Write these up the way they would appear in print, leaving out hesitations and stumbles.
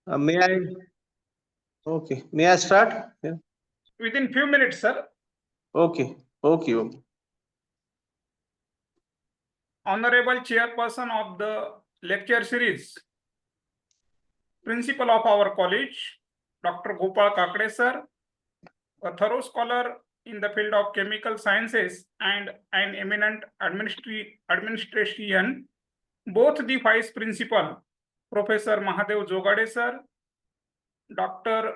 May I? Okay. May I start? Yeah. Within few minutes, sir. Okay. Okay. Okay. Honorable Chairperson of the lecture series, Principal of our college, Dr. Gopal Kakade, sir, a thorough scholar in the field of chemical sciences and an eminent administration, both the Vice Principal, Professor Mahadev Jogade, sir, Dr.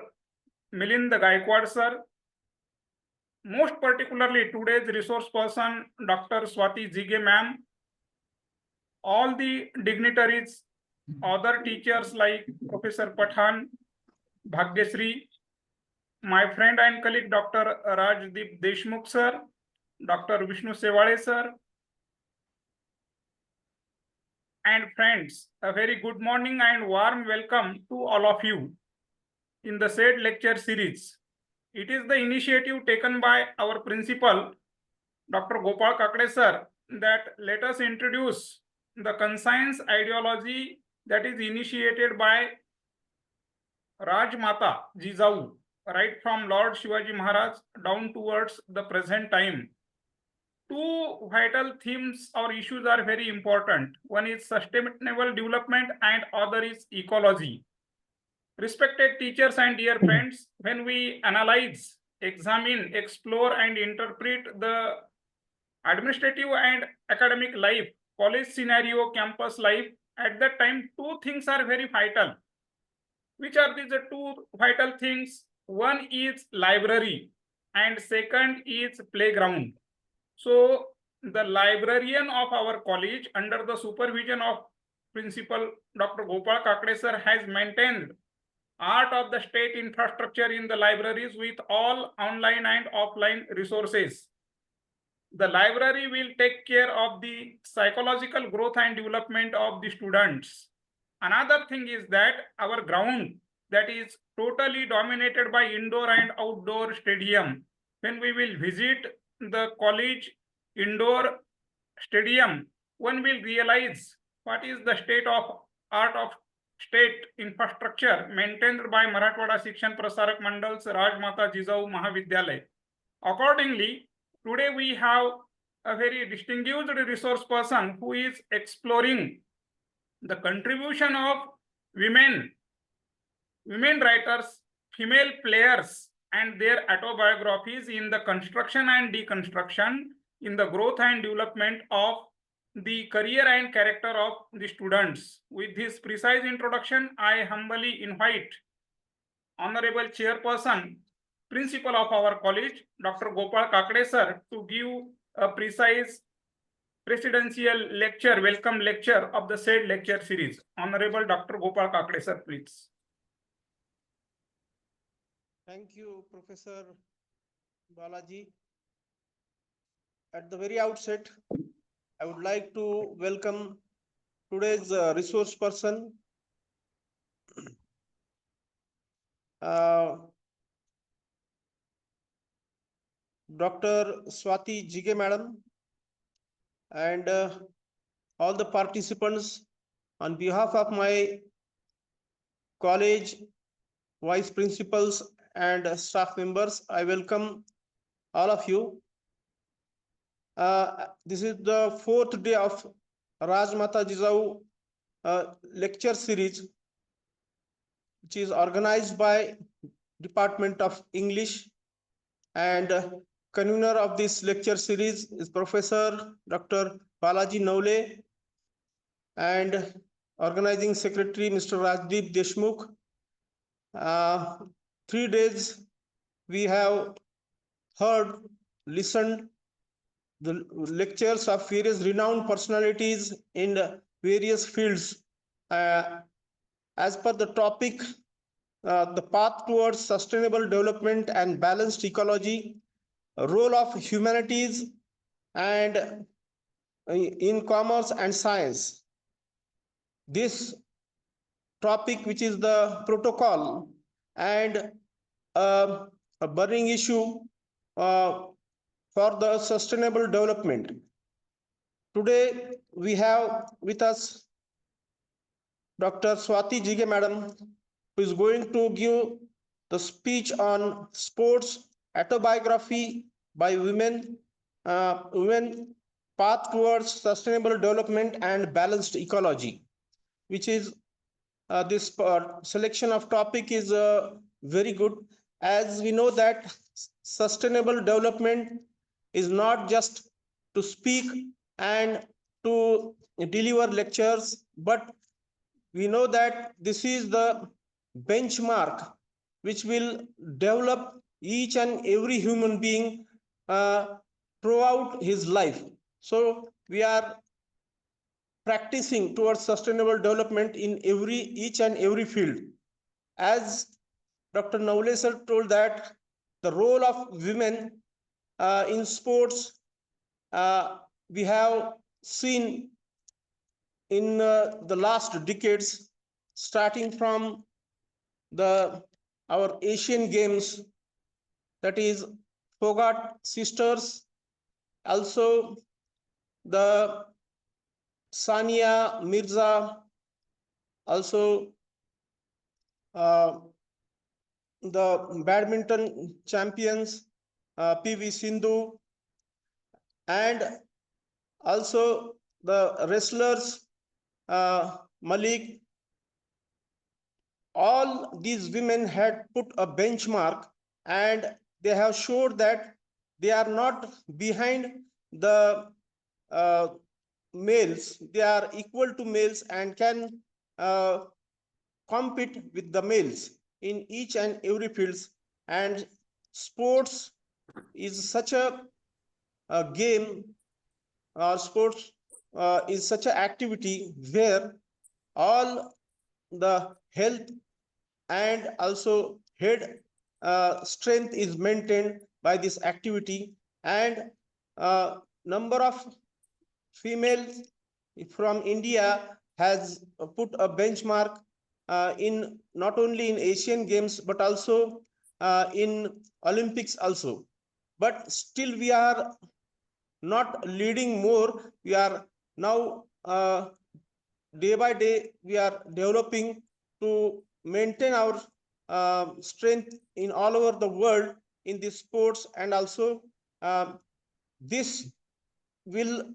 Milind Gaikwad, sir, most particularly today's resource person, Dr. Swati Jige, ma'am, all the dignitaries, other teachers like Professor Pathan, Bhagyasri, my friend and colleague Dr. Rajdeep Deshmukh sir, Dr. Vishnu Sevale sir, and friends, a very good morning and warm welcome to all of you in the said lecture series. It is the initiative taken by our principal, Dr. Gopal Kakade sir, that let us introduce the conscience ideology that is initiated by Rajmata, Jijau, right from Lord Shivaji Maharaj down towards the present time. Two vital themes or issues are very important. One is sustainable development and other is ecology. Respected teachers and dear friends, when we analyze, examine, explore and interpret the administrative and academic life, college scenario, campus life, at that time, two things are very vital. Which are these two vital things? One is library and second is playground. So the librarian of our college under the supervision of Principal Dr. Gopal Kakade sir has maintained art of the state infrastructure in the libraries with all online and offline resources. The library will take care of the psychological growth and development of the students. Another thing is that our ground that is totally dominated by indoor and outdoor stadium. When we will visit the college indoor stadium, one will realize what is the state of art of state infrastructure maintained by Marathwada Shikshan Prasarak Mandal's Rajmata Jijau Mahavidyalay. Accordingly, today we have a very distinguished resource person who is exploring the contribution of women writers, female players, and their autobiographies in the construction and deconstruction, in the growth and development of the career and character of the students. With this precise introduction, I humbly invite Honorable Chairperson, Principal of our college, Dr. Gopal Kakade sir, to give a precise presidential lecture, welcome lecture of the said lecture series. Honorable Dr. Gopal Kakade sir, please. Thank you, Professor Balaji. At the very outset, I would like to welcome today's resource person, Dr. Swati Jige madam, and all the participants. On behalf of my college vice principals and staff members, I welcome all of you. This is the fourth day of Rajmata Jijau lecture series, which is organized by Department of English, and convener of this lecture series is Professor Dr. Balaji Naule, and organizing secretary Mr. Rajdeep Deshmukh. 3 days we have heard, listened the lectures of various renowned personalities in various fields. As per the topic, the path towards sustainable development and balanced ecology, role of humanities and in commerce and science. This topic, which is the protocol and a burning issue for the sustainable development. Today we have with us Dr. Swati Jige madam, who is going to give the speech on sports autobiography by women path towards sustainable development and balanced ecology, which is this selection of topic is very good, as we know that sustainable development is not just to speak and to deliver lectures, but we know that this is the benchmark which will develop each and every human being uh, throughout his life. So we are practicing towards sustainable development in each and every field. As Dr. Naule sir told that the role of women in sports, we have seen in the last decades, starting from the our Asian Games, that is Fogat sisters, also the Sania Mirza, also the badminton champions PV Sindhu, and also the wrestlers Malik. All these women had put a benchmark, and they have showed that they are not behind the uh, males. They are equal to males and can compete with the males in each and every fields. And sports is such a game, or sports is such an activity where all the health and also head strength is maintained by this activity. And number of females from India has put a benchmark in not only in Asian Games but also in Olympics also. But still we are not leading more. We are now day by day we are developing to maintain our strength in all over the world in these sports, and also this will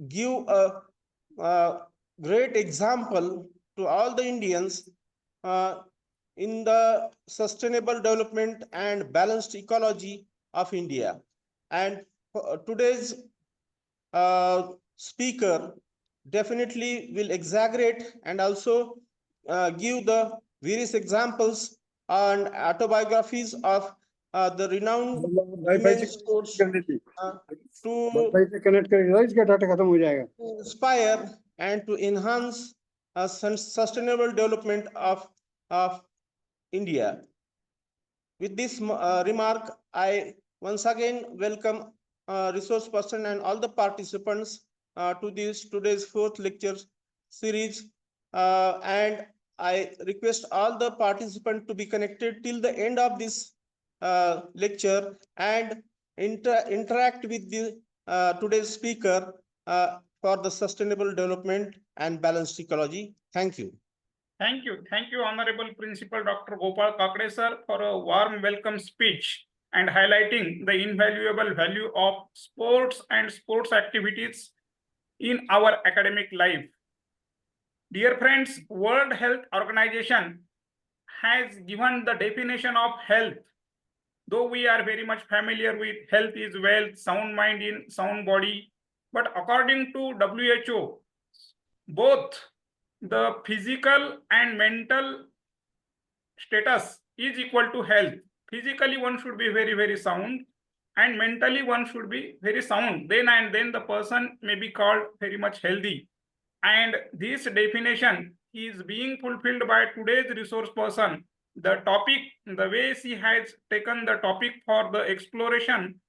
give a great example to all the Indians uh, in the sustainable development and balanced ecology of India. And today's speaker definitely will exaggerate and also give the various examples and autobiographies of the renowned women's sports to wifi से connect करेंगे इसका data खत्म हो जाएगा inspire and to enhance sustainable development of India. With this remark, I once again welcome resource person and all the participants to this today's fourth lecture series. And I request all the participants to be connected till the end of this lecture and interact with the today's speaker for the sustainable development and balanced ecology. Thank you. Thank you, Honorable Principal Dr. Gopal Kakade sir, for a warm welcome speech and highlighting the invaluable value of sports and sports activities in our academic life. Dear friends, World Health Organization has given the definition of health. Though we are very much familiar with health is wealth, sound mind in sound body, but according to WHO, both the physical and mental status is equal to health. Physically, one should be very, very sound, and mentally, one should be very sound. Then and then the person may be called very much healthy. And this definition is being fulfilled by today's resource person. The topic, the way she has taken the topic for the exploration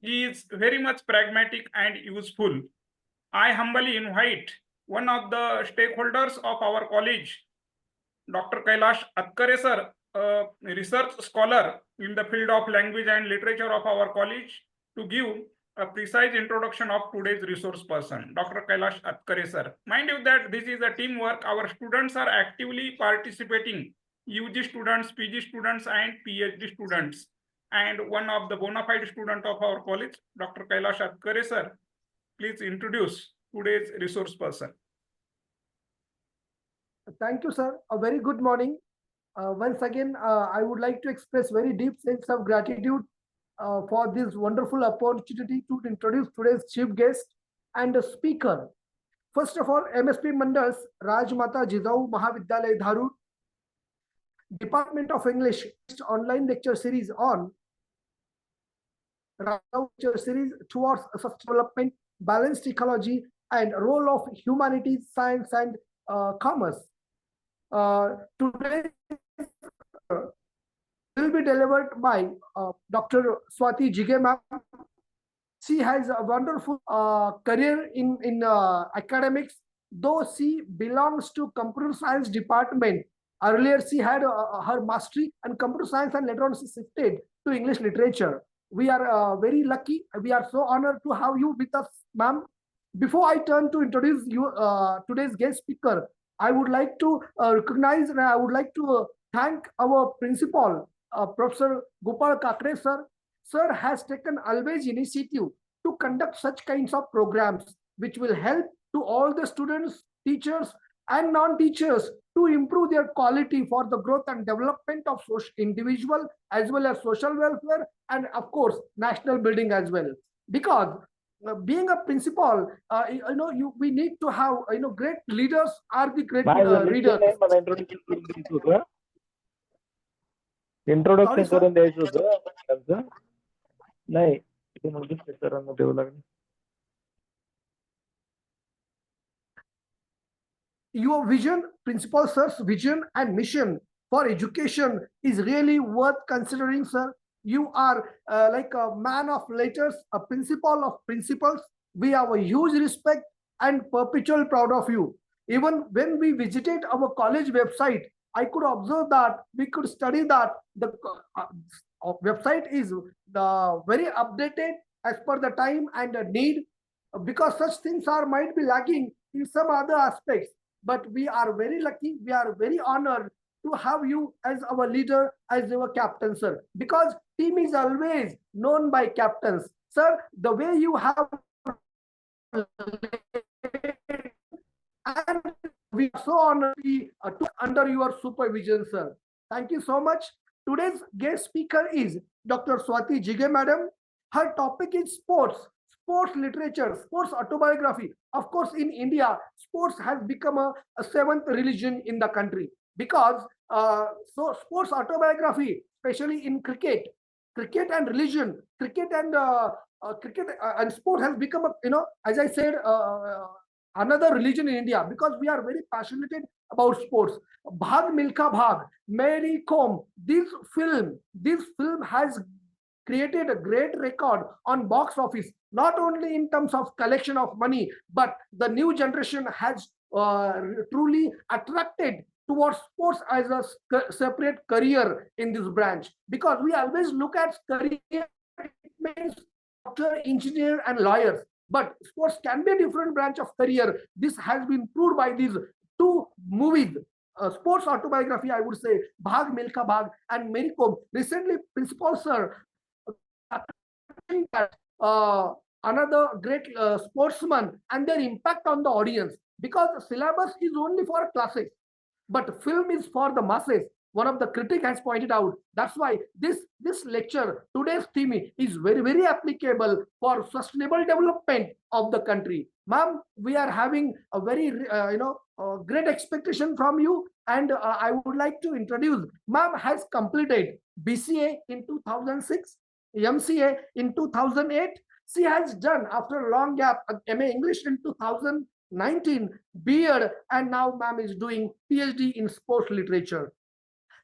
is very much pragmatic and useful. I humbly invite one of the stakeholders of our college, Dr. Kailash Atkare sir, a research scholar in the field of language and literature of our college, to give a precise introduction of today's resource person, Dr. Kailash Atkare sir. Mind you that this is a teamwork. Our students are actively participating UG students, PG students, and PhD students. And one of the bona fide student of our college, Dr. Kailash Atkare sir. Please introduce today's resource person. Thank you, sir. A very good morning. Once again, I would like to express very deep sense of gratitude for this wonderful opportunity to introduce today's chief guest and the speaker. First of all, MSP Mandals, Rajmata Jijau Mahavidyalaya Dharu, Department of English, online lecture series on lecture series towards sustainable development, balanced ecology, and role of humanities, science, and commerce. Today will be delivered by Dr. Swati Jige ma'am. She has a wonderful career in academics, though she belongs to computer science department. Earlier, she had her mastery in computer science, and later on she shifted to English literature. We are very lucky. We are so honored to have you with us, ma'am. Before I turn to introduce you today's guest speaker, I would like to recognize and I would like to thank our principal, Professor Gopal Kakre sir. Sir has taken always initiative to conduct such kinds of programs which will help to all the students, teachers, and non-teachers to improve their quality for the growth and development of individual as well as social welfare and of course national building as well. Because being a principal, we need to have great leaders are the great readers. Introduction Sorry, sir? करून द्यायचं होतं त्यांचं. नाही ते notice सरांना देऊ लागले. Your vision, principal sir's vision and mission for education is really worth considering, sir. You are like a man of letters, a principal of principles. We have a huge respect and perpetual proud of you. Even when we visited our college website, I could observe that we could study that the website is very updated as per the time and the need, because such things are might be lacking in some other aspects. But we are very lucky, we are very honored to have you as our leader, as our captain, sir. Because team is always known by captains. Sir, the way you have and we are so honored to be under your supervision, sir. Thank you so much. Today's guest speaker is Dr. Swati Jige, madam. Her topic is sports, sports literature, sports autobiography. Of course, in India, sports has become a seventh religion in the country because so sports autobiography, especially in cricket and religion, cricket and sport has become a, as I said, another religion in India because we are very passionate about sports. Bhag Milkha Bhag, Mary Kom, this film has created a great record on box office, not only in terms of collection of money, but the new generation has truly attracted towards sports as a separate career in this branch, because we always look at career, it means doctor, engineer, and lawyers. But sports can be a different branch of career. This has been proved by these two movies. Sports autobiography, I would say, Bhag Milkha Bhag and Mary Kom. Recently, Principal Sir, another great sportsman and their impact on the audience, because the syllabus is only for classes, but film is for the masses. One of the critic has pointed out. That's why this lecture, today's theme, is very, very applicable for sustainable development of the country. Ma'am, we are having a very, great expectation from you. And I would like to introduce, ma'am has completed BCA in 2006, MCA in 2008. She has done, after a long gap, MA English in 2019, B.Ed, and now ma'am is doing PhD in sports literature.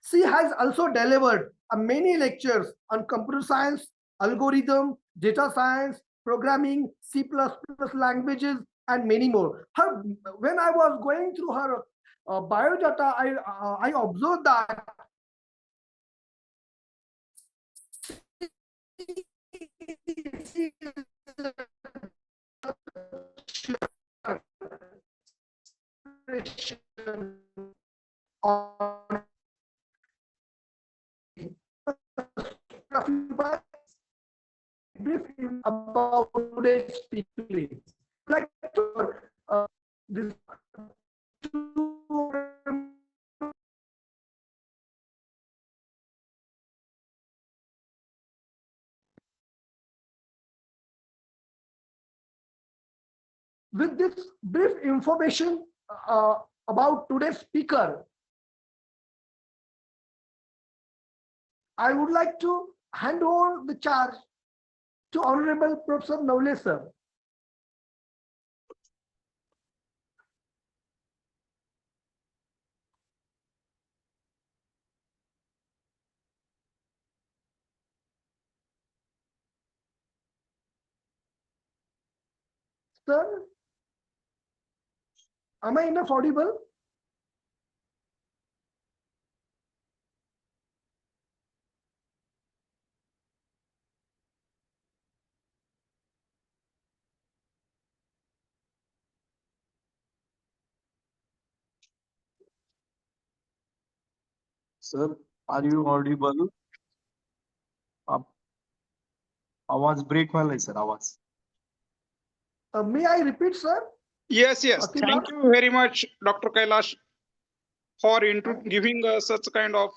She has also delivered many lectures on computer science, algorithm, data science, programming, C++ languages, and many more. When I was going through her biodata, I observed that on brief about today's speaker, please. Like this with this brief information about today's speaker, I would like to hand over the charge to Honorable Professor Navle sir. Sir, am I enough audible? Sir, are you audible? आप आवाज break व्हायलाय sir आवाज. May I repeat, sir? Yes, yes. Swati Thank ma'am? you very much, Dr. Kailash, for giving such kind of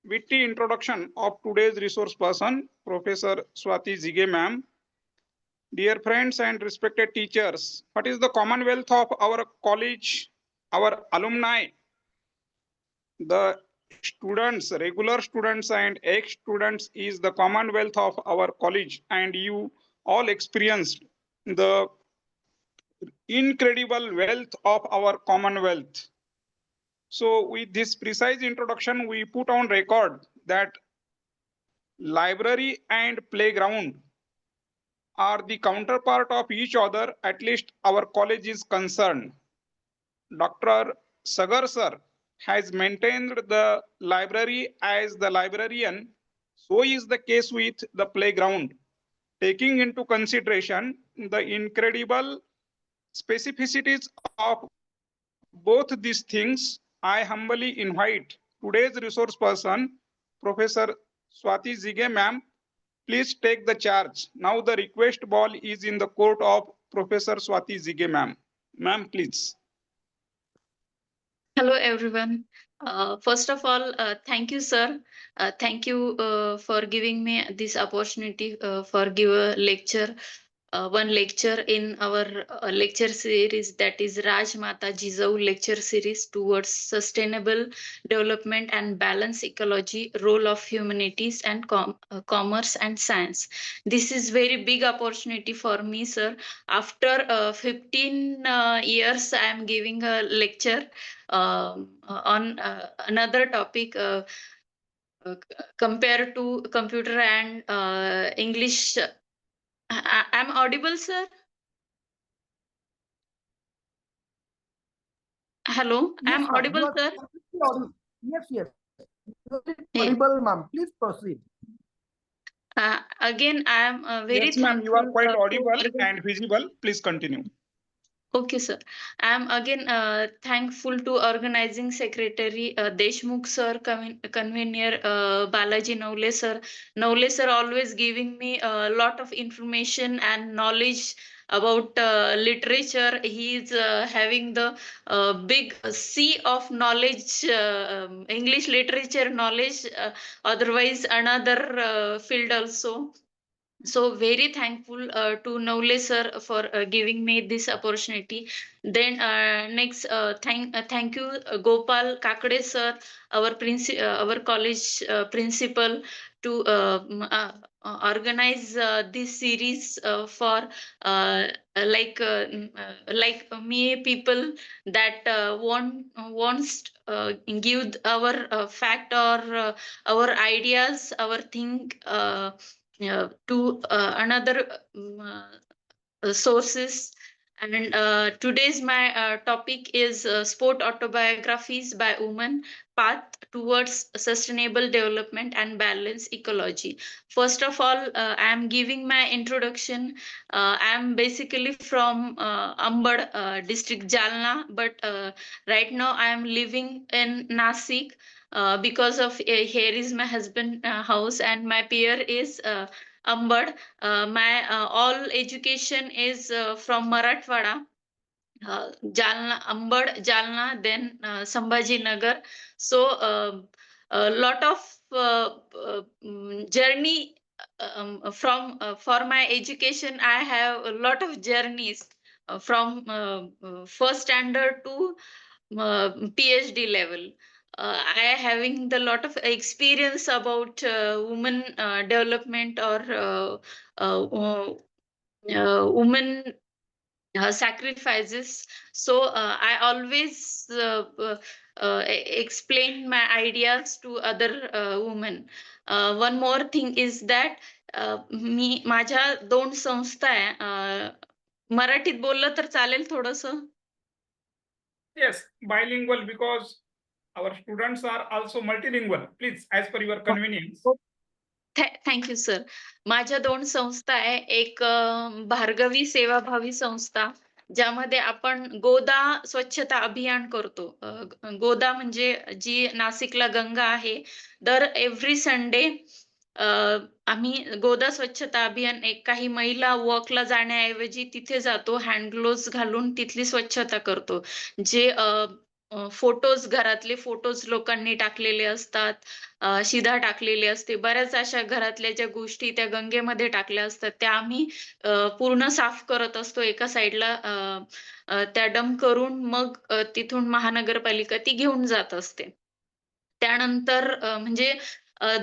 witty introduction of today's resource person, Professor Swati Jige ma'am. Dear friends and respected teachers, what is the commonwealth of our college, our alumni, the students, regular students and ex-students is the commonwealth of our college, and you all experienced the incredible wealth of our commonwealth. So with this precise introduction, we put on record that library and playground are the counterpart of each other, at least our college is concerned. Dr. Sagar sir has maintained the library as the librarian. So is the case with the playground. Taking into consideration the incredible specificities of both these things, I humbly invite today's resource person, Professor Swati Jige ma'am. Please take the charge. Now the request ball is in the court of Professor Swati Jige ma'am. Ma'am, please. Hello, everyone. First of all, thank you, sir. Thank you for giving me this opportunity for give a lecture. One lecture in our lecture series, that is Rajmata Jijau lecture series towards sustainable development and balance ecology, role of humanities and commerce and science. This is very big opportunity for me, sir. After 15 years, I am giving a lecture on another topic compared to computer and English. I'm audible, sir? Hello, Yes, I'm ma'am. You audible, are sir. completely audible. Yes, yes. Yeah. Audible, ma'am. Please proceed. Again, I am very Yes, ma'am, you are thankful quite to audible and visible. Please continue. Okay, sir. I am again thankful to organizing secretary Deshmukh sir, convener Balaji Navle sir. Navle sir always giving me a lot of information and knowledge about literature. He is having the big sea of knowledge, English literature knowledge. Otherwise, another field also. So very thankful to Navle sir for giving me this opportunity. Then next, thank you Gopal Kakade sir, our college principal, to organize this series for like me people that wants give our fact or our ideas, our thing. To another sources. And today's my topic is sport autobiographies by women, path towards sustainable development and balance ecology. First of all, I am giving my introduction. I am basically from Ambad district, Jalna, but right now I am living in Nasik. because of here is my husband house and my peer is Ambad. My all education is from Marathwada. Jalna, Ambad, Jalna, then Sambhajinagar. So a lot of journey from for my education. I have a lot of journeys from first standard to PhD level. I having the lot of experience about women development or women sacrifices. So I always explain my ideas to other women. One more thing is that मी माझ्या 2 संस्था आहे. मराठीत बोललं तर चालेल थोडंसं? Yes, bilingual, because our students are also multilingual. Please, as per your convenience. Thank you sir. माझ्या 2 संस्था आहे. एक भार्गवी सेवाभावी संस्था, ज्यामध्ये आपण गोदा स्वच्छता अभियान करतो. गोदा म्हणजे जी नाशिकला गंगा आहे. दर एव्हरी संडे आम्ही गोदा स्वच्छता अभियान एक काही महिला वॉकला जाण्याऐवजी तिथे जातो, हँड ग्लोव्हज घालून तिथली स्वच्छता करतो. जे फोटोज घरातले फोटोज लोकांनी टाकलेले असतात, शिधा टाकलेली असते. बऱ्याच अशा घरातल्या ज्या गोष्टी त्या गंगेमध्ये टाकल्या असतात, त्या आम्ही पूर्ण साफ करत असतो. एका साईडला त्या डंप करून मग तिथून महानगरपालिका ती घेऊन जात असते. त्यानंतर म्हणजे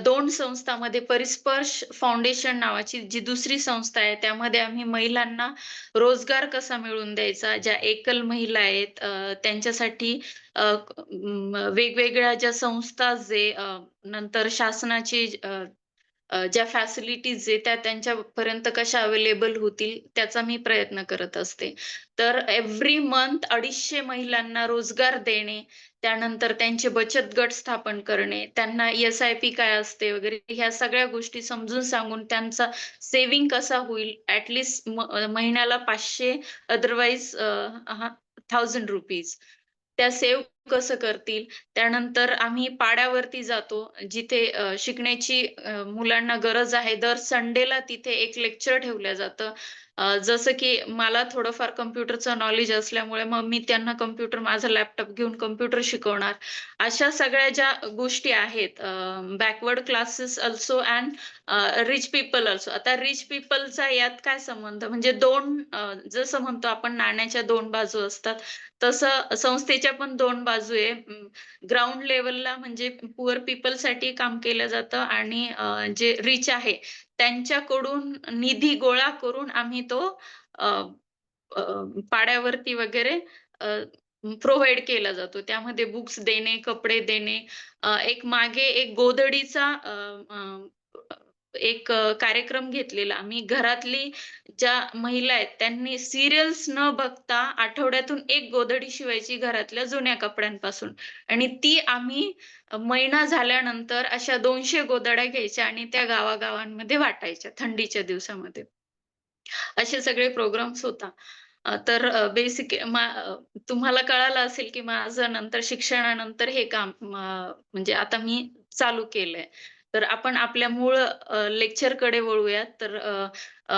2 संस्थांमध्ये परिस्पर्श फाउंडेशन नावाची जी दुसरी संस्था आहे, त्यामध्ये आम्ही महिलांना रोजगार कसा मिळवून द्यायचा, ज्या एकल महिला आहेत त्यांच्यासाठी वेगवेगळ्या ज्या संस्था जे नंतर शासनाची ज्या फॅसिलिटीज आहे त्या त्यांच्यापर्यंत कशा अवेलेबल होतील त्याचा मी प्रयत्न करत असते. तर एव्हरी मंथ 250 महिलांना रोजगार देणे, त्यानंतर त्यांचे बचत गट स्थापन करणे, त्यांना SIP काय असते वगैरे ह्या सगळ्या गोष्टी समजून सांगून त्यांचा सेव्हिंग कसा होईल, ॲटलीस्ट महिन्याला 500 अदरवाईज ₹1000 त्या सेव्ह कसं करतील. त्यानंतर आम्ही पाड्यावरती जातो, जिथे शिकण्याची मुलांना गरज आहे. दर संडेला तिथे एक लेक्चर ठेवलं जातं. जसं की मला थोडंफार कम्प्युटरचं नॉलेज असल्यामुळे मग मी त्यांना कम्प्युटर माझा लॅपटॉप घेऊन कम्प्युटर शिकवणार. अशा सगळ्या ज्या गोष्टी आहेत, backward classes also and rich people also. आता रिच पीपलचा यात काय संबंध, म्हणजे 2 जसं म्हणतो आपण नाण्याच्या 2 बाजू असतात, तसं संस्थेच्या पण 2 बाजू आहे. ग्राउंड लेव्हलला म्हणजे पुअर पीपलसाठी काम केलं जातं आणि जे रिच आहे त्यांच्याकडून निधी गोळा करून आम्ही तो पाड्यावरती वगैरे प्रोव्हाईड केला जातो. त्यामध्ये बुक्स देणे, कपडे देणे. एक मागे एक गोधडीचा एक कार्यक्रम घेतलेला आम्ही. घरातली ज्या महिला आहेत त्यांनी सीरियल्स न बघता आठवड्यातून 1 गोधडी शिवायची घरातल्या जुन्या कपड्यांपासून आणि ती आम्ही महिना झाल्यानंतर अशा 200 गोधड्या घ्यायच्या आणि त्या गावागावांमध्ये वाटायच्या थंडीच्या दिवसामध्ये. असे सगळे प्रोग्राम्स होता. तर बेसिक तुम्हाला कळालं असेल की माझं नंतर शिक्षणानंतर हे काम म्हणजे आता मी चालू केलंय. तर आपण आपल्या मूळ लेक्चरकडे वळूयात. तर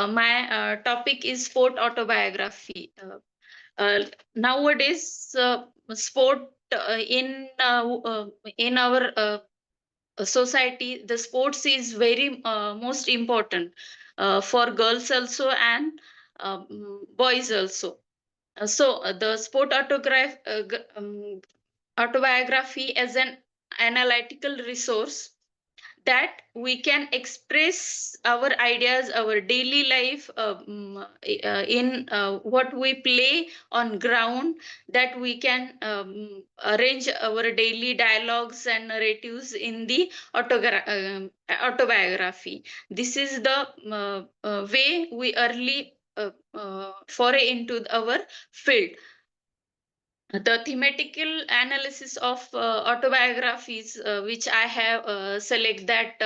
my topic is sport autobiography. nowadays sport in our society, the sports is very most important for girls also and boys also. So the sport autobiography as an analytical resource that we can express our ideas, our daily life in what we play on ground, that we can arrange our daily dialogues and narratives in the autobiography. This is the way we early foray into our field. The thematical analysis of autobiographies which I have select that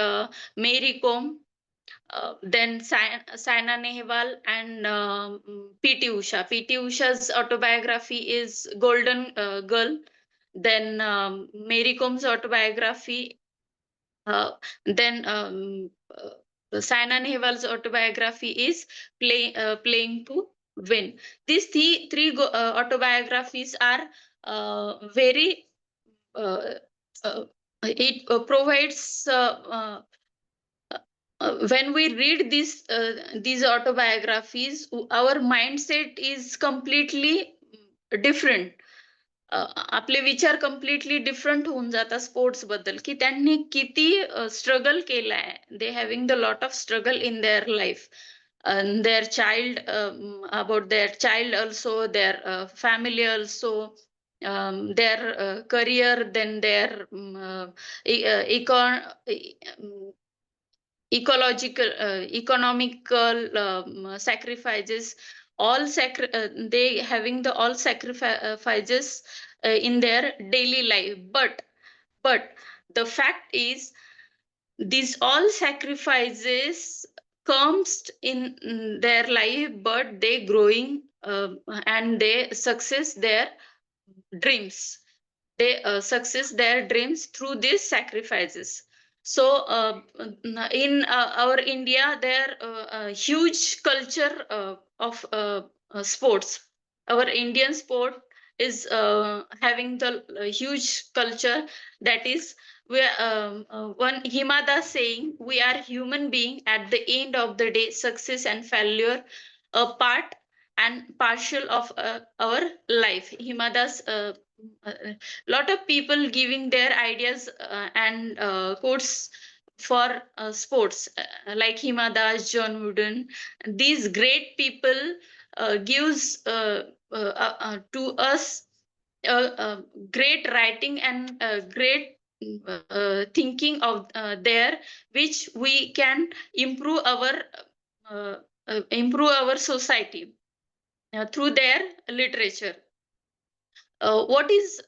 Mary Kom, then Saina Nehwal and PT Usha. PT Usha's autobiography is Golden Girl. then Mary Com's autobiography, then Saina Nehwal's autobiography is Playing to Win. These three autobiographies are very it provides when we read these autobiographies, our mindset is completely different. आपले विचार completely different होऊन जातात sports बद्दल, की त्यांनी किती struggle केलाय. दे having the lot of struggle in their life, their child, about their child also, their family also, their career, then their ecological, economical sacrifices, they having the all sacrifices in their daily life. But the fact is, these all sacrifices comes in their life, but they growing and they success their dreams. They success their dreams through these sacrifices. So in our India, there a huge culture of sports. Our Indian sport is having the huge culture, that is, one Hima Das saying, we are human being. At the end of the day, success and failure a part and partial of our life. Hima Das, lot of people giving their ideas and quotes for sports, like Hima Das, John Wooden. These great people gives to us great writing and great thinking of there, which we can improve our society through their literature. What is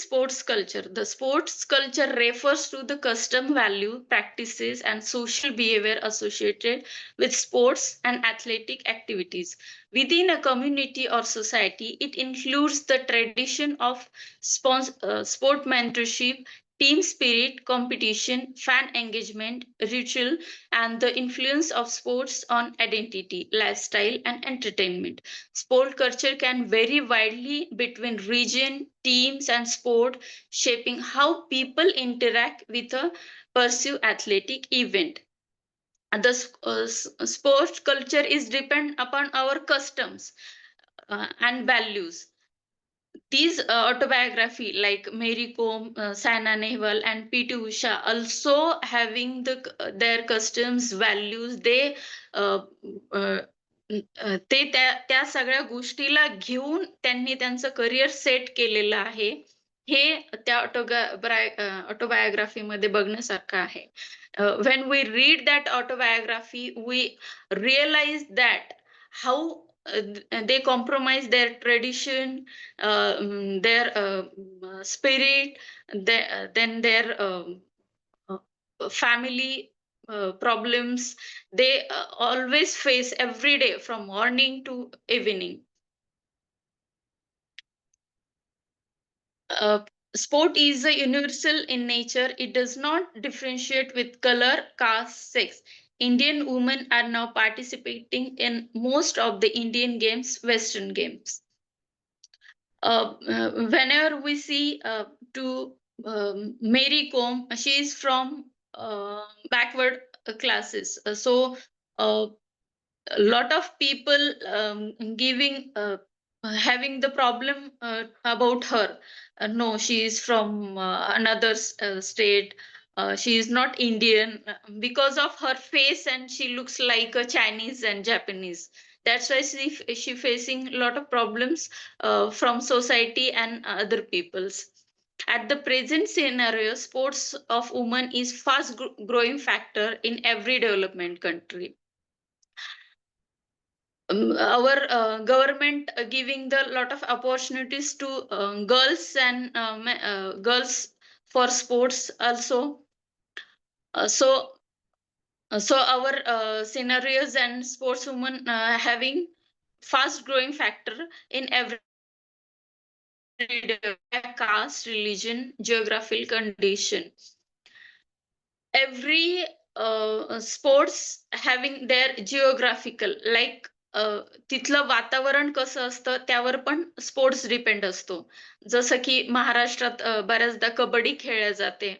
sports culture? The sports culture refers to the custom, value, practices, and social behavior associated with sports and athletic activities within a community or society. It includes the tradition of sportsmanship, team spirit, competition, fan engagement, ritual, and the influence of sports on identity, lifestyle, and entertainment. Sport culture can vary widely between region, teams, and sport, shaping how people interact with a pursue athletic event. The sports culture is depend upon our customs and values. These autobiography like Mary Kom, Saina Nehwal, and P.T. Usha also having their customs, values. They ते त्या सगळ्या गोष्टीला घेऊन त्यांनी त्यांचं career set केलेलं आहे. हे त्या ऑटोबायोग्राफी मध्ये बघण्यासारखं आहे. When we read that autobiography, we realize that how they compromise their tradition, their spirit, then their family problems they always face every day from morning to evening. Sport is a universal in nature. It does not differentiate with color, caste, sex. Indian women are now participating in most of the Indian games, Western games. Whenever we see to Mary Kom, she is from backward classes. So a lot of people giving having the problem about her. No, she is from another state. She is not Indian because of her face, and she looks like a Chinese and Japanese. That's why she facing a lot of problems from society and other peoples. At the present scenario, sports of women is fast growing factor in every development country. Our government giving the lot of opportunities to girls and girls for sports also. So our scenarios and sportswomen having fast growing factor in every development country. freedom, caste, religion, geographical condition. Every sports having their geographical, like तिथलं वातावरण कसं असतं त्यावर पण sports depend असतो. जसं की महाराष्ट्रात बऱ्याचदा कबड्डी खेळल्या जाते,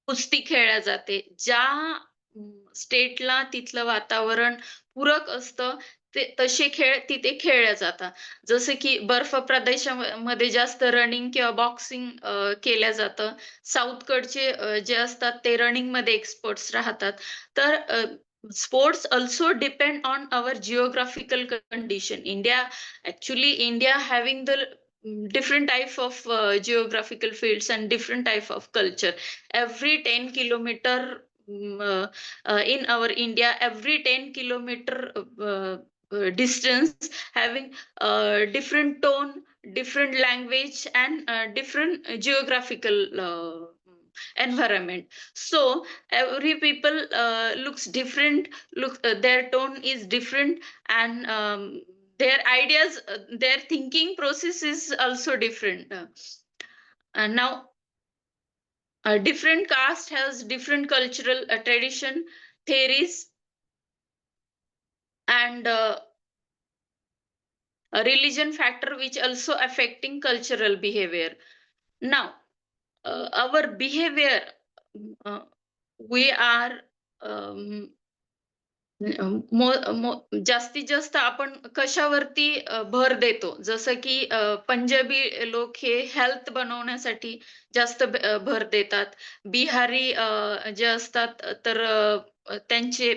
कुस्ती खेळल्या जाते. ज्या स्टेटला तिथलं वातावरण पूरक असतं ते तसे खेळ तिथे खेळल्या जातात. जसं की बर्फ प्रदेशामध्ये जास्त रनिंग किंवा बॉक्सिंग केल्या जातं. साऊथकडचे जे असतात ते रनिंगमध्ये एक्सपर्ट्स राहतात. तर sports also depend on our geographical condition. India having the different type of geographical fields and different type of culture. Every 10 kilometer in our India, every 10 kilometer distance having different tone, different language, and different geographical environment. So every people looks different, their tone is different, and their ideas, their thinking process is also different. And now different caste has different cultural tradition, theories, and a religion factor which also affecting cultural behavior. Now our behavior, uh, we are um, जास्तीत जास्त आपण कशावरती भर देतो, जसं की पंजाबी लोक हे health बनवण्यासाठी जास्त भर देतात. बिहारी जे असतात तर त्यांचे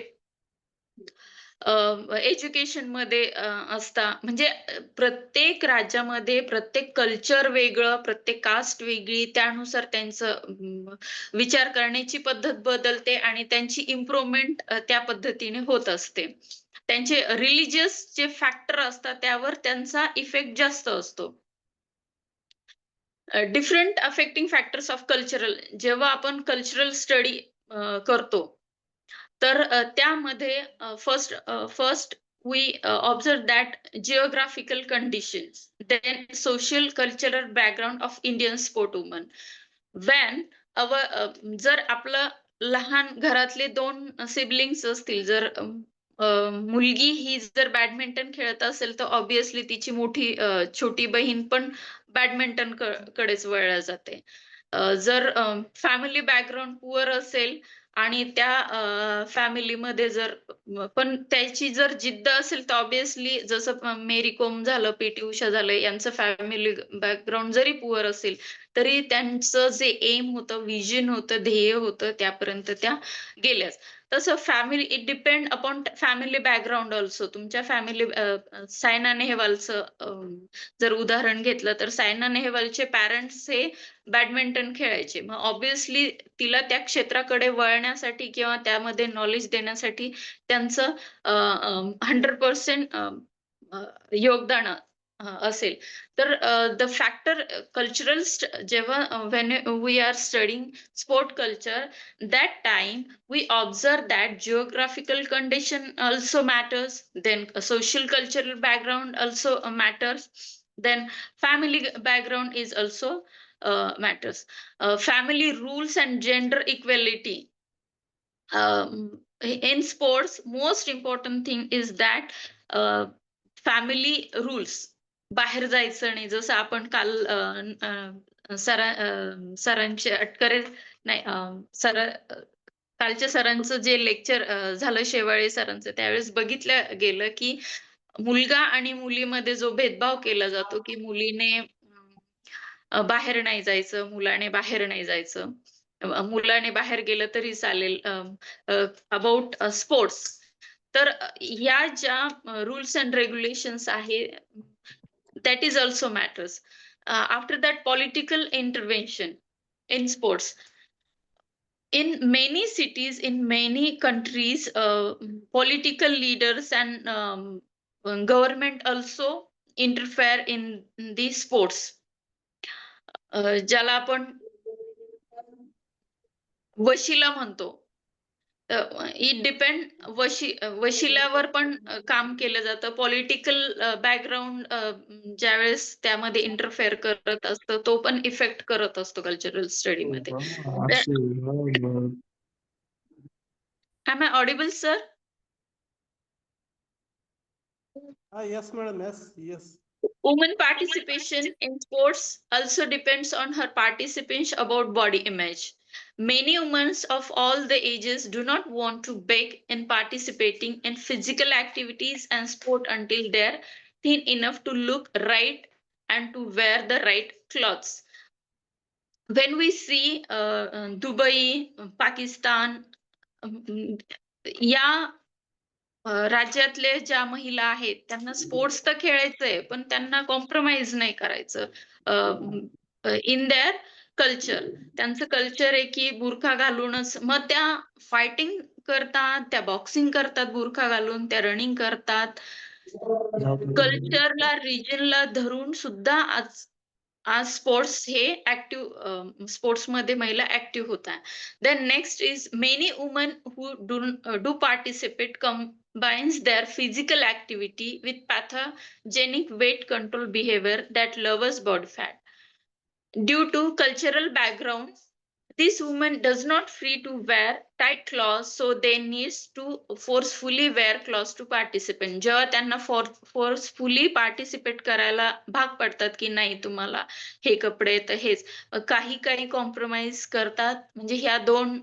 एज्युकेशन मध्ये असतात. म्हणजे प्रत्येक राज्यामध्ये प्रत्येक कल्चर वेगळं, प्रत्येक कास्ट वेगळी, त्यानुसार त्यांचं विचार करण्याची पद्धत बदलते आणि त्यांची इम्प्रूव्हमेंट त्या पद्धतीने होत असते. त्यांचे रिलिजियस जे फॅक्टर असतात त्यावर त्यांचा इफेक्ट जास्त असतो. Different affecting factors of cultural, जेव्हा आपण कल्चरल स्टडी करतो तर त्यामध्ये first we observe that geographical conditions, then social cultural background of Indian sport women. When our जर आपलं लहान घरातले 2 सिबलिंग्स असतील, जर मुलगी ही जर बॅडमिंटन खेळत असेल तर ऑब्व्हियसली तिची मोठी छोटी बहीण पण बॅडमिंटन कडेच वळल्या जाते. जर फॅमिली बॅकग्राऊंड पुअर असेल आणि त्या फॅमिलीमध्ये जर पण त्याची जर जिद्द असेल तर ऑब्व्हियसली जसं मेरी कोम झालं, पीटी उषा झालं, यांचं फॅमिली बॅकग्राऊंड जरी पुअर असेल तरी त्यांचं जे एम होतं, विजन होतं, ध्येय होतं त्यापर्यंत त्या गेल्याच. तसं family, it depend upon family background also. तुमच्या फॅमिली सायना नेहवालचं जर उदाहरण घेतलं तर सायना नेहवालचे पॅरेंट्स हे बॅडमिंटन खेळायचे. मग ऑब्व्हियसली तिला त्या क्षेत्राकडे वळण्यासाठी किंवा त्यामध्ये नॉलेज देण्यासाठी त्यांचं 100% योगदान असेल. तर द फॅक्टर कल्चरल, जेव्हा when we are studying sport culture, that time we observe that geographical condition also matters, then social cultural background also matters, then family background is also matters. Family rules and gender equality. In sports, most important thing is that family rules. बाहेर जायचं नाही, जसं आपण काल सरांचे अटकरे नाही कालच्या सरांचं जे lecture झालं शेवाळे सरांचं, त्यावेळेस बघितलं गेलं की मुलगा आणि मुलीमध्ये जो भेदभाव केला जातो की मुलीने बाहेर नाही जायचं, मुलाने बाहेर नाही जायचं, मुलाने बाहेर गेलं तरी चालेल, अबाउट स्पोर्ट्स. तर या ज्या रूल्स अँड रेग्युलेशन्स आहे, that is also matters. After that, political intervention in sports. In many cities, in many countries, political leaders and government also interfere in these sports. ज्याला आपण वशिला म्हणतो. इट डिपेंड वशिल्यावर पण काम केलं जातं. पॉलिटिकल बॅकग्राऊंड ज्यावेळेस त्यामध्ये इंटरफेअर करत असतं, तो पण इफेक्ट करत असतो cultural स्टडीमध्ये. Am I audible, sir? Yes, madam. Yes. Women participation in sports also depends on her participation about body image. Many women of all the ages do not want to beg in participating in physical activities and sport until they're thin enough to look right and to wear the right clothes. When we see Dubai, Pakistan, या राज्यातले ज्या महिला आहेत त्यांना sports तर खेळायचंय पण त्यांना compromise नाही करायचं इन देअर कल्चर. त्यांचं कल्चर आहे की बुरखा घालूनच, मग त्या फायटिंग करतात, त्या बॉक्सिंग करतात बुरखा घालून, त्या रनिंग करतात. कल्चरला रिजनला धरून सुद्धा आज आज स्पोर्ट्स हे ऍक्टिव्ह स्पोर्ट्समध्ये महिला ऍक्टिव्ह होत आहे. Then next is many women who do participate combines their physical activity with pathogenic weight control behavior that lowers body fat. Due to cultural background, this woman does not free to wear tight clothes, so they needs to forcefully wear clothes to participate. जेव्हा त्यांना forcefully participate करायला भाग पडतात की नाही तुम्हाला हे कपडे तर हेच, काही काही कॉम्प्रोमाइज करतात. म्हणजे ह्या दोन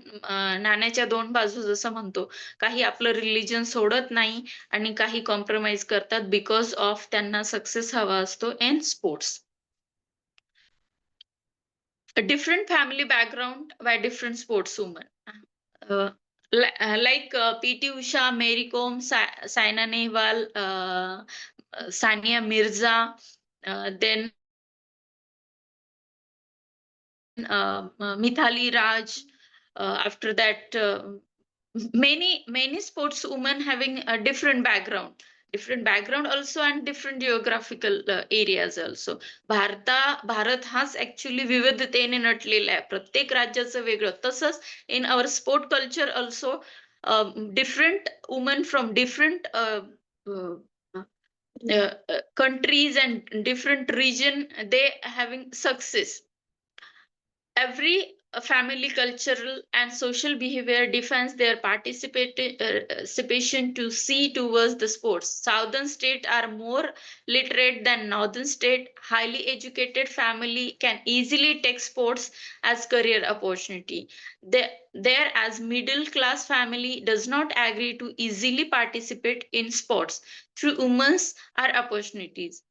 नाण्याच्या दोन बाजू जसं म्हणतो, काही आपलं रिलिजन सोडत नाही आणि काही कॉम्प्रोमाइज करतात बिकॉज ऑफ त्यांना सक्सेस हवा असतो in sports. A different family background by different sportswomen. Like PT Usha, Mary Kom, Saina Nehwal, Sania Mirza, then Mithali Raj. After that, many sportswomen having a different background also and different geographical areas also. Bharat हाच actually विविधतेने नटलेला आहे, प्रत्येक राज्याचं वेगळं. तसंच in our sport culture also different women from different countries and different region, they having success. Every family cultural and social behavior defines their participation to see towards the sports. Southern states are more literate than northern state. Highly educated family can easily take sports as career opportunity. There as middle class family does not agree to easily participate in sports through women's are opportunities.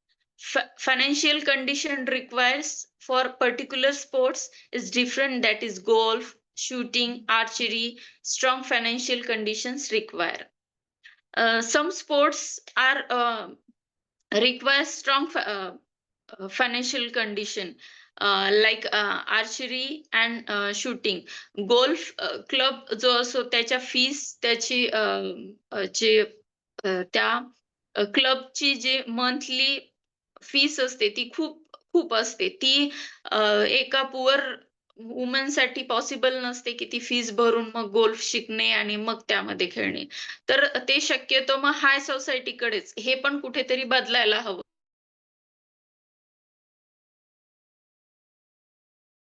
Financial condition requires for particular sports is different, that is golf, shooting, archery. Strong financial conditions require. Some sports are require strong financial condition, like archery and shooting. Golf club जो असो त्याच्या fees त्याची जे त्या क्लबची जे monthly fees असते ती खूप असते. ती एका पुअर वुमनसाठी पॉसिबल नसते की ती फीस भरून मग गोल्फ शिकणे आणि मग त्यामध्ये खेळणे. तर ते शक्यतो मग हाय सोसायटीकडेच, हे पण कुठेतरी बदलायला हवं.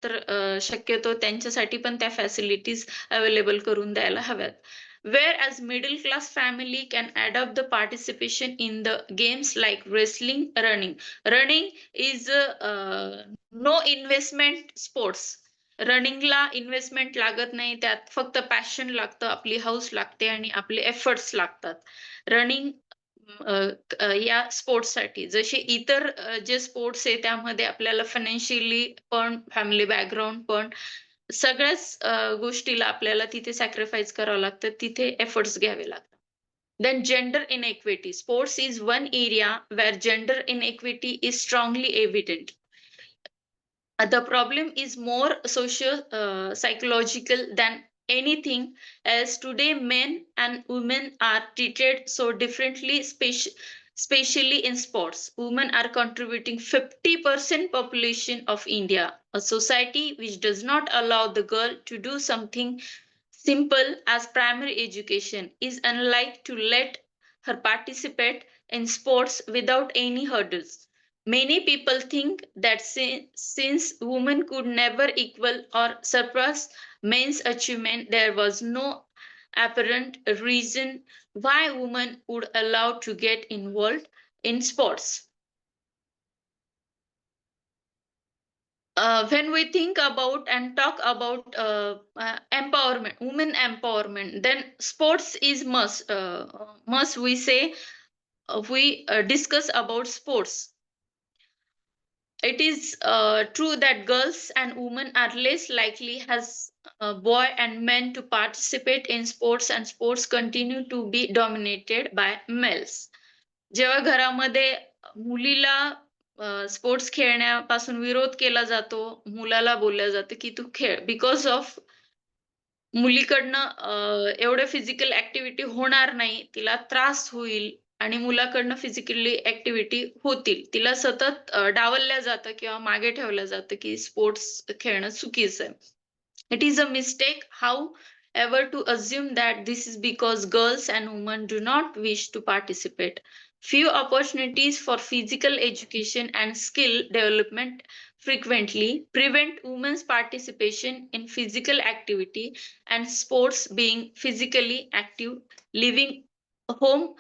तर शक्यतो त्यांच्यासाठी पण त्या फॅसिलिटीज अवेलेबल करून द्यायला हव्यात. Whereas middle class family can adopt the participation in the games like wrestling, running. Running is no investment sports. रनिंगला इन्व्हेस्टमेंट लागत नाही, त्यात फक्त पॅशन लागतं, आपली हाऊस लागते आणि आपले एफर्ट्स लागतात. रनिंग या स्पोर्ट्ससाठी जसे इतर जे स्पोर्ट्स आहे त्यामध्ये आपल्याला फायनान्शियली पण, फॅमिली बॅकग्राऊंड पण, सगळ्याच गोष्टीला आपल्याला तिथे सॅक्रिफाईस करावं लागतं, तिथे एफर्ट्स घ्यावे लागतात. Then gender inequity. Sports is one area where gender inequity is strongly evident. The problem is more psychological than anything else. Today, men and women are treated so differently, especially in sports. Women are contributing 50% population of India, a society which does not allow the girl to do something simple as primary education is unlike to let her participate in sports without any hurdles. Many people think that since women could never equal or surpass men's achievement, there was no apparent reason why women would allow to get involved in sports. When we think about and talk about empowerment, women empowerment, then sports is must. Must we say we discuss about sports. It is true that girls and women are less likely as boy and men to participate in sports, and sports continue to be dominated by males. जेव्हा घरामध्ये मुलीला sports खेळण्यापासून विरोध केला जातो, मुलाला बोललं जातं की तू खेळ बिकॉज ऑफ मुलीकडनं एवढं फिजिकल ऍक्टिव्हिटी होणार नाही, तिला त्रास होईल आणि मुलाकडनं फिजिकली ऍक्टिव्हिटी होतील. तिला सतत डावललं जातं किंवा मागे ठेवलं जातं की स्पोर्ट्स खेळणं चुकीचं आहे. It is a mistake, however, to assume that this is because girls and women do not wish to participate. Few opportunities for physical education and skill development frequently prevent women's participation in physical activity and sports. Being physically active, living home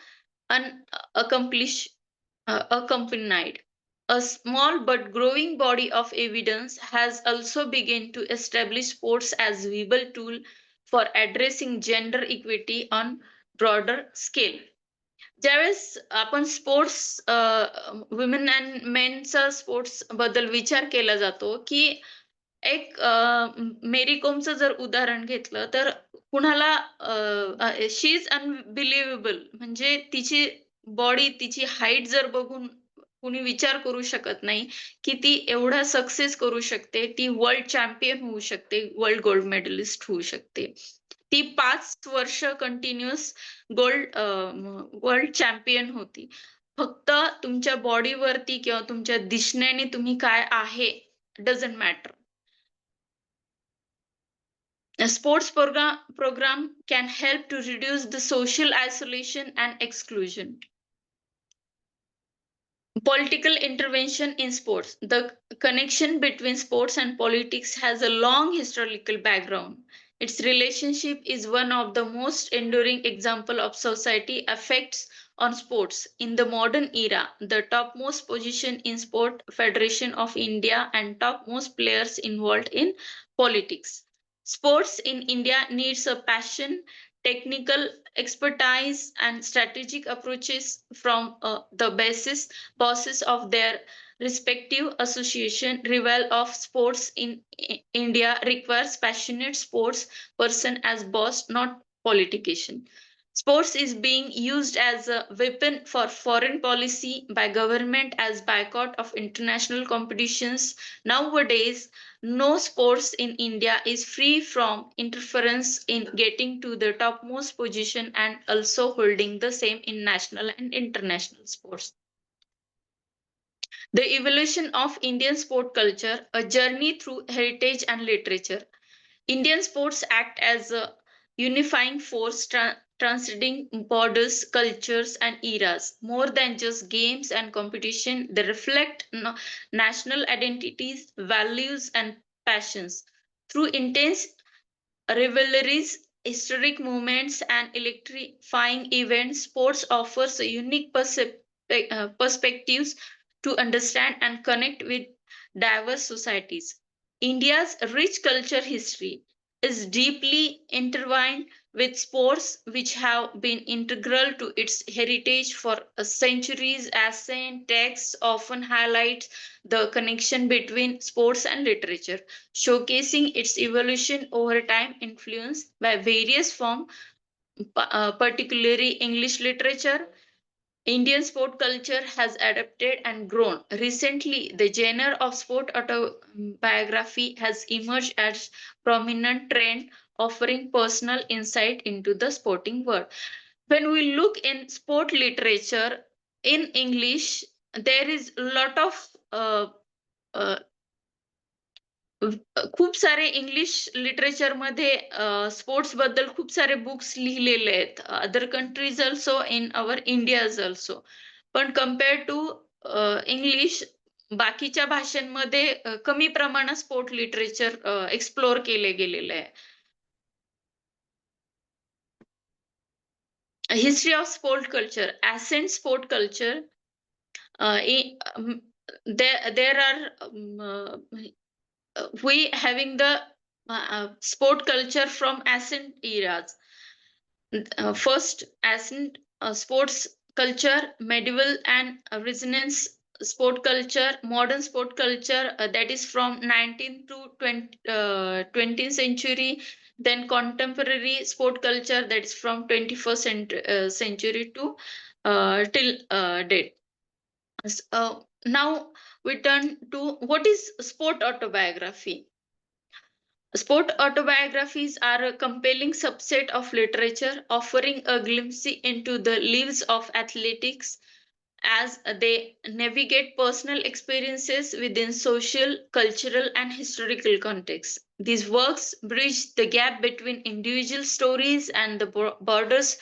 unaccomplished, accompanied. A small but growing body of evidence has also begun to establish sports as a viable tool for addressing gender equity on broader scale. ज्यावेळेस आपण sports women and मेनचा sports बद्दल विचार केला जातो की एक मेरी कोमचं जर उदाहरण घेतलं तर कुणाला शी इज अनबिलिव्हेबल म्हणजे तिची बॉडी तिची हाईट जर बघून कुणी विचार करू शकत नाही की ती एवढा सक्सेस करू शकते, ती वर्ल्ड चॅम्पियन होऊ शकते, वर्ल्ड गोल्ड मेडलिस्ट होऊ शकते. ती 5 वर्ष कंटिन्युअस गोल्ड वर्ल्ड चॅम्पियन होती. फक्त तुमच्या बॉडीवरती किंवा तुमच्या दिसण्याने तुम्ही काय आहे doesn't matter. A sports program can help to reduce the social isolation and exclusion. Political intervention in sports. The connection between sports and politics has a long historical background. Its relationship is one of the most enduring example of society effects on sports. In the modern era, the topmost position in Sport Federation of India and topmost players involved in politics. Sports in India needs a passion, technical expertise, and strategic approaches from the bosses of their respective association. Rival of sports in India requires passionate sports person as boss, not politician. Sports is being used as a weapon for foreign policy by government as boycott of international competitions. Nowadays, no sports in India is free from interference in getting to the topmost position and also holding the same in national and international sports. The evolution of Indian sport culture, a journey through heritage and literature. Indian sports act as a unifying force transcending borders, cultures, and eras. More than just games and competition, they reflect national identities, values, and passions. Through intense rivalries, historic moments, and electrifying events, sports offers a unique perspectives to understand and connect with diverse societies. India's rich culture history is deeply intertwined with sports, which have been integral to its heritage for centuries. Ancient texts often highlight the connection between sports and literature, showcasing its evolution over time, influenced by various forms, particularly English literature. Indian sport culture has adapted and grown. Recently, the genre of sport autobiography has emerged as prominent trend, offering personal insight into the sporting world. When we look in sport literature in English, there is a lot of uh, खूप सारे English लिटरेचरमध्ये sports बद्दल खूप सारे books लिहिलेले आहेत. Other countries also in our India also. पण compare to English बाकीच्या भाषांमध्ये कमी प्रमाणात स्पोर्ट लिटरेचर एक्सप्लोर केले गेलेले आहे. History of sport culture, ascent sport culture. There are we having the sport culture from ancient eras. First, ancient sports culture, medieval and Renaissance sport culture, modern sport culture, that is from 19th to 20th century. Then contemporary sport culture, that is from 21st century to till date. Now we turn to what is sport autobiography. Sport autobiographies are a compelling subset of literature offering a glimpse into the lives of athletics as they navigate personal experiences within social, cultural, and historical contexts. These works bridge the gap between individual stories and the borders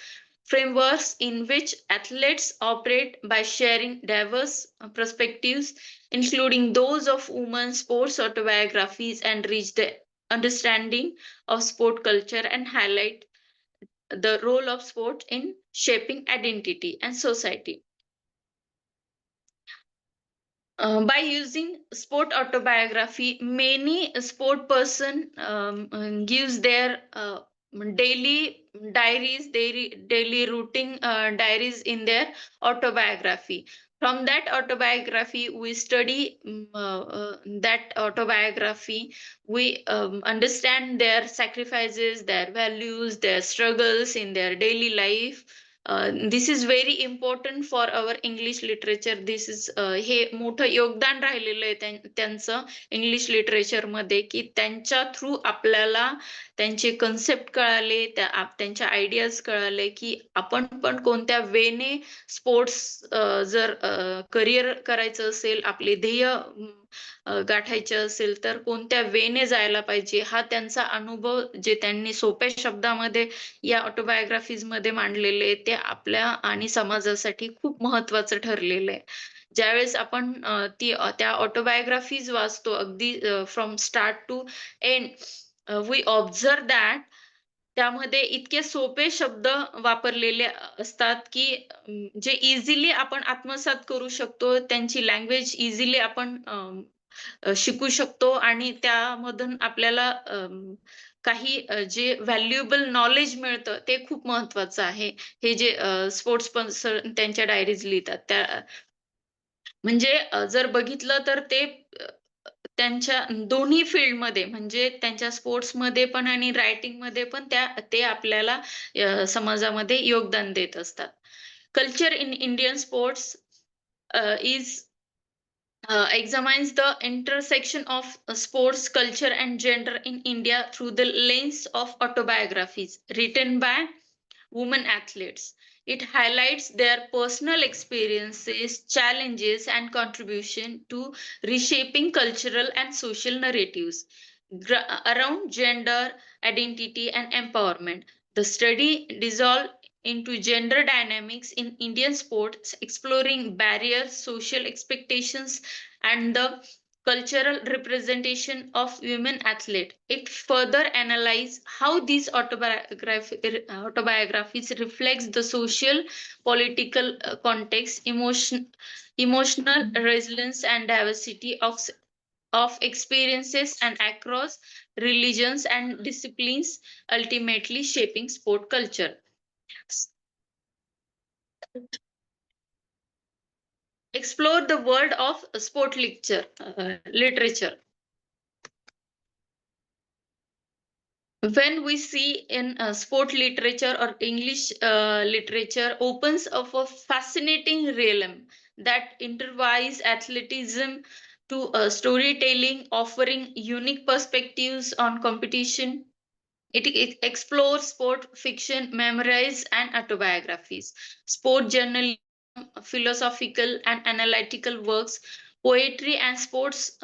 frameworks in which athletes operate by sharing diverse perspectives, including those of women's sports autobiographies, and reach the understanding of sport culture and highlight the role of sport in shaping identity and society. By using sport autobiography, many sport person gives their daily diaries, daily routine diaries in their autobiography. From that autobiography, we study that autobiography. We understand their sacrifices, their values, their struggles in their daily life. This is very important for our English literature. This is हे मोठं योगदान राहिलेलं आहे त्यांचं English literature मध्ये, की त्यांच्या through आपल्याला त्यांचे कन्सेप्ट कळाले, त्यांच्या आयडियाज कळाले, की आपण पण कोणत्या वेने स्पोर्ट्स जर करिअर करायचं असेल, आपले ध्येय गाठायचं असेल तर कोणत्या वेने जायला पाहिजे. हा त्यांचा अनुभव जे त्यांनी सोप्या शब्दामध्ये या ऑटोबायोग्राफीज मध्ये मांडलेले ते आपल्या आणि समाजासाठी खूप महत्वाचं ठरलेलं आहे. ज्यावेळेस आपण त्या ऑटोबायोग्राफीज वाचतो अगदी from start to end, we observe that त्यामध्ये इतके सोपे शब्द वापरलेले असतात, की जे इझिली आपण आत्मसात करू शकतो. त्यांची लँग्वेज इझिली आपण शिकू शकतो आणि त्यामधून आपल्याला काही जे व्हॅल्युएबल नॉलेज मिळतं ते खूप महत्वाचं आहे. हे जे स्पोर्ट्स पर्सन त्यांच्या डायरीज लिहितात त्या म्हणजे जर बघितलं तर ते त्यांच्या दोन्ही फील्डमध्ये म्हणजे त्यांच्या स्पोर्ट्समध्ये पण आणि रायटिंगमध्ये पण ते आपल्याला समाजामध्ये योगदान देत असतात. Culture in Indian sports is examines the intersection of sports culture and gender in India through the lens of autobiographies written by women athletes. It highlights their personal experiences, challenges, and contribution to reshaping cultural and social narratives around gender, identity, and empowerment. The study dissolved into gender dynamics in Indian sports, exploring barriers, social expectations, and the cultural representation of women athletes. It further analyzes how these autobiographies reflects the social, political context, emotional resilience, and diversity of experiences and across religions and disciplines, ultimately shaping sport culture. Explore the world of sport literature. When we see in sport literature or English literature opens up a fascinating realm that intertwines athleticism to storytelling, offering unique perspectives on competition. It explores sport fiction, memoirs, and autobiographies, sport journalism, philosophical and analytical works, poetry, and sports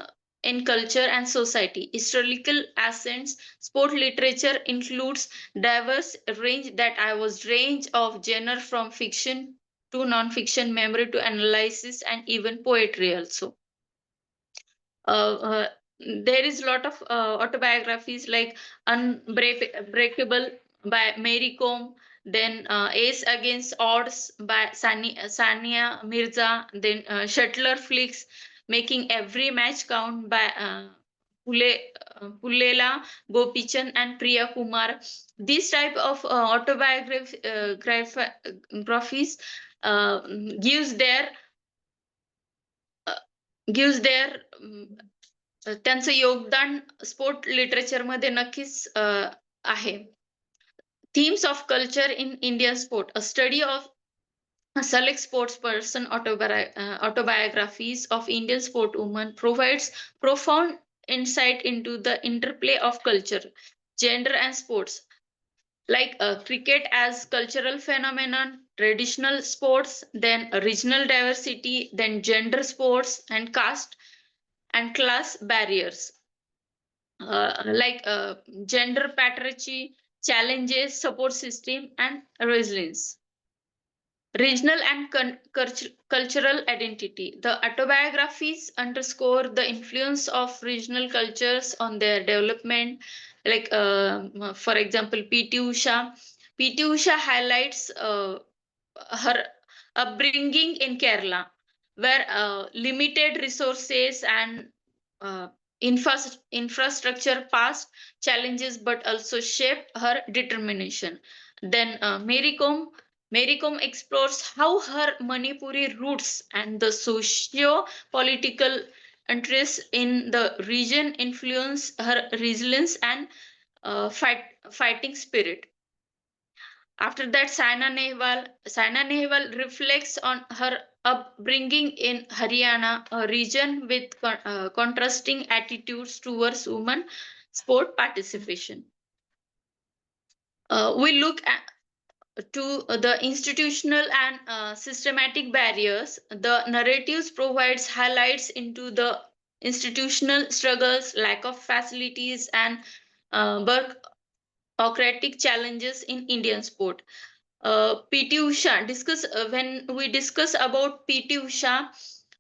in culture and society. Historical accents, sport literature includes diverse range of genre from fiction to non-fiction, memory to analysis, and even poetry also. uh, uh, there is a lot of autobiographies like Unbreakable by Mary Kom, then Ace Against Odds by Sania Mirza, then Shuttler Flicks, Making Every Match Count by Pule, Pulela Gopichan and Priya Kumar. These type of autobiographies gives their uh, gives their त्यांचं योगदान sport लिटरेचरमध्ये नक्कीच आहे. Themes of culture in Indian sport. A study of select sports person autobiographies of Indian sport women provides profound insight into the interplay of culture, gender, and sports. Like cricket as cultural phenomenon, traditional sports, then regional diversity, then gender sports, and caste and class barriers. Like gender patriarchy, challenges, support system, and resilience. Regional and cultural identity. The autobiographies underscore the influence of regional cultures on their development. Like, for example, P.T. Usha. P.T. Usha highlights her upbringing in Kerala, where limited resources and uh, infrastructure past challenges, but also shaped her determination. Then Mary Kom explores how her Manipuri roots and the socio-political interests in the region influence her resilience and fighting spirit. After that, Saina Nehwal reflects on her upbringing in Haryana, a region with contrasting attitudes towards women sport participation. We look to the institutional and systematic barriers. The narratives provides highlights into the institutional struggles, lack of facilities, and bureaucratic challenges in Indian sport. PT Usha discuss when we discuss about PT Usha,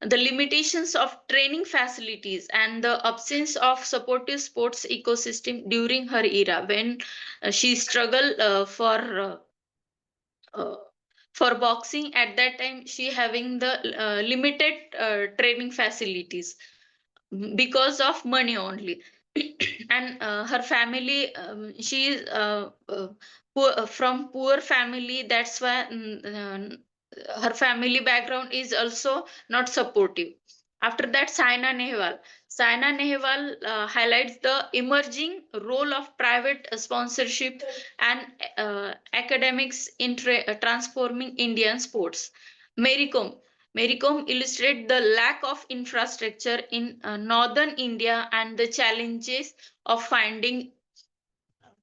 the limitations of training facilities and the absence of supportive sports ecosystem during her era when she struggled uh, for boxing at that time. She having the limited training facilities because of money only. And her family, she is from poor family, that's why her family background is also not supportive. After that, Saina Nehwal highlights the emerging role of private sponsorship and academics in transforming Indian sports. Mary Kom Mary Kom illustrates the lack of infrastructure in northern India and the challenges of finding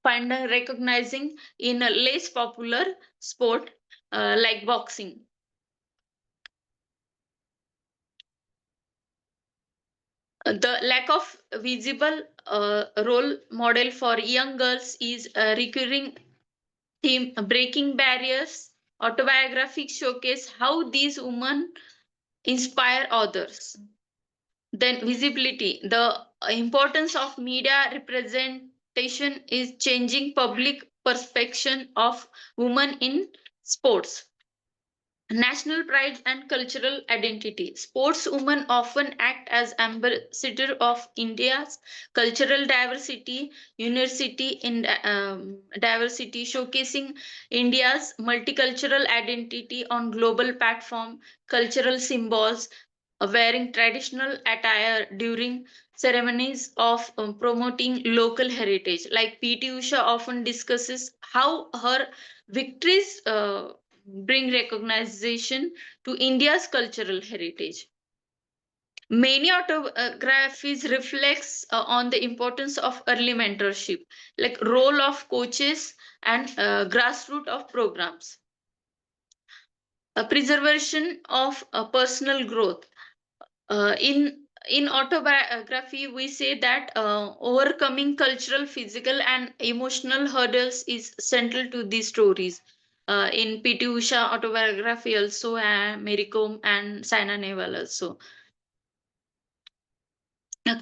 recognizing in a less popular sport like boxing. The lack of visible role model for young girls is a recurring theme. Breaking barriers autobiographic showcase how these women inspire others. Then visibility. The importance of media representation is changing public perception of women in sports. National pride and cultural identity. Sportswomen often act as ambassador of India's cultural diversity, university in diversity, showcasing India's multicultural identity on global platform. Cultural symbols, wearing traditional attire during ceremonies of promoting local heritage. Like PT Usha often discusses how her victories bring recognition to India's cultural heritage. Many autobiographies reflects on the importance of early mentorship, like role of coaches and grassroots of programs. A preservation of personal growth. In in autobiography, we say that overcoming cultural, physical, and emotional hurdles is central to these stories. In PT Usha autobiography, also Mary Kom and Saina Nehwal also.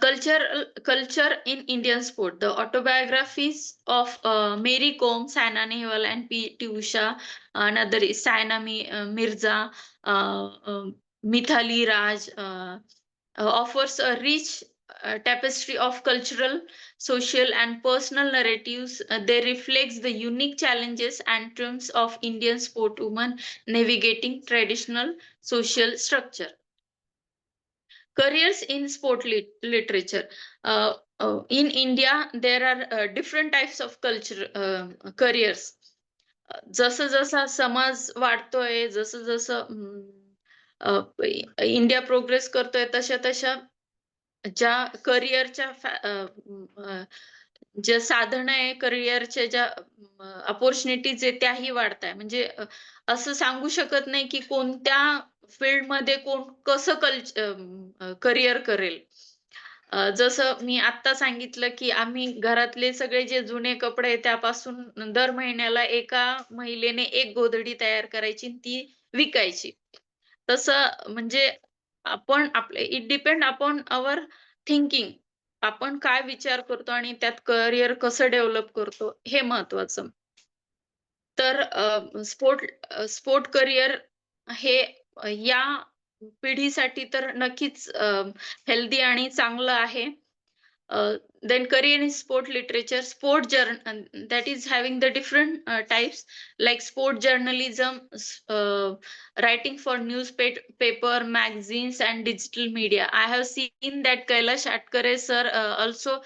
Culture in Indian sport. The autobiographies of Mary Kom, Saina Nehwal, and PT Usha. Another is Mirza, Mithali Raj. Offers a rich tapestry of cultural, social, and personal narratives. They reflects the unique challenges and triumphs of Indian sportwomen navigating traditional social structure. Careers in literature. In India, there are different types of culture careers. जसं जसा समाज वाढतोय, जसं जसं India progress करतोय, तशा तशा ज्या करिअरच्या ज्या साधन आहे करिअरच्या ज्या अपॉर्च्युनिटीज आहे त्याही वाढताय. म्हणजे असं सांगू शकत नाही की कोणत्या फील्डमध्ये कोण कसं करिअर करेल. जसं मी आत्ता सांगितलं की आम्ही घरातले सगळे जे जुने कपडे आहेत त्यापासून दर महिन्याला एका महिलेने एक गोधडी तयार करायची आणि ती विकायची. तसं म्हणजे आपण आपले it depend upon our thinking. आपण काय विचार करतो आणि त्यात करिअर कसं डेव्हलप करतो हे महत्वाचं. तर स्पोर्ट करिअर हे या पिढीसाठी तर नक्कीच हेल्दी आणि चांगलं आहे. Then career in sport literature, that is having the different types like sport journalism, writing for newspaper, magazines, and digital media. I have seen that Kailash Atkare sir also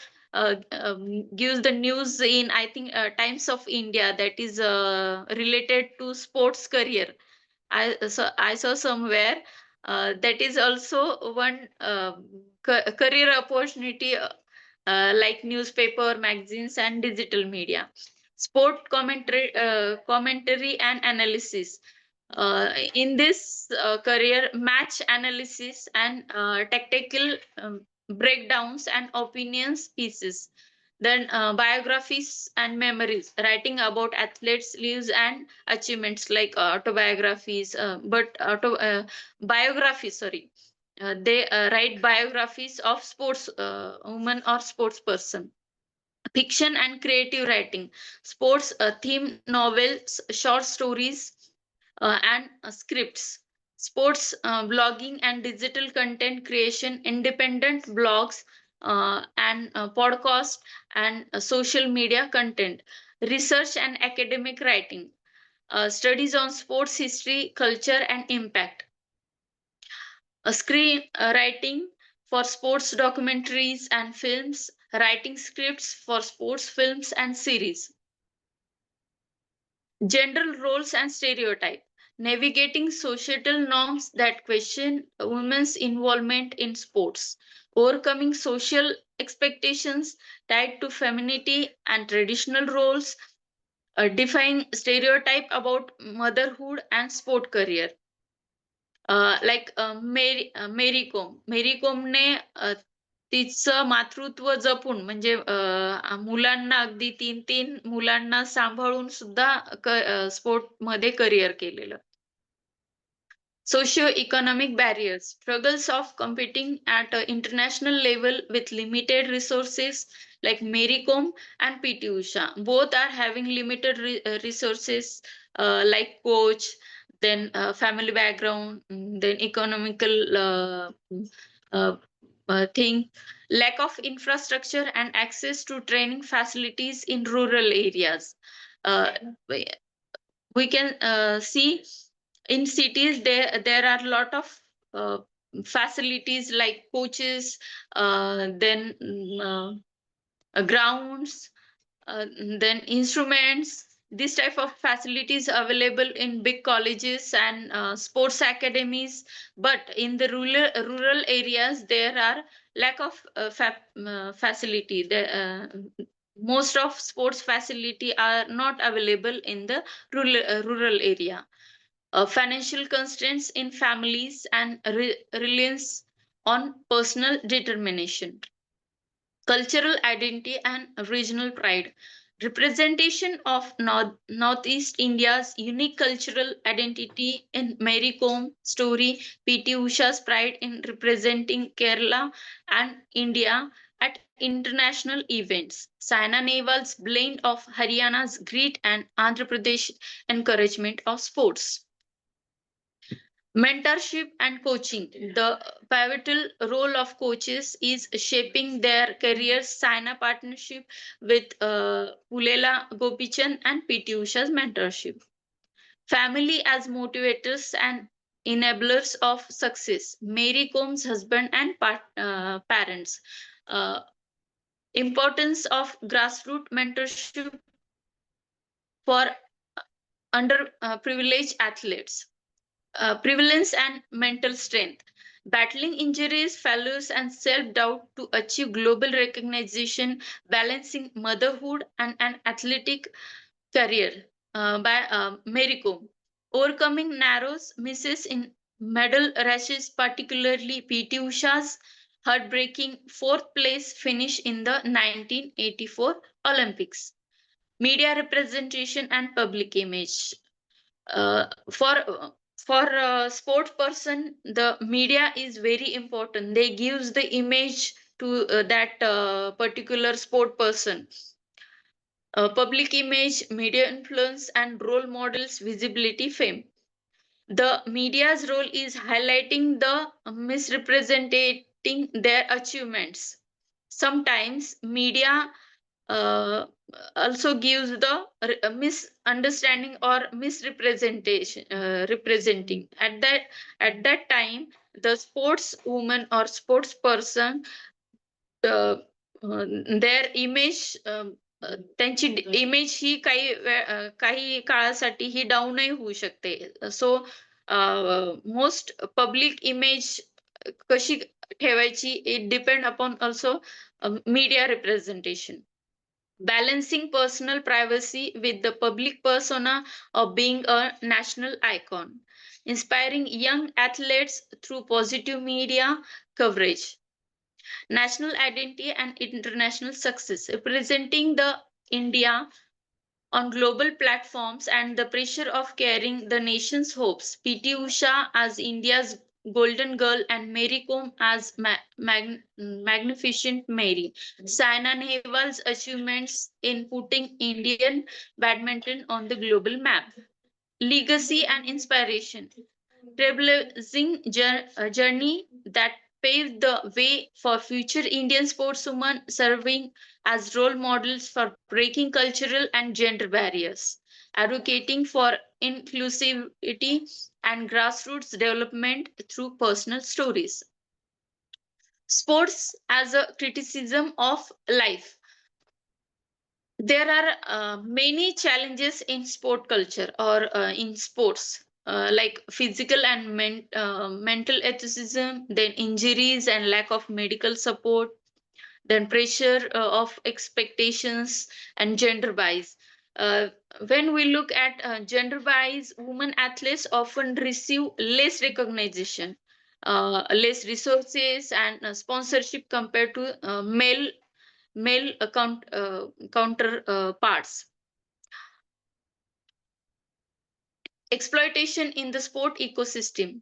gives the news in, I think, Times of India, that is related to sports career. I saw somewhere that is also one career opportunity, like newspaper, magazines, and digital media. Sport commentary and analysis. In this career, match analysis and tactical breakdowns and opinions pieces. Then biographies and memories, writing about athletes' lives and achievements, like autobiographies, biographies, sorry. They write biographies of sports women or sports person. Fiction and creative writing, sports theme novels, short stories, and scripts. Sports blogging and digital content creation, independent blogs and podcast and social media content. Research and academic writing, studies on sports history, culture, and impact. Screen writing for sports documentaries and films, writing scripts for sports films and series. Gender roles and stereotype, navigating societal norms that question women's involvement in sports, overcoming social expectations tied to femininity and traditional roles, defying stereotype about motherhood and sport career. Like मेरी कोमने तिचं मातृत्व जपून, म्हणजे मुलांना अगदी 3 मुलांना सांभाळून सुद्धा स्पोर्ट मध्ये करिअर केलेलं. Socio-economic barriers, struggles of competing at an international level with limited resources, like Mary Kom and PT Usha. Both are having limited resources, like coach, then family background, then economical thing, lack of infrastructure and access to training facilities in rural areas. We can see in cities there are a lot of facilities like coaches, then grounds, then instruments. This type of facilities available in big colleges and sports academies, but in the rural areas there are lack of facility. Most of sports facility are not available in the rural area. Financial constraints in families and reliance on personal determination, cultural identity, and regional pride. Representation of Northeast India's unique cultural identity in Mary Kom story, P.T. Usha's pride in representing Kerala and India at international events, Saina Nehwal's blend of Haryana's grit and Andhra Pradesh encouragement of sports. Mentorship and coaching. The pivotal role of coaches is shaping their careers. Saina partnership with Pulela Gopichan and PT Usha's mentorship. Family as motivators and enablers of success. Mary Com's husband and parents. Uh, Importance of grassroots mentorship for underprivileged athletes. Prevalence and mental strength. Battling injuries, failures, and self doubt to achieve global recognition, balancing motherhood and an athletic career by Mary Kom. Overcoming narrows misses in medal races, particularly PT Usha's heartbreaking fourth place finish in the 1984 Olympics. Media representation and public image. For sports person, the media is very important. They gives the image to that particular sport person. Public image, media influence, and role models visibility fame. The media's role is highlighting the misrepresenting their achievements. Sometimes media uh, also gives the misunderstanding or misrepresentation representing at that time the sportswoman or sports person uh, their image त्यांची image ही काही काळासाठी ही डाऊनही होऊ शकते so most public image कशी ठेवायची it depend upon also media representation balancing personal privacy with the public persona of being a national icon, inspiring young athletes through positive media coverage, national identity and international success, representing the India on global platforms and the pressure of carrying the nation's hopes. PT Usha as India's golden girl and Mary Kom as magnificent Mary. Saina Nehwal's achievements in putting Indian badminton on the global map. Legacy and inspiration. Trailblazing journey that paved the way for future Indian sportswomen serving as role models for breaking cultural and gender barriers, advocating for inclusivity and grassroots development through personal stories. Sports as a criticism of life. There are many challenges in sport culture or in sports, like physical and mental athletism, then injuries and lack of medical support, then pressure of expectations and gender bias. Uh, when we look at gender bias, women athletes often receive less recognition, less resources, and sponsorship compared to male counterparts. Exploitation in the sport ecosystem,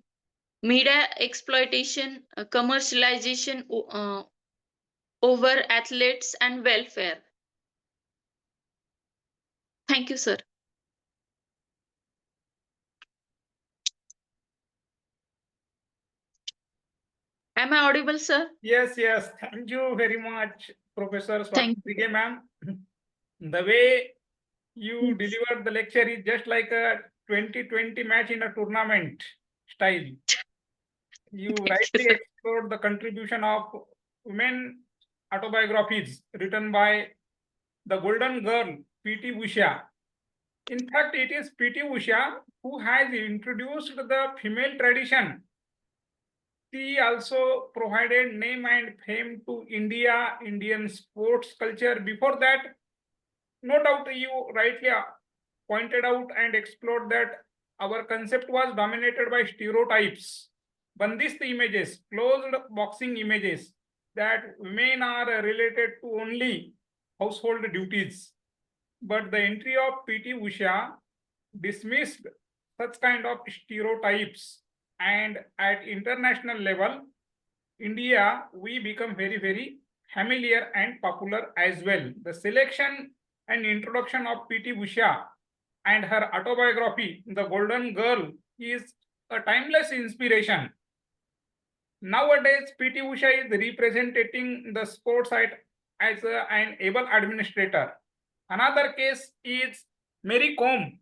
media exploitation, commercialization over athletes and welfare. Thank you, sir. Am I audible, sir? Yes, yes. Thank you very much, Professor Thank Swati Jige, ma'am. The way you delivered the lecture is just like a 2020 match in a tournament style. You Thank you, rightly sir. explored the contribution of women autobiographies written by the golden girl, P.T. Usha. In fact, it is P.T. Usha who has introduced the female tradition. She also provided name and fame to Indian sports culture. Before that, no doubt you rightly pointed out and explored that our concept was dominated by stereotypes. bandist images, closed boxing images, that women are related to only household duties. But the entry of PT Usha dismissed such kind of stereotypes, and at international level, India, we become very, very familiar and popular as well. The selection and introduction of PT Usha and her autobiography, The Golden Girl, is a timeless inspiration. Nowadays, PT Usha is representing the sports side as an able administrator. Another case is Mary Kom.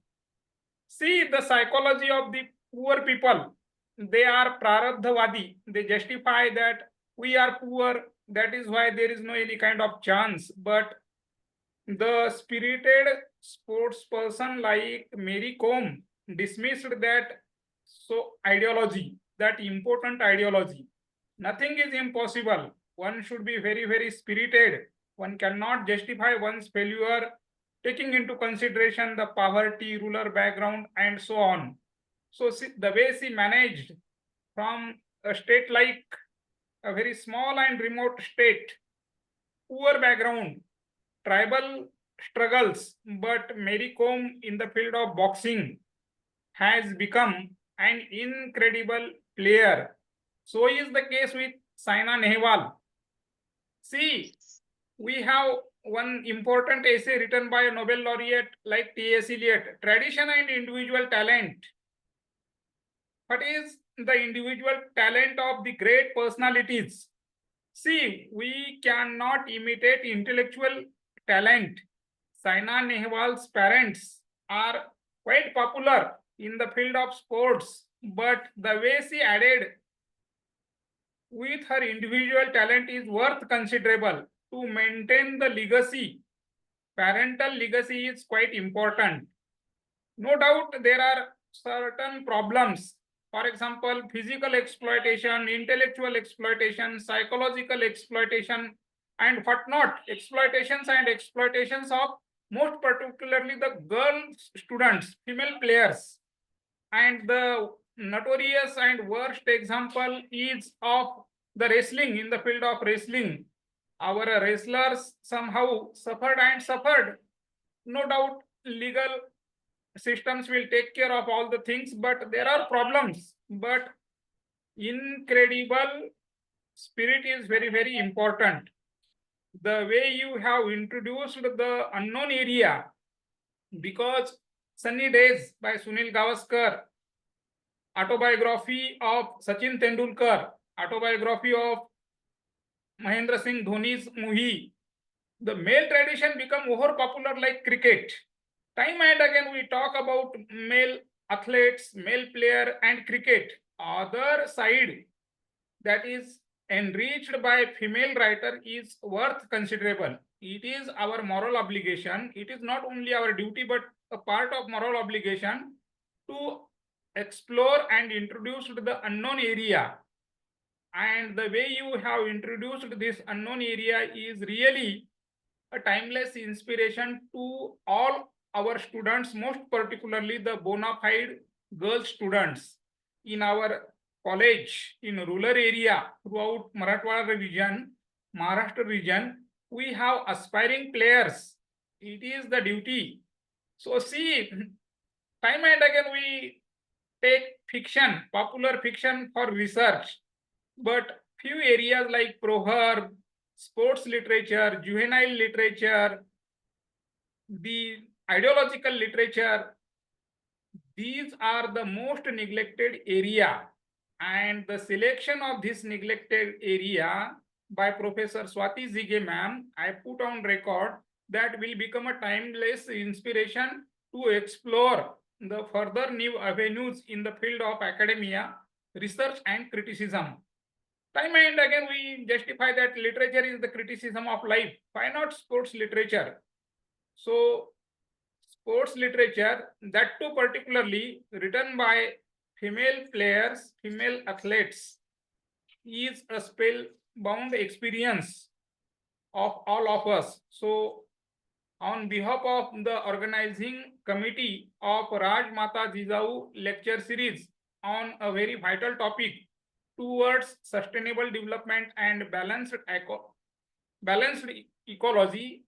See the psychology of the poor people. They are prarabdhavadi. They justify that we are poor, that is why there is no any kind of chance. But the spirited sports person like Mary Kom dismissed that ideology, that important ideology. Nothing is impossible. One should be very, very spirited. One cannot justify one's failure taking into consideration the poverty, rural background, and so on. So the way she managed from a state like a very small and remote state, poor background, tribal struggles, but Mary Kom in the field of boxing has become an incredible player. So is the case with Saina Nehwal. See, we have one important essay written by a Nobel laureate like T.S. Eliot, Tradition and Individual Talent. What is the individual talent of the great personalities? See, we cannot imitate intellectual talent. Saina Nehwal's parents are quite popular in the field of sports, but the way she added with her individual talent is worth considerable to maintain the legacy. Parental legacy is quite important. No doubt there are certain problems. For example, physical exploitation, intellectual exploitation, psychological exploitation, and whatnot. Exploitations of most particularly the girl students, female players. And the notorious and worst example is of the wrestling, in the field of wrestling. Our wrestlers somehow suffered. No doubt legal systems will take care of all the things, but there are problems. But incredible spirit is very, very important. The way you have introduced the unknown area, because Sunny Days by Sunil Gavaskar, autobiography of Sachin Tendulkar, autobiography of Mahendra Singh Dhoni's Muhi, the male tradition become more popular like cricket. Time and again we talk about male athletes, male player and cricket. Other side that is enriched by female writer is worth considerable. It is our moral obligation. It is not only our duty but a part of moral obligation to explore and introduce the unknown area. And the way you have introduced this unknown area is really a timeless inspiration to all our students, most particularly the bona fide girl students in our college, in rural area, throughout Marathwada region, Maharashtra region. We have aspiring players. It is the duty. So see, time and again we take fiction, popular fiction for research, but few areas like proverb, sports literature, juvenile literature, the ideological literature, these are the most neglected area. And the selection of this neglected area by Professor Swati Jige ma'am, I put on record that will become a timeless inspiration to explore the further new avenues in the field of academia, research and criticism. Time and again we justify that literature is the criticism of life. Why not sports literature? So sports literature, that too particularly written by female players, female athletes, is a spellbound experience of all of us. So on behalf of the organizing committee of Rajmata Jijau lecture series on a very vital topic, towards sustainable development and balanced ecology.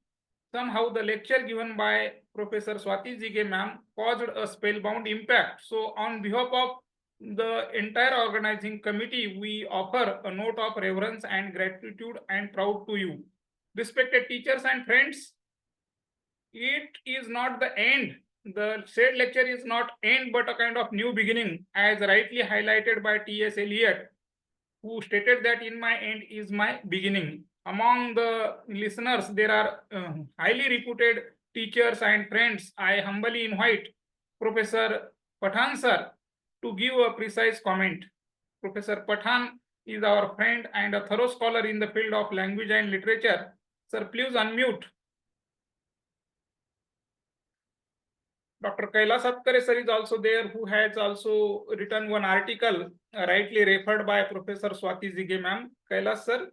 Somehow the lecture given by Professor Swati Jige ma'am caused a spellbound impact. So on behalf of the entire organizing committee, we offer a note of reverence and gratitude and proud to you. Respected teachers and friends, it is not the end. The said lecture is not end but a kind of new beginning, as rightly highlighted by T.S. Eliot, who stated that in my end is my beginning. Among the listeners, there are highly reputed teachers and friends. I humbly invite Professor Pathan sir to give a precise comment. Professor Pathan is our friend and a thorough scholar in the field of language and literature. Sir, please unmute. Dr. Kailas Atkare sir is also there, who has also written one article rightly referred by Professor Swati Jige ma'am. Kailas sir,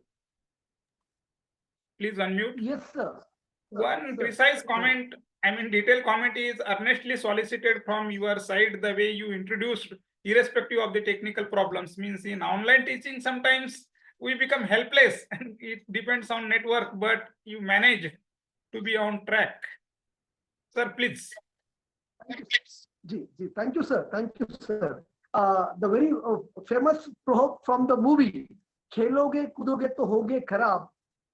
please unmute. Yes, sir. One Sir, precise sir. comment, I mean detailed comment is earnestly solicited from your side. The way you introduced, irrespective of the technical problems, means in online teaching sometimes we become helpless and it depends on network, but you manage to be on track. Sir, please. Thank you, sir. Thank you, sir. The very famous proverb from the movie, खेलोगे कूदोगे तो होगे खराब,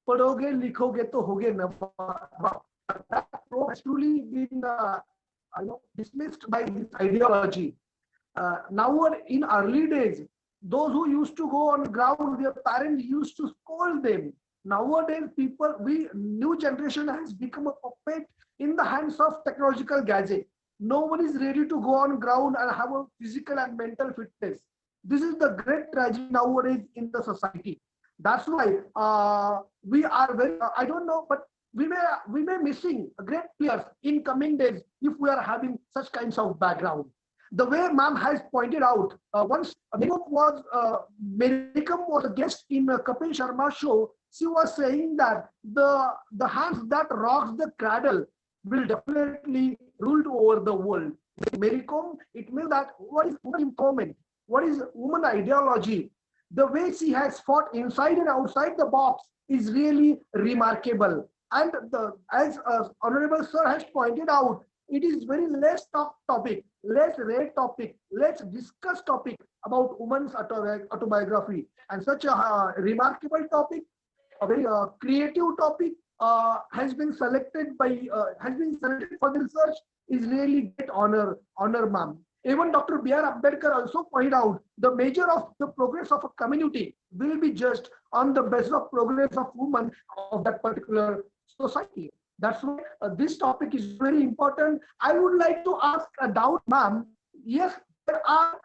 पढ़ोगे लिखोगे तो होगे नवाब. That proverb has truly been dismissed by this ideology. Now, in early days, those who used to go on ground, their parents used to scold them. Nowadays, new generation has become a puppet in the hands of technological gadget. No one is ready to go on ground and have a physical and mental fitness. This is the great tragedy nowadays in the society. That's why we are very, I don't know, but we may missing great players in coming days if we are having such kinds of background. The way ma'am has pointed out, once Maricom was a guest in Kapil Sharma show, she was saying that the hands that rocks the cradle will definitely rule over the world. Maricom, it means that what is woman empowerment? What is woman ideology? The way she has fought inside and outside the box is really remarkable. And as Honorable Sir has pointed out, it is very less topic, less read topic, let's discuss topic about women's autobiography, and such a remarkable topic, a very creative topic has been selected for the research is really great honor, ma'am. Even Dr. B.R. Ambedkar also pointed out the measure of the progress of a community will be judged on the basis of progress of women of that particular society. That's why this topic is very important. I would like to ask a doubt, ma'am. Yes, there are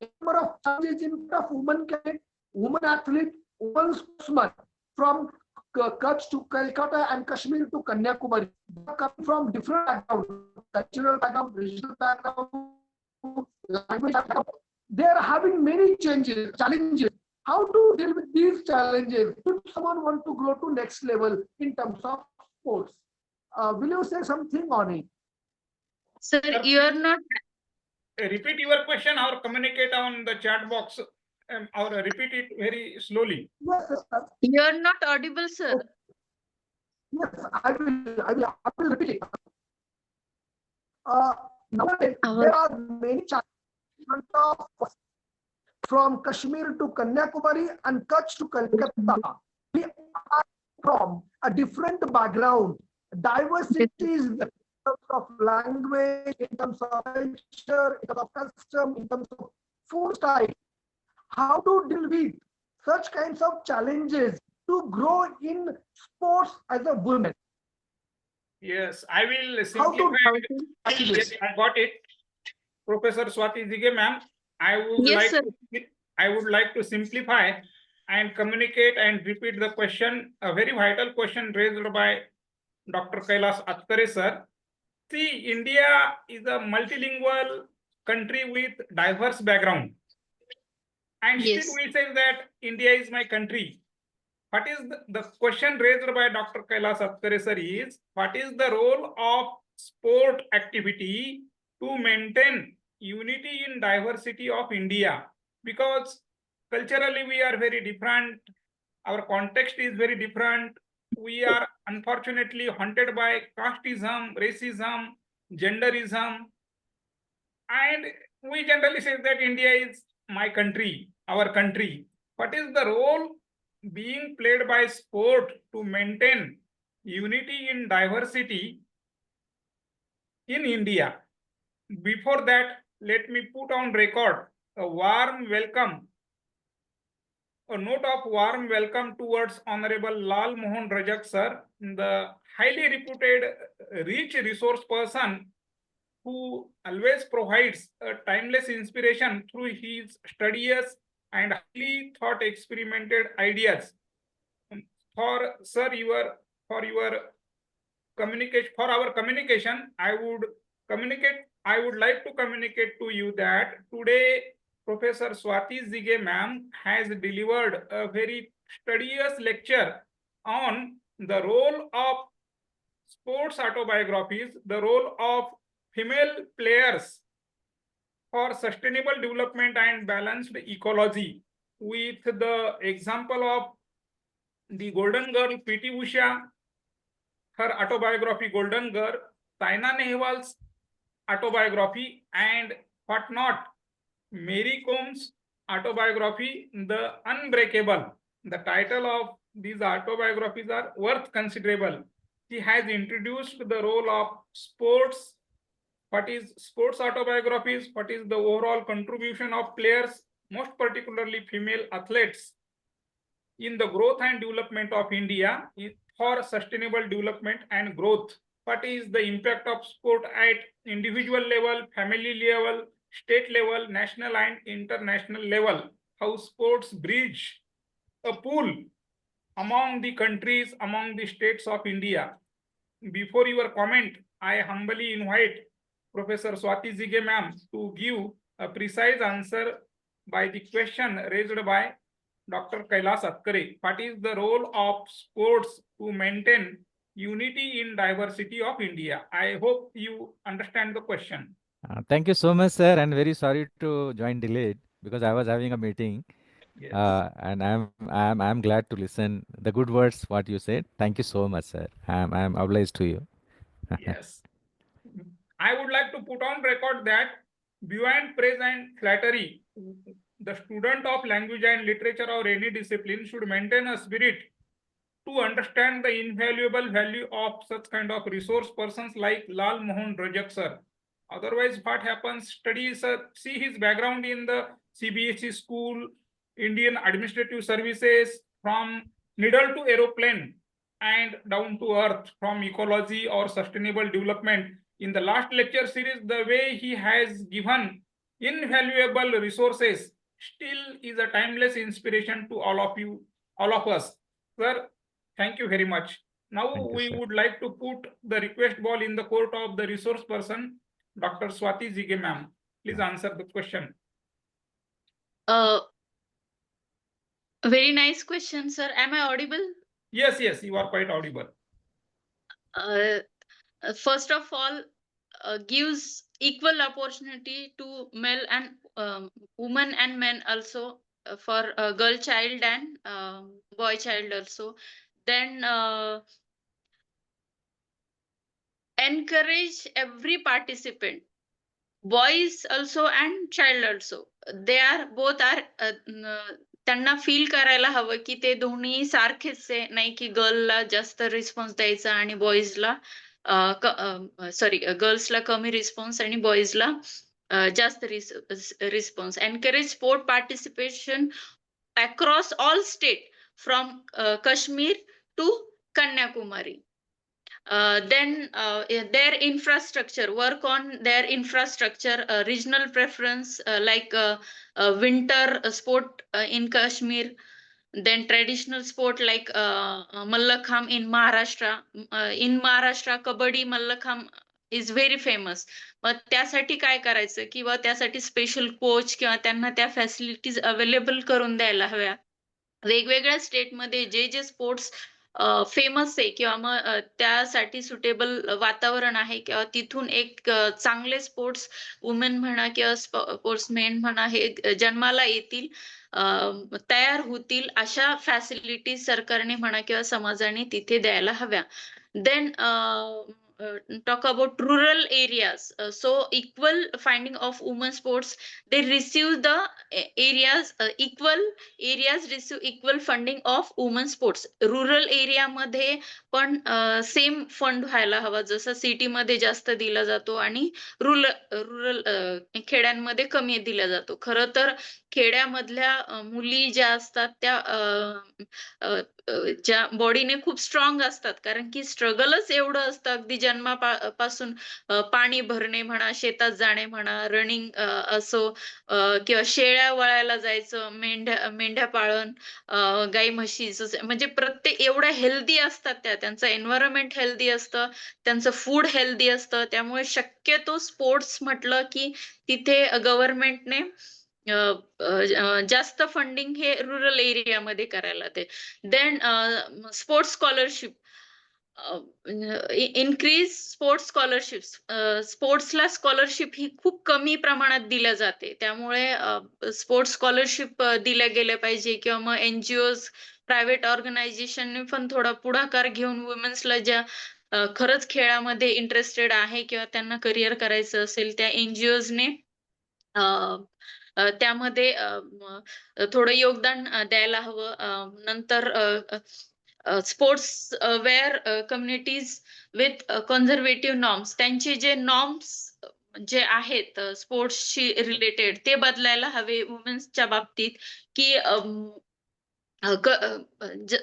a number of challenges in front of women cadet, women athlete, women sportsman from Kutch to Calcutta and Kashmir to Kanyakumari. They are coming from different backgrounds, cultural background, regional background, language background. They are having many challenges. How to deal with these challenges? If someone want to grow to next level in terms of sports, will you say something on it? Sir, you are not. Repeat your question or communicate on the chat box, or repeat it very slowly. Yes, sir. You are not audible, sir. Yes, I will repeat it. Nowadays, Our- there are many challenges in front of us. From Kashmir to Kanyakumari and Kutch to Calcutta. We are from a different background. Diversity is in terms of language, in terms of culture, in terms of custom, in terms of food style. How to deal with such kinds of challenges to grow in sports as a woman? Yes, I will How to simplify. Yes, I got it. Professor Swati Jige ma'am, I Yes, would like to simplify and communicate and repeat the question, a very vital question raised by Dr. Kailas Atkare sir. See, India is a multilingual country with diverse background. And Yes. still we say that India is my country. What is the question raised by Dr. Kailas Atkare sir is, what is the role of sport activity to maintain unity in diversity of India? Because culturally we are very different. Our context is very different. We are unfortunately haunted by casteism, racism, genderism, and we generally say that India is my country, our country. What is the role being played by sport to maintain unity in diversity in India? Before that, let me put on record a warm welcome, a note of warm welcome towards Honorable Lal Mohan Rajak sir, the highly reputed rich resource person who always provides a timeless inspiration through his studious and highly thought experimented ideas. For sir, for your communication, for our communication, I would like to communicate to you that today Professor Swati Jige ma'am has delivered a very studious lecture on the role of sports autobiographies, the role of female players for sustainable development and balanced ecology, with the example of the golden girl P.T. Usha, her autobiography Golden Girl, Saina Nehwal's autobiography, and what not, Mary Com's autobiography, The Unbreakable. The title of these autobiographies are worth considerable. She has introduced the role of sports, what is sports autobiographies, what is the overall contribution of players, most particularly female athletes, in the growth and development of India for sustainable development and growth. What is the impact of sport at individual level, family level, state level, national and international level? How sports bridge a pool among the countries, among the states of India. Before your comment, I humbly invite Professor Swati Jige ma'am to give a precise answer by the question raised by Dr. Kailas Atkare. What is the role of sports to maintain unity in diversity of India? I hope you understand the question. Thank you so much, sir, and very sorry to join delayed because I was having a meeting. Yes. And I'm glad to listen the good words what you said. Thank you so much, sir. I'm obliged to you. Yes. I would like to put on record that beyond praise and flattery, the student of language and literature or any discipline should maintain a spirit to understand the invaluable value of such kind of resource persons like Lal Mohan Rajak sir. Otherwise, what happens? Studies, see his background in the CBSE school, Indian Administrative Services, from needle to aeroplane and down to earth, from ecology or sustainable development. In the last lecture series, the way he has given invaluable resources still is a timeless inspiration to all of you, all of us. Sir, thank you very much. Now Thank you, we sir. would like to put the request ball in the court of the resource person, Dr. Swati Jige ma'am. Please answer the question. Very nice question, sir. Am I audible? Yes, yes, you are quite audible. First of all, gives equal opportunity to male and women and men also, for girl child and boy child also. Then encourage every participant, boys also and child also. They are both are त्यांना feel करायला हवं की ते दोन्ही सारखेच आहे, नाही की गर्लला जास्त रिस्पॉन्स द्यायचा आणि बॉईजला सॉरी गर्ल्सला कमी रिस्पॉन्स आणि बॉईजला जास्त response. Encourage sport participation across all state from Kashmir to Kanyakumari. Then their infrastructure, work on their infrastructure, regional preference like winter sport in Kashmir, then traditional sport like Mallakham in Maharashtra. In Maharashtra, Kabaddi Mallakham is very famous. मग त्यासाठी काय करायचं किंवा त्यासाठी special coach किंवा त्यांना त्या facilities available करून द्यायला हव्या. वेगवेगळ्या स्टेटमध्ये जे जे स्पोर्ट्स फेमस आहे किंवा मग त्यासाठी सुटेबल वातावरण आहे किंवा तिथून एक चांगले स्पोर्ट्स वुमेन म्हणा किंवा स्पोर्ट्समेन म्हणा हे जन्माला येतील, तयार होतील अशा फॅसिलिटीज सरकारने म्हणा किंवा समाजाने तिथे द्यायला हव्या. Then talk about rural areas. So equal finding of women sports, they receive the areas equal areas receive equal funding of women sports. Rural area मध्ये पण सेम फंड व्हायला हवा, जसं सिटी मध्ये जास्त दिला जातो आणि रुरल खेड्यांमध्ये कमी दिला जातो. खरं तर खेड्यामधल्या मुली ज्या असतात त्या ज्या बॉडीने खूप स्ट्रॉंग असतात, कारण की स्ट्रगलच एवढं असतं, अगदी जन्मापासून पाणी भरणे म्हणा, शेतात जाणे म्हणा, रनिंग असो किंवा शेळ्या वळायला जायचं, मेंढ्या पाळन, गाई म्हशीचं, म्हणजे प्रत्येक एवढ्या हेल्दी असतात त्या, त्यांचं एन्व्हायरमेंट हेल्दी असतं, त्यांचं फूड हेल्दी असतं. त्यामुळे शक्यतो स्पोर्ट्स म्हटलं की तिथे गव्हर्नमेंटने जास्त फंडिंग हे रुरल एरियामध्ये करायला ते. Then sports scholarship, increase sports scholarships. स्पोर्ट्सला स्कॉलरशिप ही खूप कमी प्रमाणात दिल्या जाते, त्यामुळे स्पोर्ट्स स्कॉलरशिप दिल्या गेल्या पाहिजे किंवा मग एनजीओज, प्रायव्हेट ऑर्गनायझेशनने पण थोडा पुढाकार घेऊन वुमेन्सला ज्या खरंच खेळामध्ये इंटरेस्टेड आहे किंवा त्यांना करिअर करायचं असेल त्या एनजीओजने त्यामध्ये थोडं योगदान द्यायला हवं. नंतर sports where communities with conservative norms, त्यांचे जे नॉर्म्स जे आहेत स्पोर्ट्सशी रिलेटेड ते बदलायला हवे वुमेन्सच्या बाबतीत, की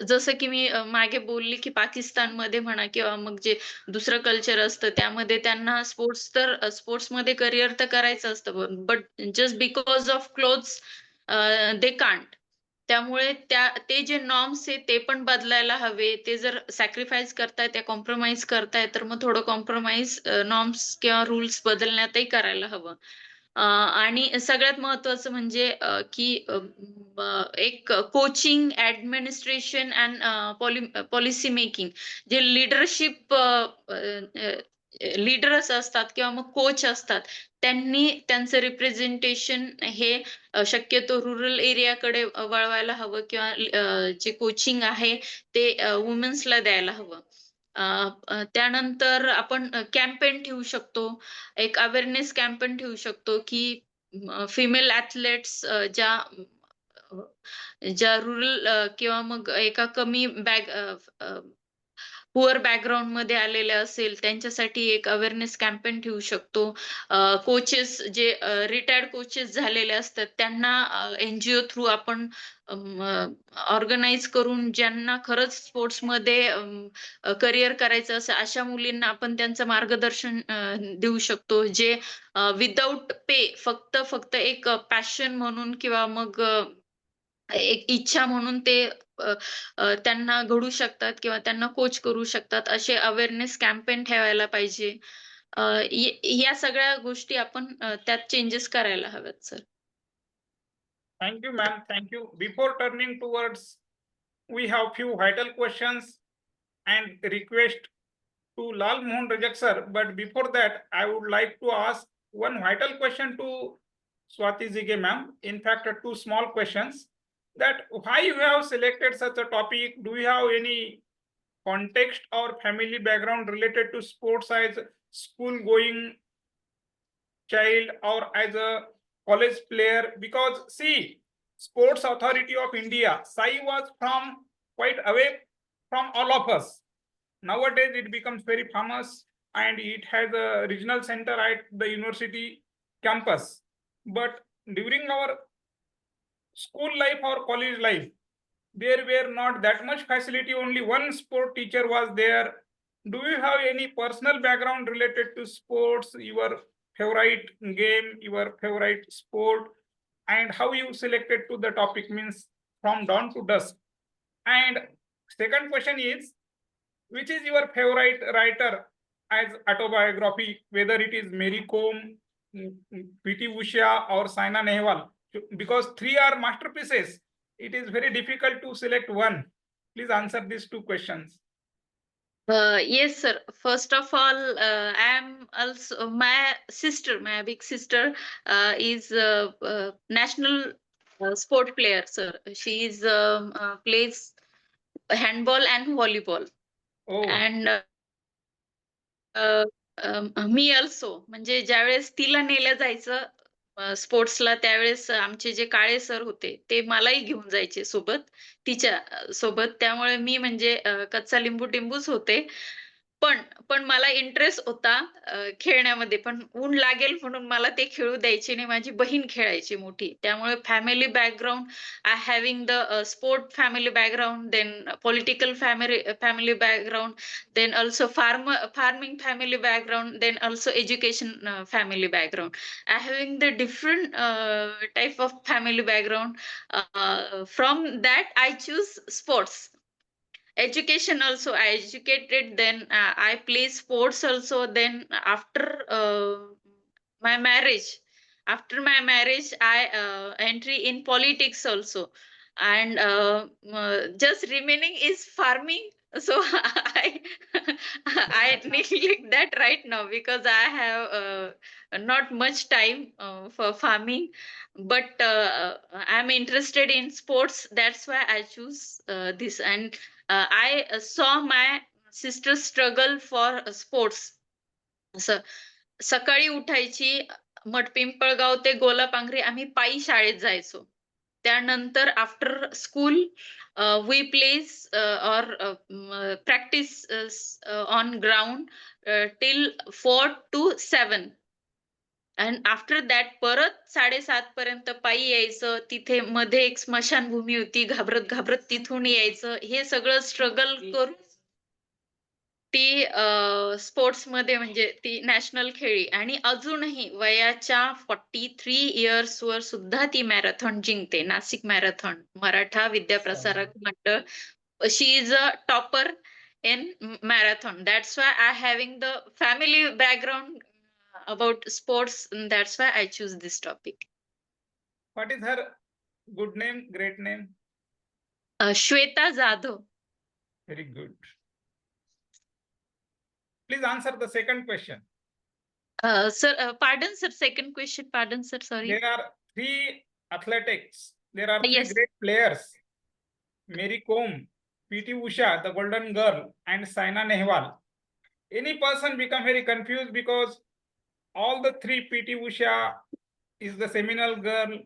जसं की मी मागे बोलली की पाकिस्तानमध्ये म्हणा किंवा मग जे दुसरं कल्चर असतं त्यामध्ये त्यांना स्पोर्ट्समध्ये करिअर तर करायचं असतं, but just because of clothes they can't. त्यामुळे ते जे नॉर्म्स आहे ते पण बदलायला हवे. ते जर सॅक्रिफाईस करताय, त्या कॉम्प्रोमाइज करताय, तर मग थोडं कॉम्प्रोमाइज नॉर्म्स किंवा रूल्स बदलण्यातही करायला हवं. आणि सगळ्यात महत्वाचं म्हणजे की एक coaching, administration and policy making, J leadership leaders असतात किंवा मग कोच असतात, त्यांनी त्यांचं रिप्रेझेंटेशन हे शक्यतो रुरल एरियाकडे वळवायला हवं किंवा जे कोचिंग आहे ते वुमेन्सला द्यायला हवं. त्यानंतर आपण कॅम्पेन ठेवू शकतो, एक अवेअरनेस कॅम्पेन ठेवू शकतो की फिमेल ऍथलेट्स ज्या रुरल किंवा मग एका कमी पुअर बॅकग्राऊंड मध्ये आलेले असेल त्यांच्यासाठी एक अवेअरनेस कॅम्पेन ठेवू शकतो. कोचेस जे रिटायर्ड कोचेस झालेले असतात त्यांना एनजीओ थ्रू आपण ऑर्गनाइज करून ज्यांना खरंच स्पोर्ट्समध्ये करिअर करायचं असं अशा मुलींना आपण त्यांचं मार्गदर्शन देऊ शकतो, जे विदाऊट पे फक्त एक पॅशन म्हणून किंवा मग एक इच्छा म्हणून ते त्यांना घडू शकतात किंवा त्यांना कोच करू शकतात, असे अवेअरनेस कॅम्पेन ठेवायला पाहिजे. या सगळ्या गोष्टी आपण त्यात चेंजेस करायला हव्यात sir. Thank you, ma'am. Thank you. Before turning towards, we have few vital questions and request to Lal Mohan Rajak sir. But before that, I would like to ask one vital question to Swati Jige ma'am. In fact, two small questions. That why you have selected such a topic? Do you have any context or family background related to sports as school going child or as a college player? Because see, Sports Authority of India, SAI was from quite away from all of us. Nowadays it becomes very famous and it has a regional center at the university campus. But during our school life or college life, there were not that much facility. Only one sport teacher was there. Do you have any personal background related to sports, your favorite game, your favorite sport, and how you selected to the topic, means from dawn to dusk? And second question is, which is your favorite writer as autobiography, whether it is Mary Kom, PT Usha or Saina Nehwal? Because three are masterpieces, it is very difficult to select one. Please answer these two questions. Yes, sir. First of all, I am also my big sister, is national sport player, sir. She is plays handball and volleyball, Oh, and me also म्हणजे ज्यावेळेस तिला नेलं जायचं स्पोर्ट्सला त्यावेळेस आमचे जे काळे sir होते ते मलाही घेऊन जायचे सोबत तिच्या सोबत त्यामुळे मी म्हणजे कच्चा लिंबू टिंबूच होते. पण पण मला इंटरेस्ट होता खेळण्यामध्ये पण ऊन लागेल म्हणून मला ते खेळू द्यायचे नाही. माझी बहीण खेळायची मोठी. त्यामुळे family background I having the sport family background, then political family background, then also farming family background, then also education family background. I having the different type of family background. From that I choose sports. Education also I educated, then I play sports also. Then my marriage after my marriage I entry in politics also, and just remaining is farming. So I I neglect that right now because I have not much time for farming, but I'm interested in sports. That's why I choose this. And I saw my sister struggle for sports. असं सकाळी उठायची, मठपिंपळगाव ते गोलापांगरी आम्ही पायी शाळेत जायचो. त्यानंतर after school we place और practice on ground till 4 to 7. And after that परत 7:30 पर्यंत पायी यायचं. तिथे मध्ये एक स्मशानभूमी होती. घाबरत घाबरत तिथून यायचं. हे सगळं स्ट्रगल करून ती स्पोर्ट्समध्ये म्हणजे ती नॅशनल खेळली आणि अजूनही वयाच्या 43 इयर्स वर सुद्धा ती मॅरेथॉन जिंकते. नाशिक मॅरेथॉन मराठा विद्याप्रसारक मंडळ. She is a topper in marathon. That's why I having the family background about sports, and that's why I choose this topic. what is her good name, great name? Shweta Jadhav. Very good. Please answer the second question. Sir, pardon sir, second question, pardon sir, sorry. There are three athletics. There are three Yes. great players. Mary Kom, PT Usha, the golden girl, and Saina Nehwal. Any person become very confused because all the three PT Usha is the seminal girl,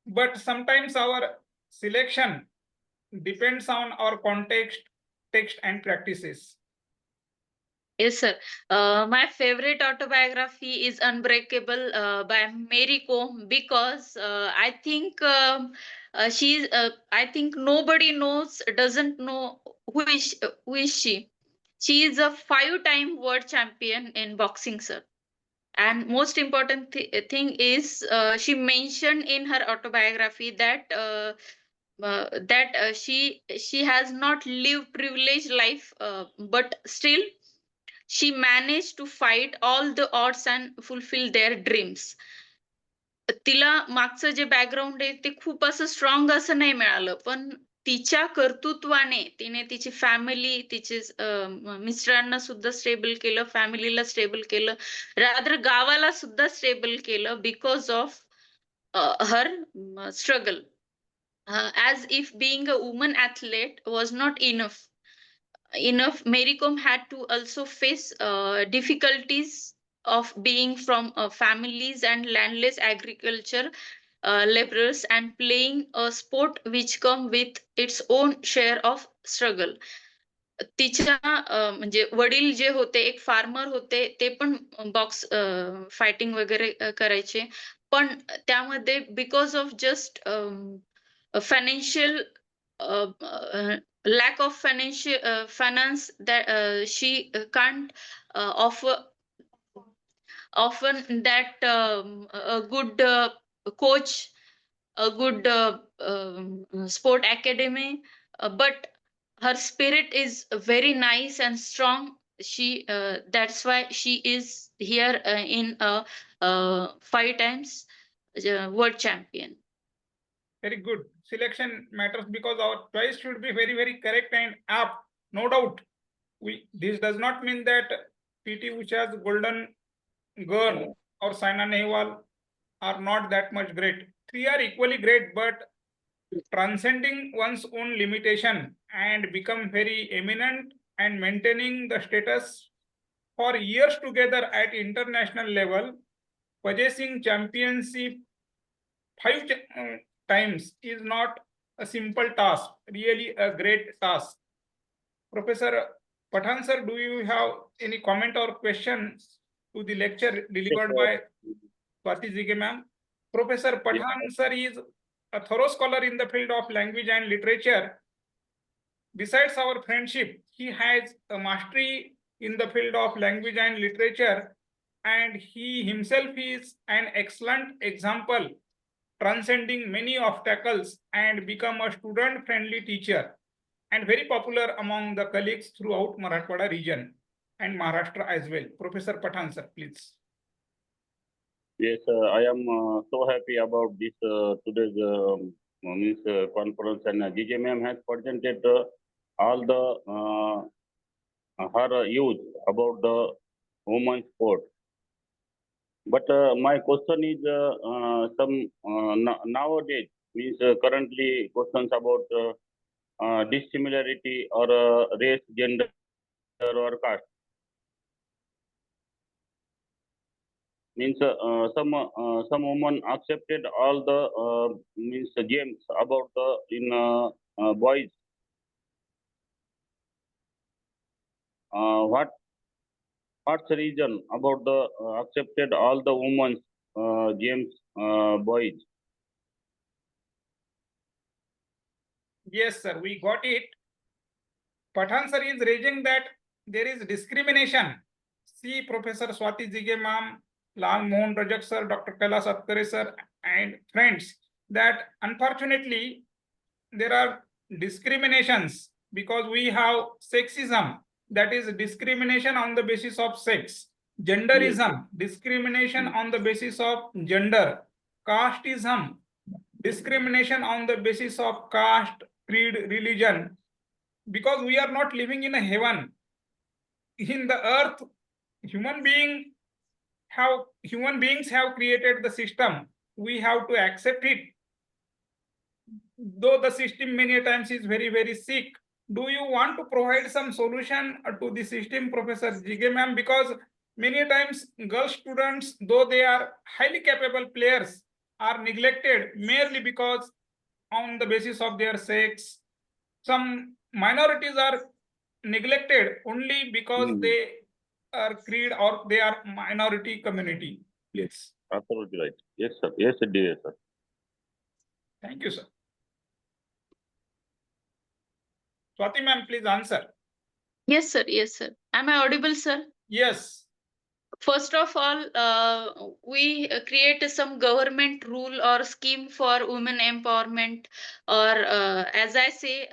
but sometimes our selection depends on our context, text, and practices. Yes, sir. My favorite autobiography is Unbreakable by Mary Kom because I think she's. I think nobody doesn't know who is she. She is a 5-time world champion in boxing, sir. And most important thing is she mentioned in her autobiography that she has not lived privileged life, but still she managed to fight all the odds and fulfill their dreams. तिला मागचं जे background आहे ते खूप असं strong असं नाही मिळालं, पण तिच्या कर्तृत्वाने तिने तिची फॅमिली, तिचे मिस्टरांना सुद्धा स्टेबल केलं, फॅमिलीला स्टेबल केलं, रादर गावाला सुद्धा स्टेबल केलं because of her struggle. As if being a woman athlete was not enough, Mary Kom had to also face difficulties of being from families and landless agriculture laborers and playing a sport which come with its own share of struggle. तिच्या म्हणजे वडील जे होते एक farmer होते, ते पण box fighting वगैरे करायचे. पण त्यामध्ये because of just financial lack of finance that she can't offer often that a good coach, a good sport academy, but her spirit is very nice and strong. She that's why she is here in 5 times world champion. Very good. Selection matters because our choice should be very, very correct and apt. No doubt. This does not mean that PT Usha's golden girl or Saina Nehwal are not that much great. Three are equally great, but transcending one's own limitation and become very eminent and maintaining the status for years together at international level, possessing championship five times is not a simple task, really a great task. Professor Pathan sir, do you have any comment or question to the lecture delivered by Swati Jige ma'am? Professor Pathan sir is a thorough scholar in the field of language and literature. Besides our friendship, he has a mastery in the field of language and literature, and he himself is an excellent example, transcending many obstacles and become a student-friendly teacher and very popular among the colleagues throughout Marathwada region and Maharashtra as well. Professor Pathan sir, please. Yes, I am so happy about this today's conference, and Jije ma'am has presented all the her views about the women's sport. But my question is nowadays means currently questions about dissimilarity or race, gender, or caste. Means some women accepted all the means games about the in boys. What's the reason about the accepted all the women's games boys? Yes, sir, we got it. Pathan sir is raising that there is discrimination. See, Professor Swati Jige ma'am, Lang Mohan Rajak sir, Dr. Kailas Atkare sir, and friends, that unfortunately there are discriminations because we have sexism, that is discrimination on the basis of sex, genderism, discrimination on the basis of gender, casteism, discrimination on the basis of caste, creed, religion, because we are not living in a heaven. In the earth, human beings have created the system. We have to accept it. Though the system many times is very, very sick. Do you want to provide some solution to the system, Professor Jige ma'am? Because many times girl students, though they are highly capable players, are neglected merely because on the basis of their sex. Some minorities are neglected only because they are creed or they are minority community. Yes. Absolutely right. Yes, sir. Yes, dear sir. Thank you, sir. Swati ma'am, please answer. Yes, sir. Yes, sir. Am I audible, sir? Yes. First of all, we create some government rule or scheme for women empowerment, or as I say,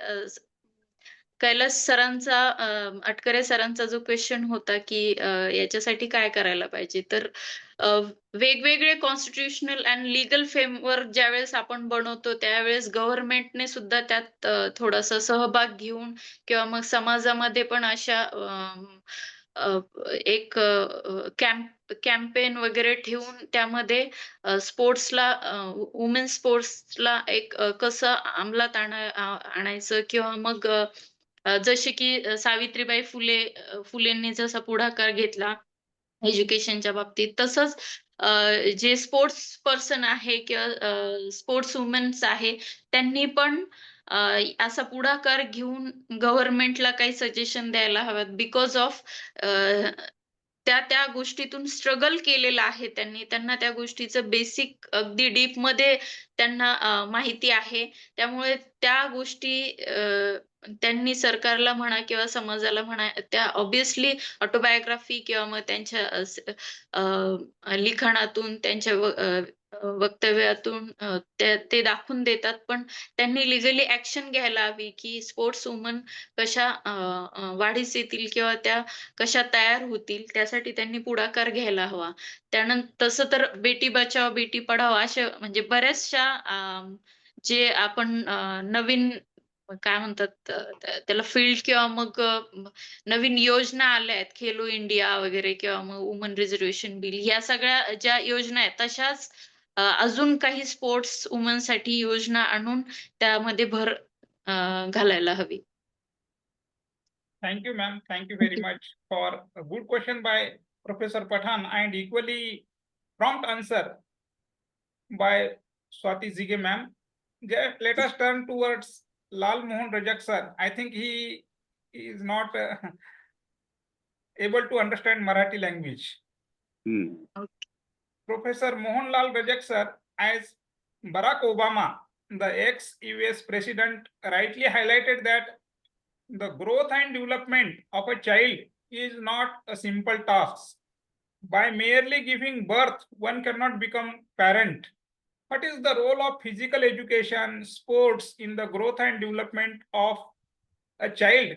Kailas सरांचा अटकरे सरांचा जो question होता की याच्यासाठी काय करायला पाहिजे तर वेगवेगळे कॉन्स्टिट्यूशनल अँड लीगल फ्रेमवर्क ज्यावेळेस आपण बनवतो त्यावेळेस गव्हर्नमेंटने सुद्धा त्यात थोडासा सहभाग घेऊन किंवा मग समाजामध्ये पण अशा एक कॅम्पेन वगैरे ठेवून त्यामध्ये स्पोर्ट्सला वुमेन स्पोर्ट्सला एक कसं अंमलात आणायचं किंवा मग जसे की सावित्रीबाई फुलेंनी जसा पुढाकार घेतला एज्युकेशनच्या बाबतीत तसंच जे स्पोर्ट्स पर्सन आहे किंवा स्पोर्ट्स वुमेन्स आहे त्यांनी पण असा पुढाकार घेऊन गव्हर्नमेंटला काही सजेशन द्यायला हव्यात बिकॉज ऑफ त्या गोष्टीतून स्ट्रगल केलेलं आहे त्यांना त्या गोष्टीचं बेसिक अगदी डीप मध्ये त्यांना माहिती आहे त्यामुळे त्या गोष्टी त्यांनी सरकारला म्हणा किंवा समाजाला म्हणा त्या ऑब्विसली ऑटोबायोग्राफी किंवा मग त्यांच्या लिखाणातून त्यांच्या वक्तव्यातून ते दाखवून देतात पण त्यांनी लिगली ऍक्शन घ्यायला हवी की स्पोर्ट्स वुमन कशा वाढीस येतील किंवा त्या कशा तयार होतील त्यासाठी त्यांनी पुढाकार घ्यायला हवा त्यानंतर तसं तर बेटी बचाव बेटी पढाओ अशा म्हणजे बऱ्याचशा जे आपण नवीन काय म्हणतात त्याला फील्ड किंवा मग नवीन योजना आल्या आहेत खेलो इंडिया वगैरे किंवा मग वुमन रिझर्वेशन बिल ह्या सगळ्या ज्या योजना आहेत तशाच अजून काही स्पोर्ट्स वुमनसाठी योजना आणून त्यामध्ये भर घालायला हवी. Thank you, ma'am. Thank you very much for a good question by Professor Pathan and equally prompt answer by Swati Jige, ma'am. Let us turn towards Lal Mohan Rajak, sir. I think he is not able to understand Marathi language. Professor Mohanlal Rajak, sir, as Barack Obama, the ex-US president, rightly highlighted that the growth and development of a child is not a simple task. By merely giving birth, one cannot become parent. What is the role of physical education, sports in the growth and development of a child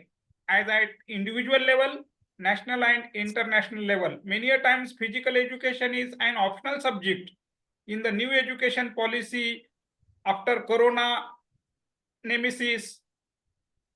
as at individual level, national and international level? Many a times physical education is an optional subject in the new education policy after Corona nemesis.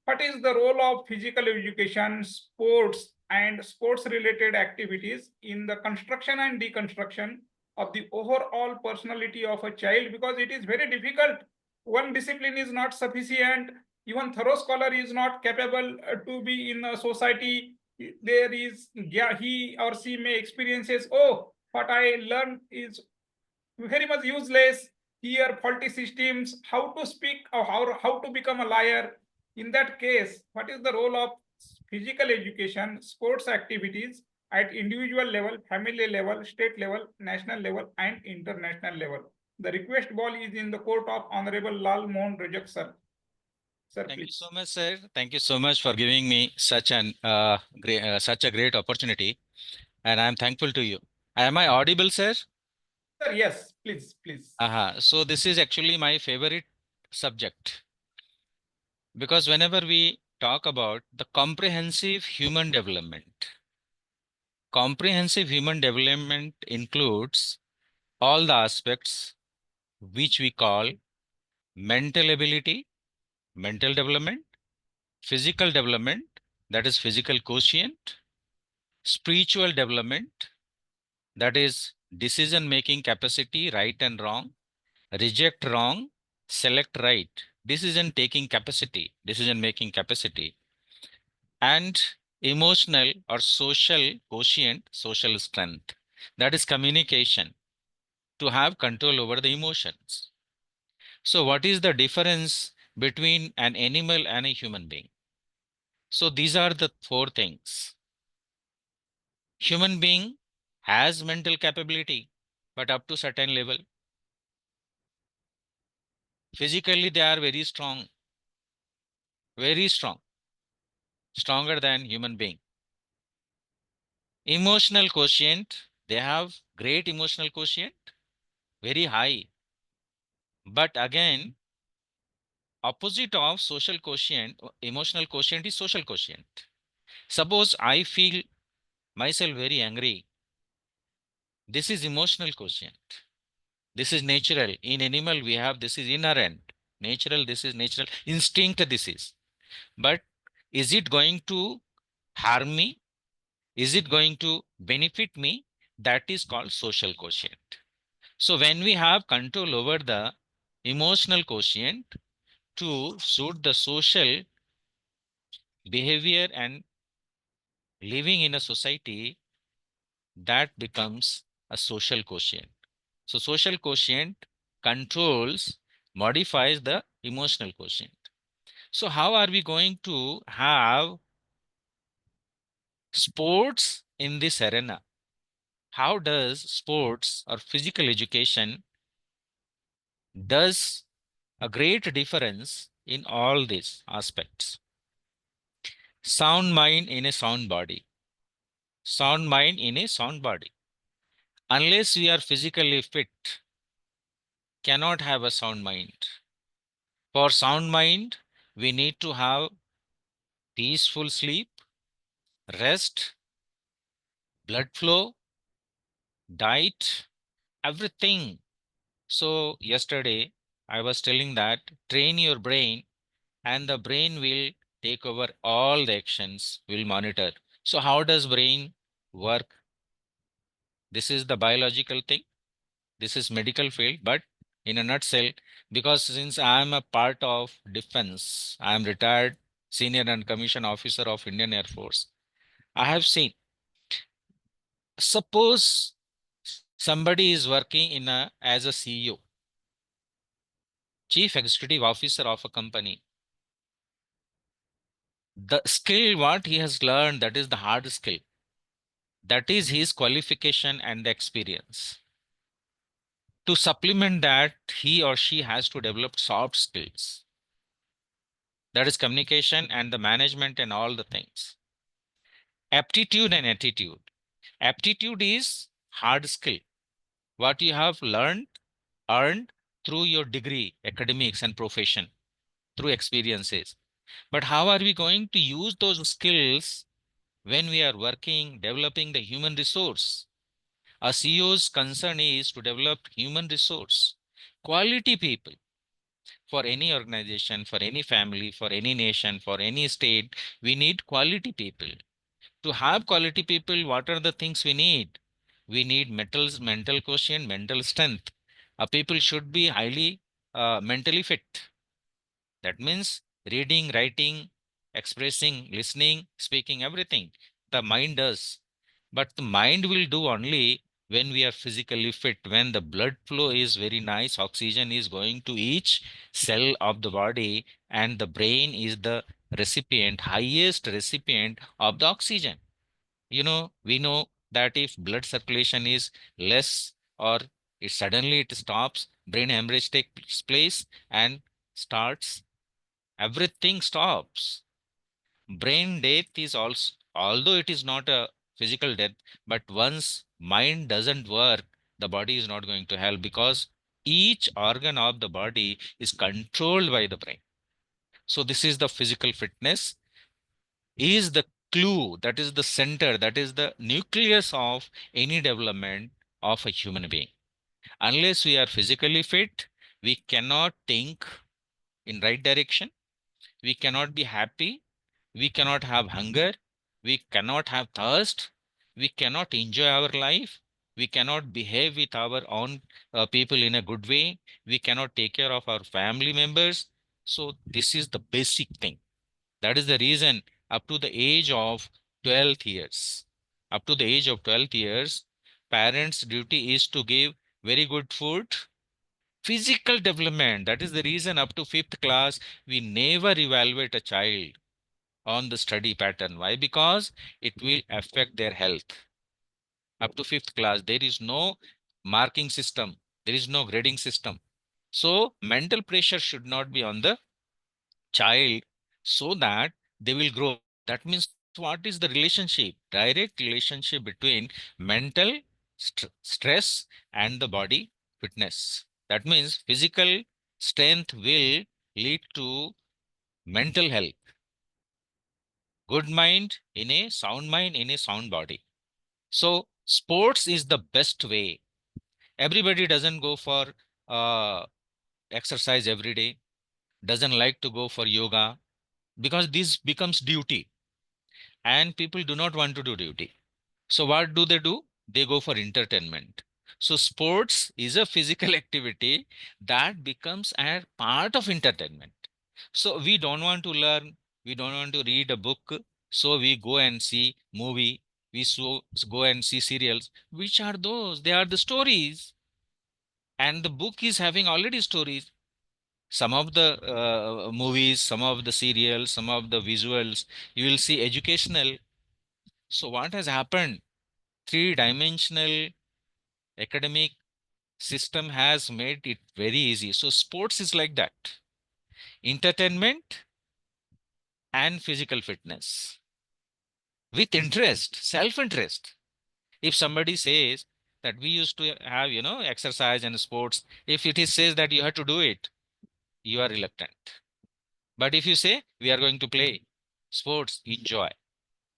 What is the role of physical education, sports, and sports related activities in the construction and deconstruction of the overall personality of a child? Because it is very difficult. One discipline is not sufficient. Even thorough scholar is not capable to be in a society. There is, he or she may experiences, oh, what I learned is very much useless. Here, faulty systems, how to speak or how to become a liar. In that case, what is the role of physical education, sports activities at individual level, family level, state level, national level, and international level? The request ball is in the court of Honorable Lal Mohan Rajak, sir. Sir, Thank you please. so much, sir. Thank you so much for giving me such a great opportunity, and I'm thankful to you. Am I audible, sir? Sir, yes, please, please. So this is actually my favorite subject, because whenever we talk about the comprehensive human development includes all the aspects which we call mental ability, mental development, physical development, that is physical quotient, spiritual development, that is decision making capacity, right and wrong, reject wrong, select right, decision making capacity, and emotional or social quotient, social strength, that is communication, to have control over the emotions. So what is the difference between an animal and a human being? So these are the four things. Human being has mental capability, but up to certain level. Physically, they are very strong, stronger than human being. Emotional quotient, they have great emotional quotient, very high. But again, opposite of social quotient, emotional quotient is social quotient. Suppose I feel myself very angry. This is emotional quotient. This is natural. In animal, we have this is inherent. Natural, this is natural. Instinct, this is. But is it going to harm me? Is it going to benefit me? That is called social quotient. So when we have control over the emotional quotient to suit the social behavior and living in a society, that becomes a social quotient. So social quotient controls, modifies the emotional quotient. So how are we going to have sports in this arena? How does sports or physical education does a great difference in all these aspects? Sound mind in a sound body. Sound mind in a sound body. Unless we are physically fit, cannot have a sound mind. For sound mind, we need to have peaceful sleep, rest, blood flow, diet, everything. So yesterday I was telling that train your brain and the brain will take over all the actions, will monitor. So how does brain work? This is the biological thing. This is medical field, but in a nutshell, because since I am a part of defense, I am retired senior and commissioned officer of Indian Air Force. I have seen, suppose somebody is working in a as a CEO, chief executive officer of a company. The skill what he has learned, that is the hard skill. That is his qualification and the experience. To supplement that, he or she has to develop soft skills. That is communication and the management and all the things. Aptitude and attitude. Aptitude is hard skill. What you have learned, earned through your degree, academics and profession, through experiences. But how are we going to use those skills when we are working, developing the human resource? A CEO's concern is to develop human resource, quality people for any organization, for any family, for any nation, for any state. We need quality people. To have quality people, what are the things we need? We need mental quotient, mental strength. People should be highly mentally fit. That means reading, writing, expressing, listening, speaking, everything. The mind does. But the mind will do only when we are physically fit, when the blood flow is very nice, oxygen is going to each cell of the body, and the brain is the recipient, highest recipient of the oxygen. We know that if blood circulation is less or it suddenly it stops, brain hemorrhage takes place and starts, everything stops. Brain death is also, although it is not a physical death, but once mind doesn't work, the body is not going to help, because each organ of the body is controlled by the brain. So this is the physical fitness, is the clue, that is the center, that is the nucleus of any development of a human being. Unless we are physically fit, we cannot think in right direction, we cannot be happy, we cannot have hunger, we cannot have thirst, we cannot enjoy our life, we cannot behave with our own people in a good way, we cannot take care of our family members. So this is the basic thing. That is the reason up to the age of 12 years, up to the age of 12 years, parents' duty is to give very good food, physical development. That is the reason up to 5th class, we never evaluate a child on the study pattern. Why? Because it will affect their health. Up to 5th class, there is no marking system, there is no grading system. So mental pressure should not be on the child, so that they will grow. That means what is the relationship? Direct relationship between mental stress and the body fitness. That means physical strength will lead to mental health. Good mind in a sound body. So sports is the best way. Everybody doesn't go for uh, exercise every day, doesn't like to go for yoga, because this becomes duty and people do not want to do duty. So what do? They go for entertainment. So sports is a physical activity that becomes a part of entertainment. So we don't want to learn, we don't want to read a book, so we go and see movie, go and see serials. Which are those? They are the stories, and the book is having already stories. Some of the movies, some of the serials, some of the visuals, you will see educational. So what has happened? Three-dimensional academic system has made it very easy. So sports is like that. Entertainment and physical fitness with interest, self-interest. If somebody says that we used to have, exercise and sports, if it is says that you have to do it, you are reluctant. But if you say we are going to play sports, enjoy.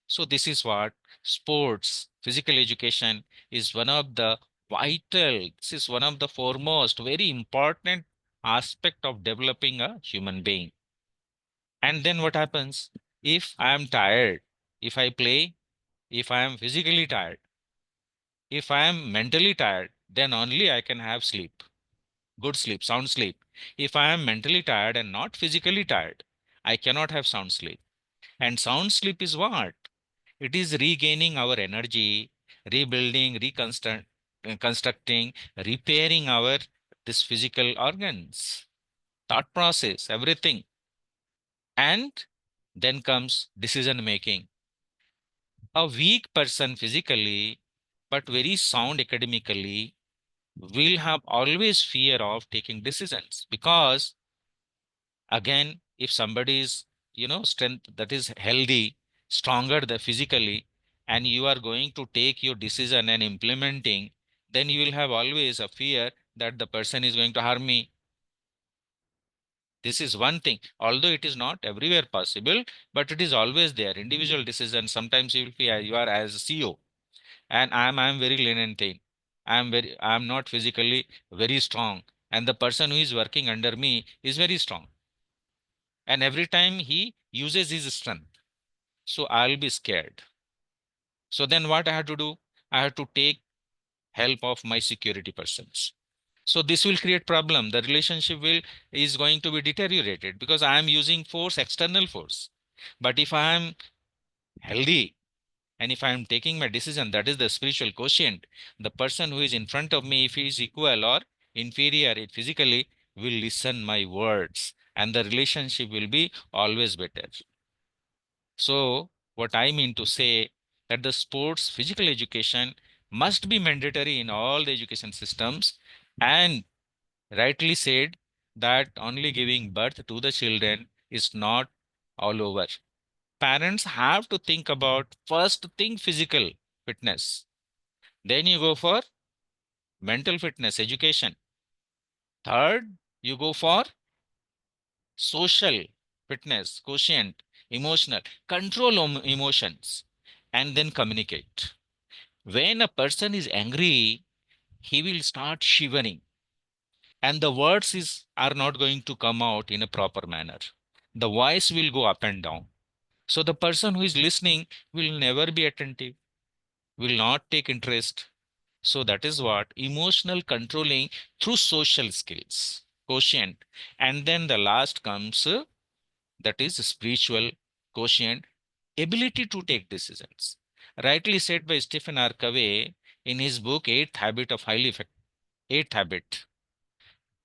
So this is what sports, physical education is one of the vital, this is one of the foremost, very important aspect of developing a human being. And then what happens? If I am tired, if I play, if I am physically tired, if I am mentally tired, then only I can have sleep, good sleep, sound sleep. If I am mentally tired and not physically tired, I cannot have sound sleep. And sound sleep is what? It is regaining our energy, rebuilding, constructing, repairing our this physical organs, thought process, everything. And then comes decision making. A weak person physically, but very sound academically, will have always fear of taking decisions, because again, if somebody is, strength that is healthy, stronger the physically, and you are going to take your decision and implementing, then you will have always a fear that the person is going to harm me. This is one thing, although it is not everywhere possible, but it is always there. Individual decision, sometimes you will be, you are as a CEO, and I'm very lenient. I'm not physically very strong, and the person who is working under me is very strong, and every time he uses his strength, so I'll be scared. So then what I have to do? I have to take help of my security persons. So this will create problem. The relationship is going to be deteriorated because I am using force, external force. But if I am healthy and if I am taking my decision, that is the spiritual quotient, the person who is in front of me, if he is equal or inferior physically, will listen my words, and the relationship will be always better. So what I mean to say, that the sports physical education must be mandatory in all the education systems, and rightly said that only giving birth to the children is not all over. Parents have to think about, first thing, physical fitness. Then you go for mental fitness, education. Third, you go for social fitness, quotient, emotional, control emotions, and then communicate. When a person is angry, he will start shivering, and the are not going to come out in a proper manner. The voice will go up and down. So the person who is listening will never be attentive, will not take interest. So that is what emotional controlling through social skills, quotient. And then the last comes, that is spiritual quotient, ability to take decisions. Rightly said by Stephen R. Covey in his book, Eighth Habit,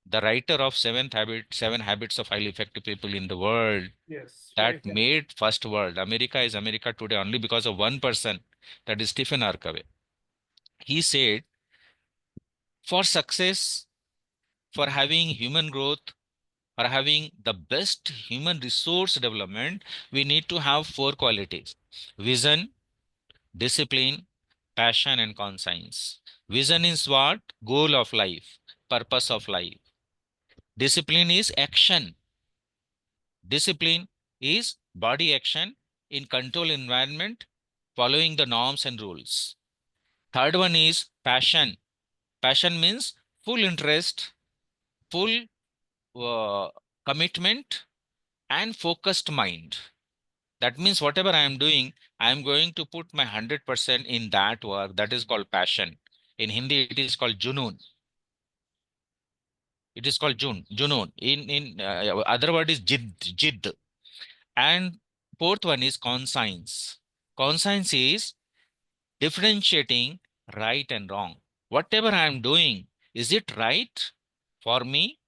the writer of Seven Habits of Highly Effective People in the World, Yes. that made first world. America is America today only because of one person, that is Stephen R. Covey. He said, for success, for having human growth, for having the best human resource development, we need to have four qualities: vision, discipline, passion, and conscience. Vision is what? Goal of life, purpose of life. Discipline is action. Discipline is body action in control environment, following the norms and rules. Third one is passion. Passion means full interest, full uh, commitment, and focused mind. That means whatever I am doing, I am going to put my 100% in that work. That is called passion. In Hindi, it is called junoon. It is called junoon. In other word is jid. And fourth one is conscience. Conscience is differentiating right and wrong. Whatever I am doing, is it right for me,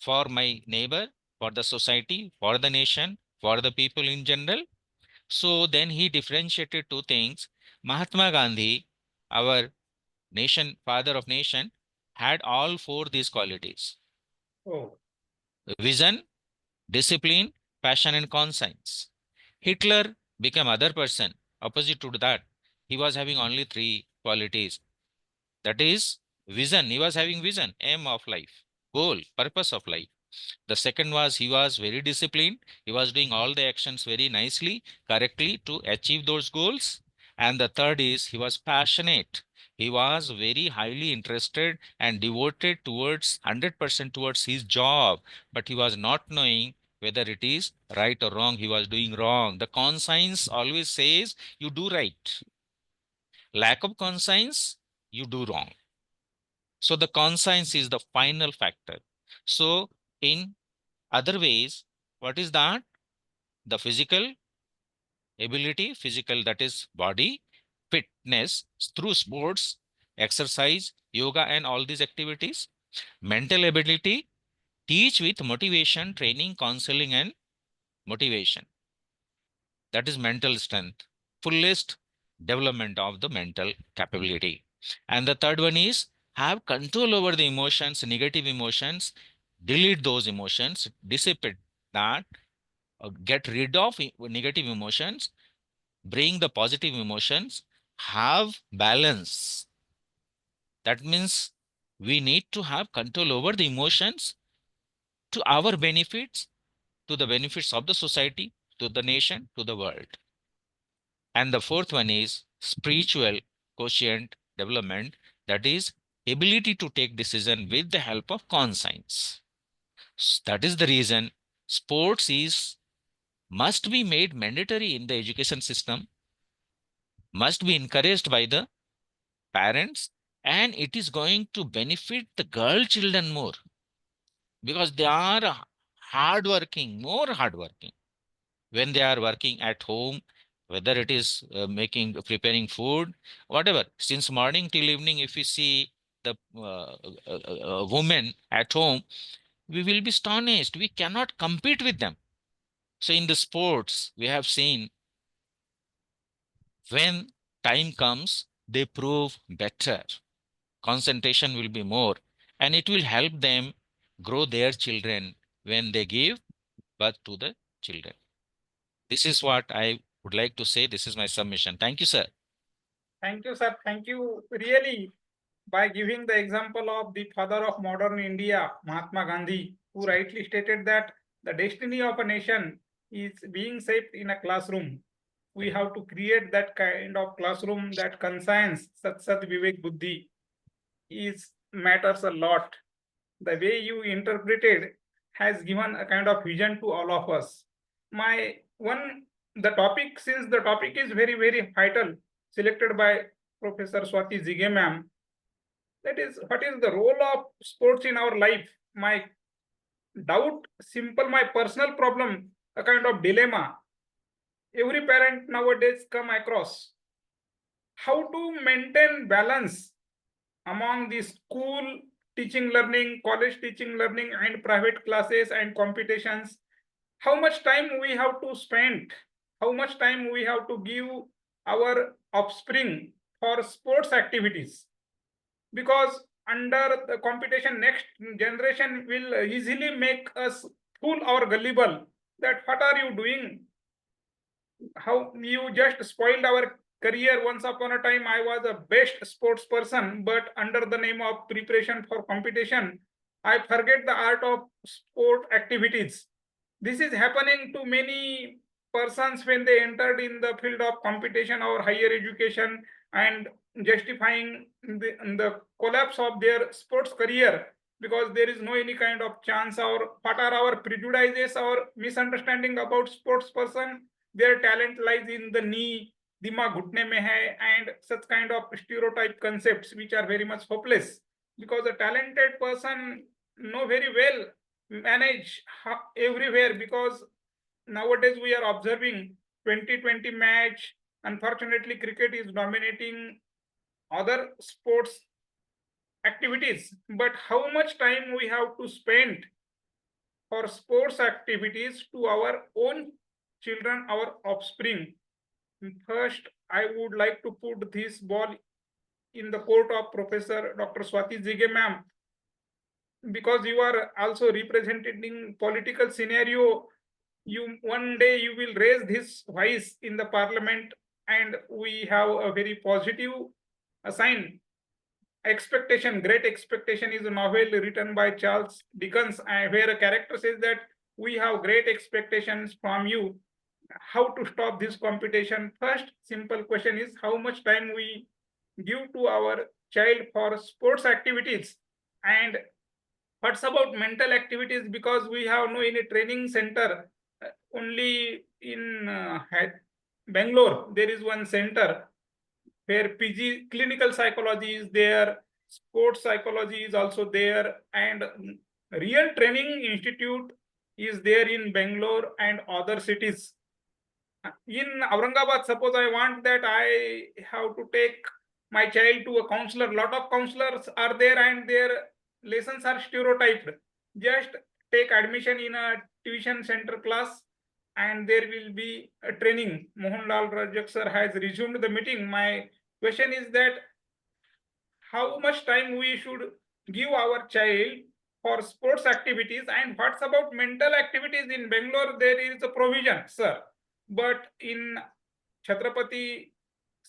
for my neighbor, for the society, for the nation, for the people in general? So then he differentiated two things. Mahatma Gandhi, our father of nation, had all four these qualities: Oh. vision, discipline, passion, and conscience. Hitler became other person, opposite to that. He was having only three qualities. That is vision. He was having vision, aim of life, goal, purpose of life. The second was, he was very disciplined. He was doing all the actions very nicely, correctly to achieve those goals. And the third is he was passionate. He was very highly interested and devoted towards 100% towards his job, but he was not knowing whether it is right or wrong. He was doing wrong. The conscience always says you do right. Lack of conscience, you do wrong. So the conscience is the final factor. So in other ways, what is that? The physical ability, physical, that is body, fitness through sports, exercise, yoga, and all these activities. Mental ability, teach with motivation, training, counseling, and motivation. That is mental strength, fullest development of the mental capability. And the third one is have control over the emotions, negative emotions, delete those emotions, dissipate that, get rid of negative emotions, bring the positive emotions, have balance. That means we need to have control over the emotions to our benefits, to the benefits of the society, to the nation, to the world. And the fourth one is spiritual quotient development, that is ability to take decision with the help of conscience. That is the reason sports is must be made mandatory in the education system, must be encouraged by the parents, and it is going to benefit the girl children more because they are hardworking, more hardworking when they are working at home, whether it is preparing food, whatever. Since morning till evening, if we see the women at home, we will be astonished. We cannot compete with them. So in the sports, we have seen when time comes, they prove better. Concentration will be more, and it will help them grow their children when they give birth to the children. This is what I would like to say. This is my submission. Thank you, sir. Thank you, sir. Thank you really by giving the example of the father of modern India, Mahatma Gandhi, who rightly stated that the destiny of a nation is being shaped in a classroom. We have to create that kind of classroom that conscience, Sat Sat Vivek Buddhi, is matters a lot. The way you interpreted has given a kind of vision to all of us. My one, the topic, since the topic is very, very vital, selected by Professor Swati Jige ma'am, that is, what is the role of sports in our life? My doubt, simple, my personal problem, a kind of dilemma. Every parent nowadays come across how to maintain balance among the school teaching learning, college teaching learning, and private classes and competitions. How much time we have to spend, how much time we have to give our offspring for sports activities, because under the competition next generation will easily make us fool or gullible that what are you doing, how you just spoiled our career. Once upon a time I was a best sports person, but under the name of preparation for competition I forget the art of sport activities. This is happening to many persons when they entered in the field of competition or higher education, and justifying the collapse of their sports career because there is no any kind of chance. Or what are our prejudices or misunderstanding about sports person? Their talent lies in the knee, दिमाग घुटने में है, and such kind of stereotype concepts which are very much hopeless, because a talented person know very well manage everywhere, because nowadays we are observing 2020 match. Unfortunately, cricket is dominating other sports activities, but how much time we have to spend for sports activities to our own children, our offspring? First, I would like to put this ball in the court of Professor Dr. Swati Jige ma'am, because you are also representing political scenario. You one day you will raise this voice in the parliament, and we have a very positive sign. Expectation, Great Expectation is a novel written by Charles Dickens, where a character says that we have great expectations from you. how to stop this competition. First simple question is how much time we give to our child for sports activities, and what's about mental activities, because we have no any training center. Only in Bangalore there is one center where PG clinical psychology is there, sports psychology is also there, and real training institute is there in Bangalore and other cities. In Aurangabad, suppose I want that I have to take my child to a counselor, lot of counselors are there and their lessons are stereotyped. Just take admission in a tuition center class and there will be a training. Mohanlal Rajak sir has resumed the meeting. My question is that how much time we should give our child for sports activities, and what's about mental activities? In Bangalore there is a provision, sir, but in Chhatrapati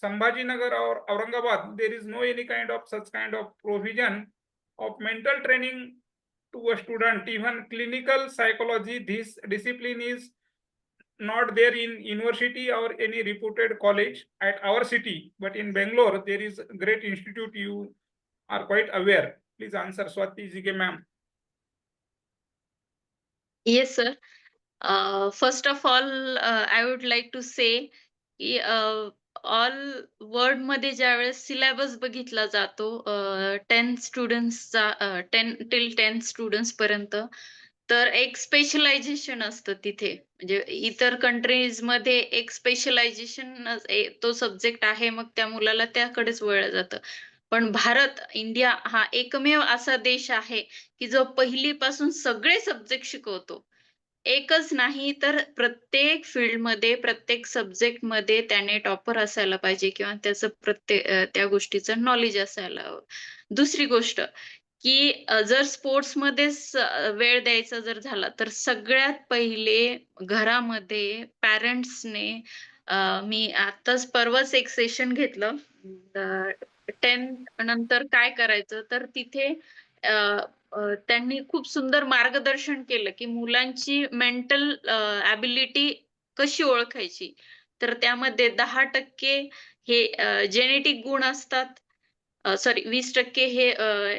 Sambhajinagar or Aurangabad there is no any kind of such kind of provision of mental training to a student. Even clinical psychology, this discipline is not there in university or any reputed college at our city, but in Bangalore there is a great institute, you are quite aware. Please answer, Swati Jige ma'am. Yes, sir. First of all, I would like to say की all वर्ल्डमध्ये ज्यावेळेस syllabus बघितला जातो 10 स्टुडंट्सचा 10 till 10 students पर्यंत, तर एक specialisation असतं तिथे. म्हणजे इतर कंट्रीजमध्ये एक स्पेशलायझेशन तो सब्जेक्ट आहे, मग त्या मुलाला त्याकडेच वळलं जातं. पण भारत, इंडिया हा एकमेव असा देश आहे, की जो पहिलीपासून सगळे सब्जेक्ट शिकवतो. एकच नाही तर प्रत्येक फील्डमध्ये, प्रत्येक सब्जेक्टमध्ये त्याने टॉपर असायला पाहिजे किंवा त्याचं त्या गोष्टीचं नॉलेज असायला हवं. दुसरी गोष्ट की जर स्पोर्ट्समध्येच वेळ द्यायचा जर झाला, तर सगळ्यात पहिले घरामध्ये पॅरेंट्सने मी आत्ताच परवाच एक सेशन घेतलं 10th नंतर काय करायचं, तर तिथे त्यांनी खूप सुंदर मार्गदर्शन केलं, की मुलांची मेंटल एबिलिटी कशी ओळखायची. तर त्यामध्ये 10% हे जेनेटिक गुण असतात. सॉरी 20% हे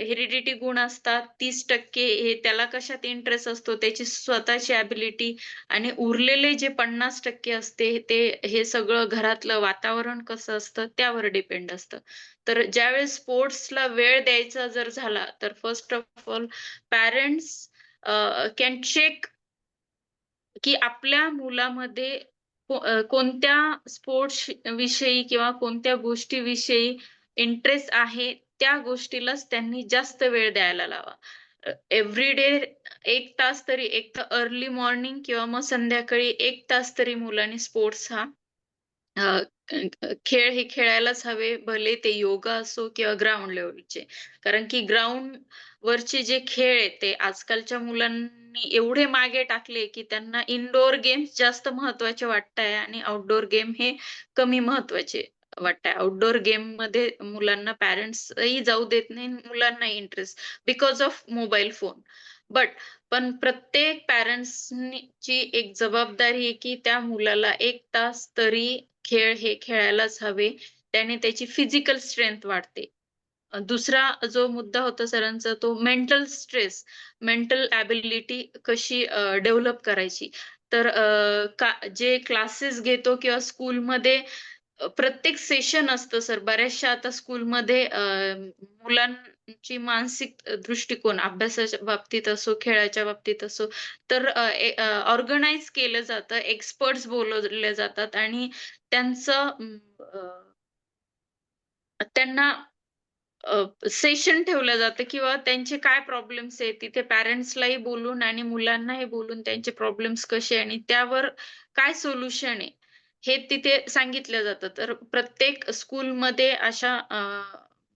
हेरिडिटी गुण असतात. 30% हे त्याला कशात इंटरेस्ट असतो, त्याची स्वतःची एबिलिटी, आणि उरलेले जे 50% असते ते हे सगळं घरातलं वातावरण कसं असतं त्यावर डिपेंड असतं. तर ज्यावेळेस स्पोर्ट्सला वेळ द्यायचा जर झाला, तर first of all parents can check की आपल्या मुलामध्ये कोणत्या स्पोर्ट्स विषयी किंवा कोणत्या गोष्टीविषयी इंटरेस्ट आहे, त्या गोष्टीलाच त्यांनी जास्त वेळ द्यायला लावा. एव्हरी डे 1 तास तरी, एक तर अर्ली मॉर्निंग किंवा मग संध्याकाळी 1 तास तरी मुलांनी स्पोर्ट्स हा खेळ हे खेळायलाच हवे, भले ते योगा असो किंवा ग्राउंड लेव्हलचे. कारण की ग्राउंड वरचे जे खेळ आहेत ते आजकालच्या मुलांनी एवढे मागे टाकले, की त्यांना इनडोअर गेम्स जास्त महत्त्वाचे वाटताय आणि आउटडोअर गेम हे कमी महत्त्वाचे वाटताय. आउटडोअर गेममध्ये मुलांना पॅरेंट्सही जाऊ देत नाही, मुलांनाही interest because of mobile phone. पण प्रत्येक पॅरेंट्सची एक जबाबदारी आहे, की त्या मुलाला 1 तास तरी खेळ हे खेळायलाच हवे. त्याने त्याची फिजिकल स्ट्रेंथ वाढते. दुसरा जो मुद्दा होता सरांचा, तो मेंटल स्ट्रेस, मेंटल एबिलिटी कशी डेव्हलप करायची. तर जे क्लासेस घेतो किंवा स्कूलमध्ये प्रत्येक सेशन असतं सर. बऱ्याचशा आता स्कूलमध्ये मुलांची मानसिक दृष्टिकोन अभ्यासाच्या बाबतीत असो, खेळाच्या बाबतीत असो, तर ऑर्गनाइज केलं जातं. एक्सपर्ट्स बोलवले जातात आणि त्यांना सेशन ठेवलं जातं किंवा त्यांचे काय प्रॉब्लेम्स आहेत, तिथे पॅरेंट्सलाही बोलून आणि मुलांनाही बोलून त्यांचे प्रॉब्लेम्स कसे आणि त्यावर काय सोल्युशन आहे, हे तिथे सांगितलं जातं. तर प्रत्येक स्कूलमध्ये अशा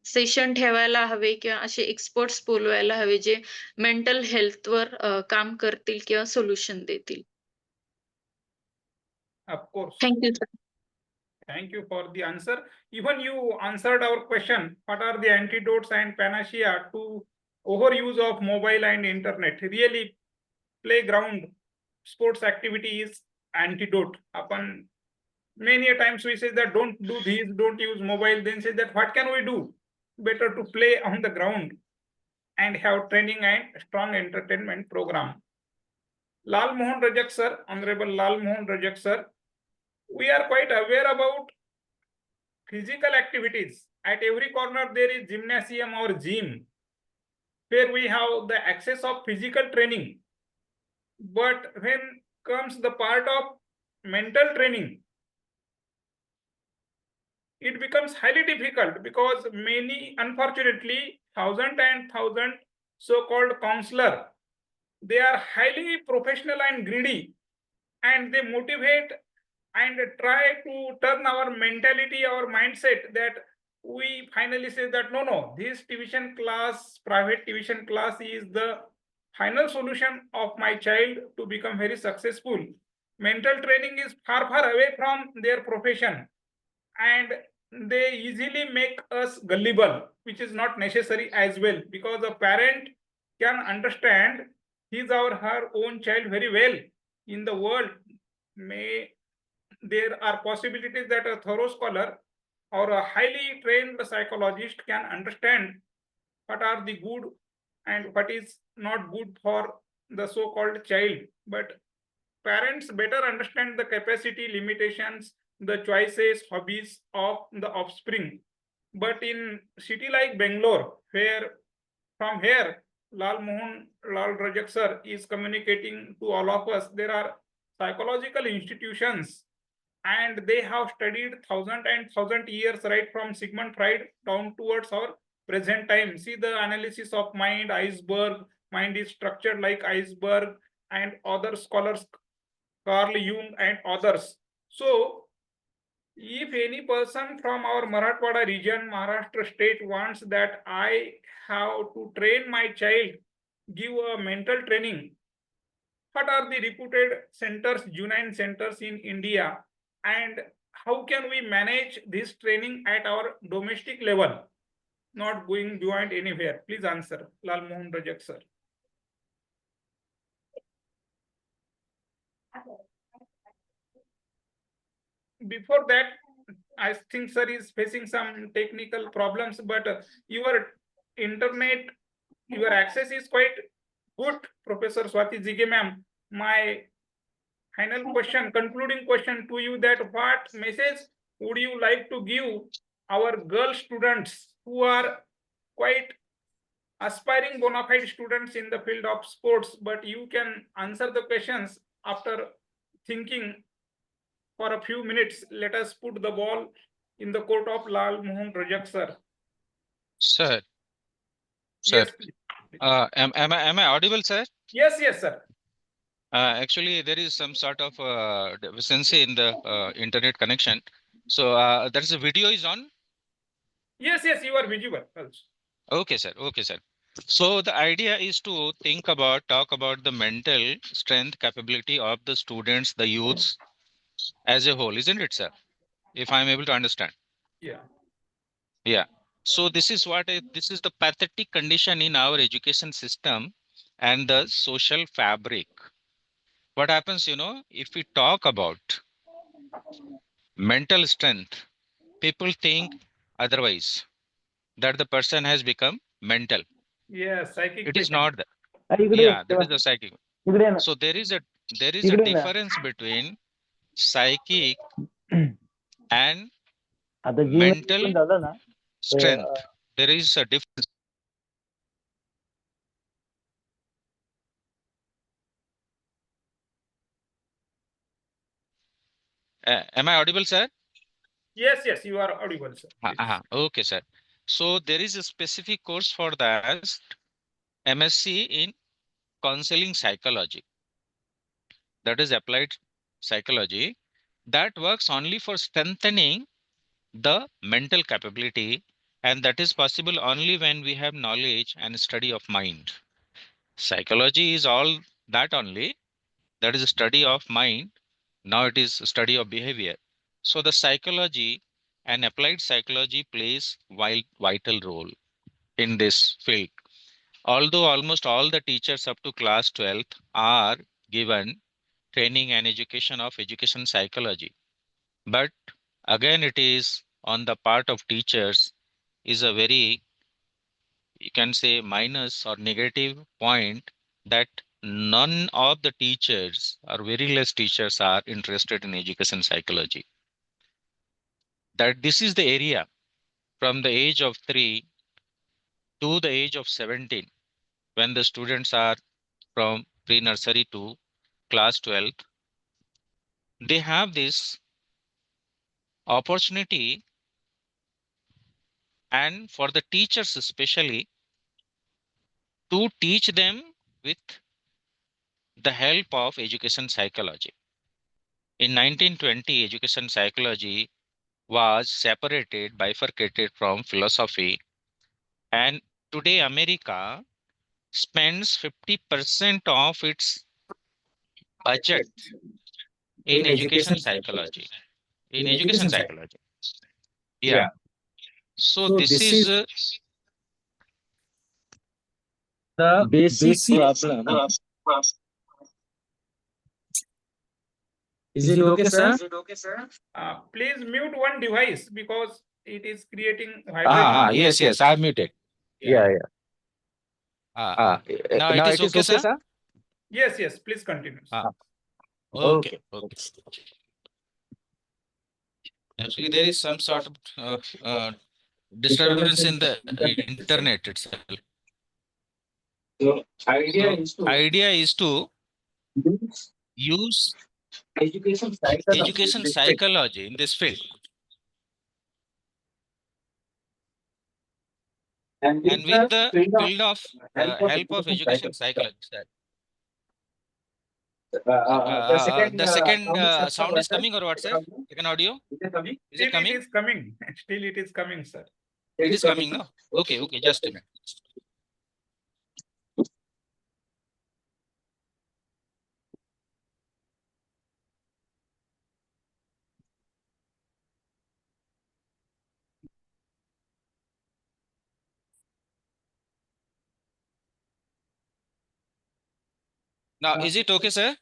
सेशन ठेवायला हवे किंवा असे एक्सपर्ट्स बोलवायला हवे, जे मेंटल हेल्थवर काम करतील किंवा सोल्युशन देतील. Of course. Thank you sir. Thank you for the answer. Even you answered our question. What are the antidotes and panacea to overuse of mobile and internet? Really, playground sports activity is antidote. Upon many a times we say that don't do this, don't use mobile. Then say that what can we do? Better to play on the ground and have training and strong entertainment program. Lal Mohan Rajak sir, Honorable Lal Mohan Rajak sir, we are quite aware about physical activities. At every corner there is gymnasium or gym where we have the access of physical training. But when comes the part of mental training, it becomes highly difficult because many, unfortunately, thousand so-called counselor, they are highly professional and greedy, and they motivate and try to turn our mentality, our mindset, that we finally say that no, this tuition class, private tuition class is the final solution of my child to become very successful. Mental training is far away from their profession, and they easily make us gullible, which is not necessary as well, because a parent can understand his or her own child very well. In the world, there are possibilities that a thorough scholar or a highly trained psychologist can understand what are the good and what is not good for the so-called child. But parents better understand the capacity, limitations, the choices, hobbies of the offspring. But in city like Bangalore, where from here Lal Rajak sir is communicating to all of us, there are psychological institutions, and they have studied thousand years, right from Sigmund Freud down towards our present time. See the analysis of mind, iceberg, mind is structured like iceberg, and other scholars, Carl Jung and others. So if any person from our Marathwada region, Maharashtra state, wants that I have to train my child, give a mental training, what are the reputed centers, Junine centers in India, and how can we manage this training at our domestic level, not going beyond anywhere? Please answer, Lal Mohan Rajak sir. Before that, I think sir is facing some technical problems, but your internet, your access is quite good, Professor Swati Jige ma'am. My final question, concluding question to you, that what message would you like to give our girl students who are quite aspiring bona fide students in the field of sports, but you can answer the questions after thinking for a few minutes. Let us put the ball in the court of Lal Mohan Rajak sir. Sir, Yes, am I audible, sir? yes, sir. Actually, there is some sort of deficiency in the internet connection. So there is a video is on. Yes, you are visible also. Okay, sir. Okay, sir. So the idea is to talk about the mental strength capability of the students, the youths as a whole, isn't it, sir? If I'm able to understand. Yeah. Yeah. So this is this is the pathetic condition in our education system and the social fabric. What happens, if we talk about mental strength, people think otherwise, that the person has become mental. Yes, psychic It is patient. not that. Yeah, that is the psychic. So there is a difference between psychic and mental strength. There is a difference. Am I audible, sir? Yes, you are audible, sir. Okay, sir. So there is a specific course for that, MSc in counseling psychology. That is applied psychology. That works only for strengthening the mental capability, and that is possible only when we have knowledge and study of mind. Psychology is all that only. That is a study of mind. Now it is a study of behavior. So the psychology and applied psychology plays vital role in this field. Although almost all the teachers up to class 12th are given training and education of education psychology. But again, it is on the part of teachers is a very, you can say, minus or negative point, that none of the teachers or very less teachers are interested in education psychology. That this is the area from the age of 3 to the age of 17, when the students are from pre-nursery to class 12th, they have this opportunity, and for the teachers especially, to teach them with the help of education psychology. In 1920, education psychology was separated, bifurcated from philosophy, and today America spends 50% of its budget in education psychology. In education psychology. Yeah. So this is the basic problem. Is it okay, sir? Please mute one device because it is creating vibration. Yes, I muted. Yeah. Now it is okay, sir? Yes, please continue. Okay. Actually, there is some sort of disturbance in the internet itself. So idea is to use education psychology in this field. And with the field of help of education psychology, sir. The second sound is coming, or what, sir? Second audio? Is it coming? It is coming. Still it is coming, sir. It is coming, no? Okay, just a minute. Now, is it okay, sir?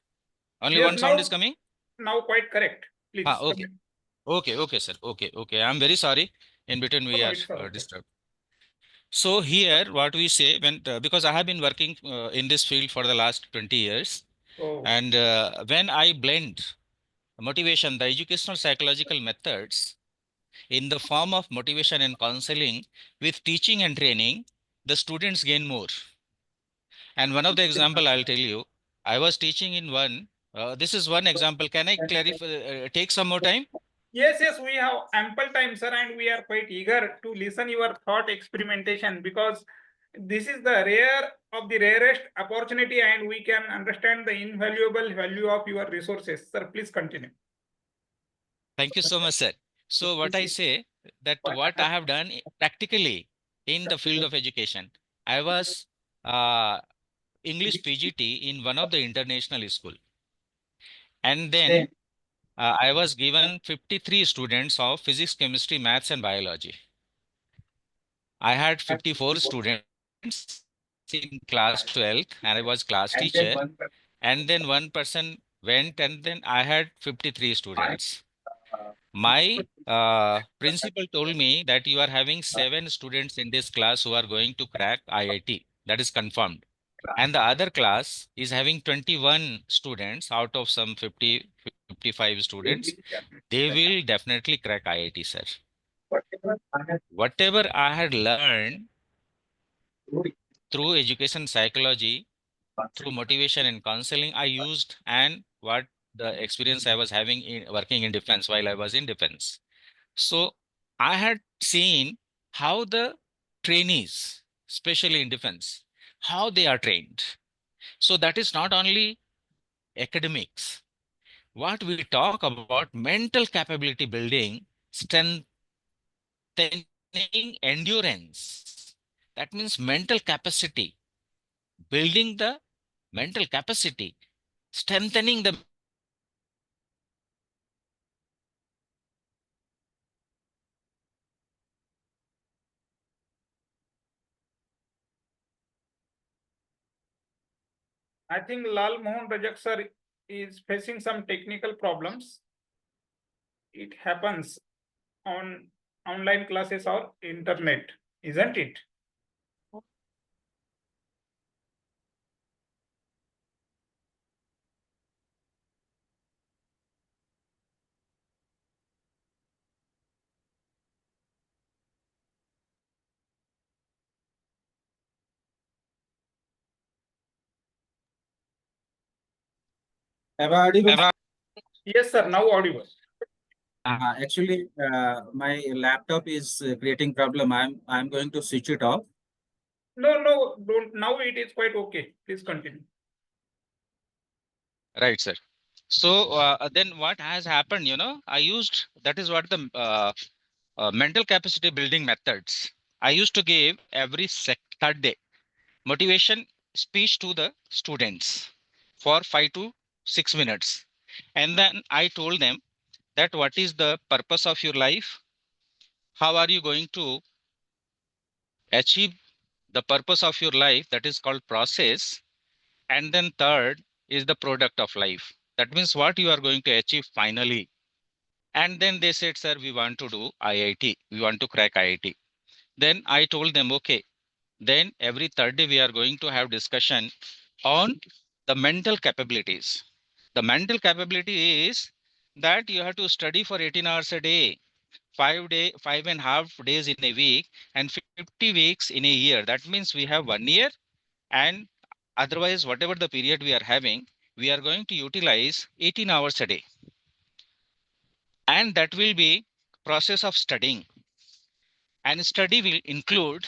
Only Yes, one sound now- is coming? Now quite correct. Please. Okay. Okay, sir. Okay. I'm very sorry. In between, we No, are it's all right. disturbed. So here, what we say, when because I have been working in this field for the last 20 years, Oh, and when I blend motivation, the educational psychological methods in the form of motivation and counseling with teaching and training, the students gain more. And one of the example I'll tell you, I was teaching in one. This is one example. Can I clarify? Take some more time? yes, we have ample time, sir, and we are quite eager to listen your thought experimentation, because this is the rare of the rarest opportunity, and we can understand the invaluable value of your resources. Sir, please continue. Thank you so much, sir. So what I say, that what I have done practically in the field of education, I was English PGT in one of the international school. And then I was given 53 students of physics, chemistry, maths, and biology. I had 54 students in class 12th, and I was class teacher. And then one person went, and then I had 53 students. My principal told me that you are having 7 students in this class who are going to crack IIT. That is confirmed. And the other class is having 21 students out of some 50, 55 students. They will definitely crack IIT, sir. Whatever I had learned through education psychology, through motivation and counseling, I used, and what the experience I was having in working in defense while I was in defense. So I had seen how the trainees, especially in defense, how they are trained. So that is not only academics. What we talk about mental capability building, strengthening endurance. That means mental capacity, building the mental capacity, strengthening the I think Lal Mohan Rajak, sir, is facing some technical problems. It happens on online classes or internet, isn't it? Am I audible? Yes, sir. Now audible. Actually, my laptop is creating problem. I'm going to switch it off. No, don't. Now it is quite okay. Please continue. Right, sir. So then what has happened, I used, that is what the mental capacity building methods. I used to give every third day motivation speech to the students for 5 to 6 minutes. And then I told them that what is the purpose of your life? How are you going to achieve the purpose of your life? That is called process. And then third is the product of life. That means what you are going to achieve finally. And then they said, sir, we want to do IIT. We want to crack IIT. Then I told them, okay, then every third day we are going to have discussion on the mental capabilities. The mental capability is that you have to study for 18 hours a day, 5.5 days in a week, and 50 weeks in a year. That means we have 1 year, and otherwise, whatever the period we are having, we are going to utilize 18 hours a day. And that will be process of studying. And study will include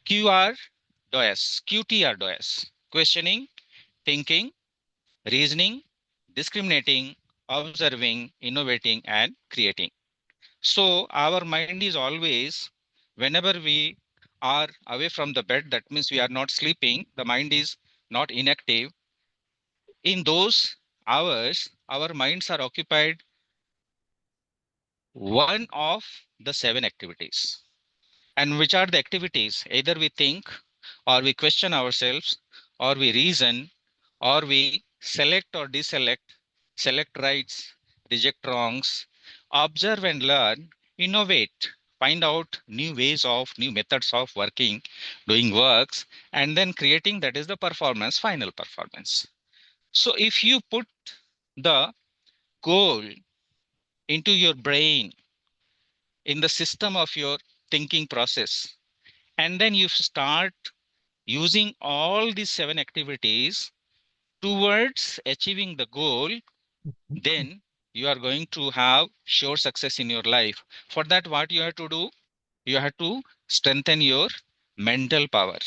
QTR questioning, thinking, reasoning, discriminating, observing, innovating, and creating. So our mind is always, whenever we are away from the bed, that means we are not sleeping, the mind is not inactive. In those hours, our minds are occupied one of the 7 activities. And which are the activities? Either we think, or we question ourselves, or we reason, or we select or deselect, select rights, reject wrongs, observe and learn, innovate, find out new ways of, new methods of working, doing works, and then creating, that is the performance, final performance. So if you put the goal into your brain in the system of your thinking process, and then you start using all these 7 activities towards achieving the goal, then you are going to have sure success in your life. For that, what you have to do? You have to strengthen your mental power.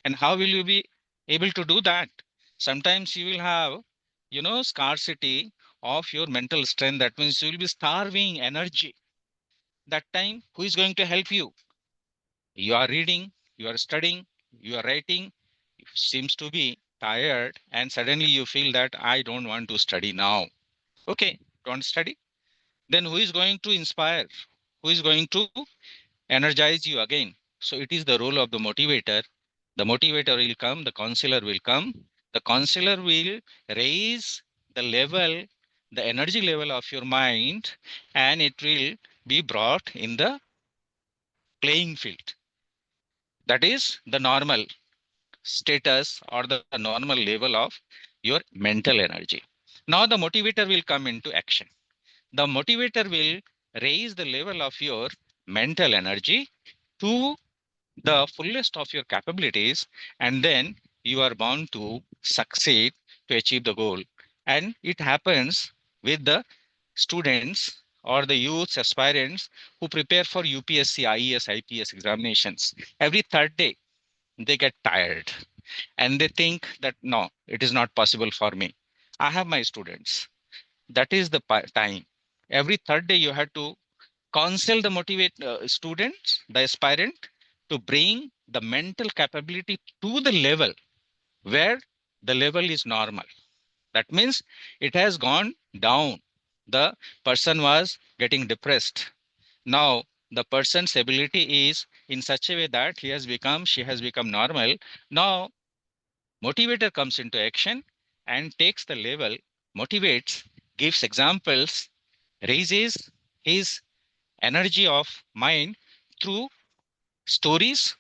And how will you be able to do that? Sometimes you will have, scarcity of your mental strength. That means you will be starving energy. That time, who is going to help you? You are reading, you are studying, you are writing, seems to be tired, and suddenly you feel that I don't want to study now. Okay, don't study. Then who is going to inspire? Who is going to energize you again? So it is the role of the motivator. The motivator will come, the counselor will come. The counselor will raise the level, the energy level of your mind, and it will be brought in the playing field. That is the normal status or the normal level of your mental energy. Now the motivator will come into action. The motivator will raise the level of your mental energy to the fullest of your capabilities, and then you are bound to succeed to achieve the goal. And it happens with the students or the youths, aspirants who prepare for UPSC, IES, IPS examinations. Every third day, they get tired and they think that no, it is not possible for me. I have my students. That is the time. Every third day, you have to counsel the motivate students, the aspirant, to bring the mental capability to the level where the level is normal. That means it has gone down. The person was getting depressed. Now the person's ability is in such a way that she has become normal. Now motivator comes into action and takes the level, motivates, gives examples, raises his energy of mind through stories,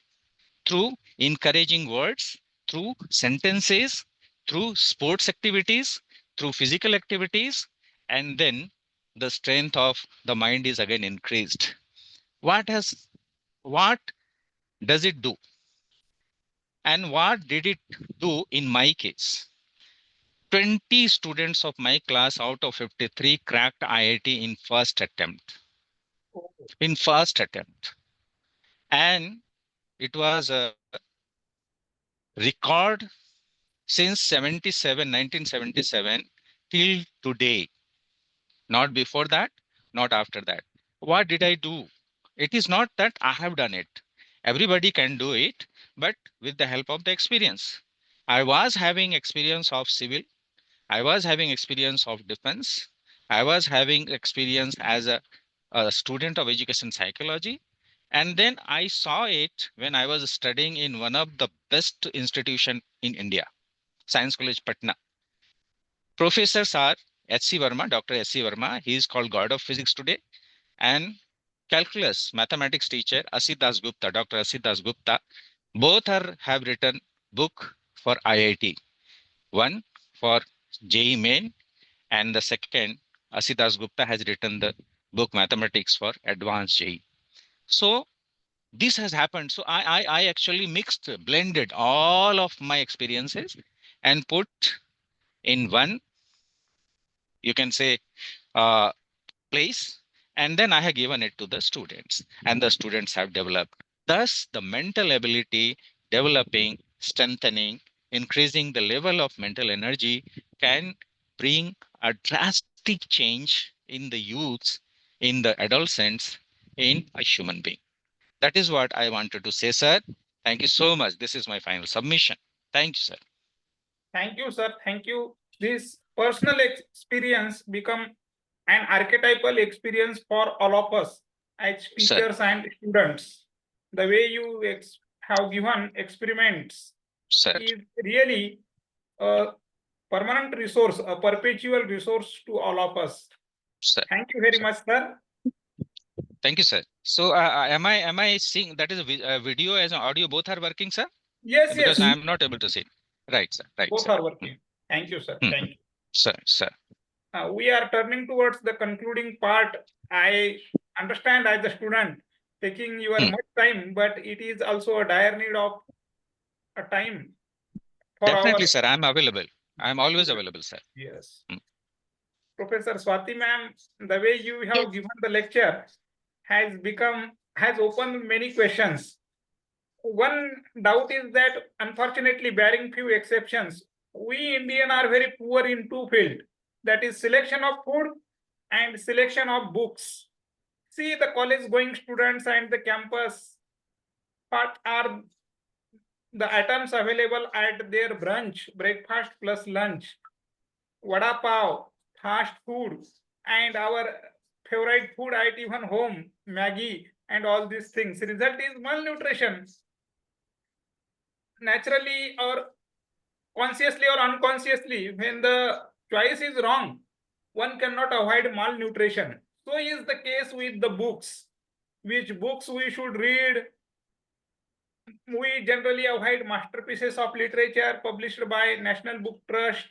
through encouraging words, through sentences, through sports activities, through physical activities, and then the strength of the mind is again increased. What does it do? And what did it do in my case? 20 students of my class out of 53 cracked IIT in first attempt. In first attempt. And it was a record since 1977 till today. Not before that, not after that. What did I do? It is not that I have done it. Everybody can do it, but with the help of the experience. I was having experience of civil. I was having experience of defense. I was having experience as a student of education psychology. And then I saw it when I was studying in one of the best institution in India, Science College, Patna. Professors are H.C. Verma, Dr. H.C. Verma. He is called God of Physics today. And calculus, mathematics teacher, Asit Das Gupta, Dr. Asit Das Gupta. Both have written book for IIT. One for JEE Main, and the second, Asit Das Gupta has written the book Mathematics for Advanced JEE. So this has happened. So I actually blended all of my experiences and put in one, you can say, place, and then I have given it to the students, and the students have developed. Thus, the mental ability developing, strengthening, increasing the level of mental energy can bring a drastic change in the youths, in the adolescents, in a human being. That is what I wanted to say, sir. Thank you so much. This is my final submission. Thank you, sir. Thank you, sir. Thank you. This personal experience become an archetypal experience for all of us as Sir. teachers and students. The way you have given experiments Sir. is really a permanent resource, a perpetual resource to all of us. Sir. Thank you very Sir. much, sir. Thank you, sir. So am I seeing that is a video as an audio, both are working, sir? Yes, Because yes. I am not able to see. Right, sir. Right, Both sir. are working. Thank you, sir. Thank you. Sir. We are turning towards the concluding part. I understand as a student taking your much time, but it is also a dire need of a time for Definitely, our. sir. I am available. I am always available, sir. Yes. Professor Swati ma'am, the way you have given the lecture has opened many questions. One doubt is that, unfortunately, bearing few exceptions, we Indian are very poor in two fields. That is selection of food and selection of books. See the college going students and the campus, what are the items available at their brunch, breakfast plus lunch, vada pav, fast food, and our favorite food at even home, Maggie, and all these things. Result is malnutrition. Naturally or consciously or unconsciously, when the choice is wrong, one cannot avoid malnutrition. So is the case with the books. Which books we should read? We generally avoid masterpieces of literature published by National Book Trust.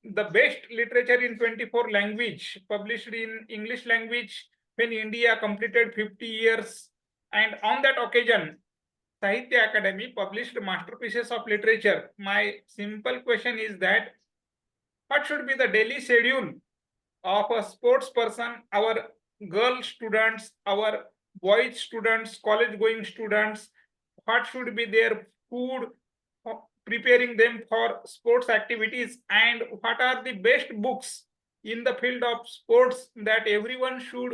The best literature in 24 language published in English language when India completed 50 years. And on that occasion, Sahitya Academy published masterpieces of literature. My simple question is that what should be the daily schedule of a sports person, our girl students, our boys students, college going students? What should be their food, preparing them for sports activities, and what are the best books in the field of sports that everyone should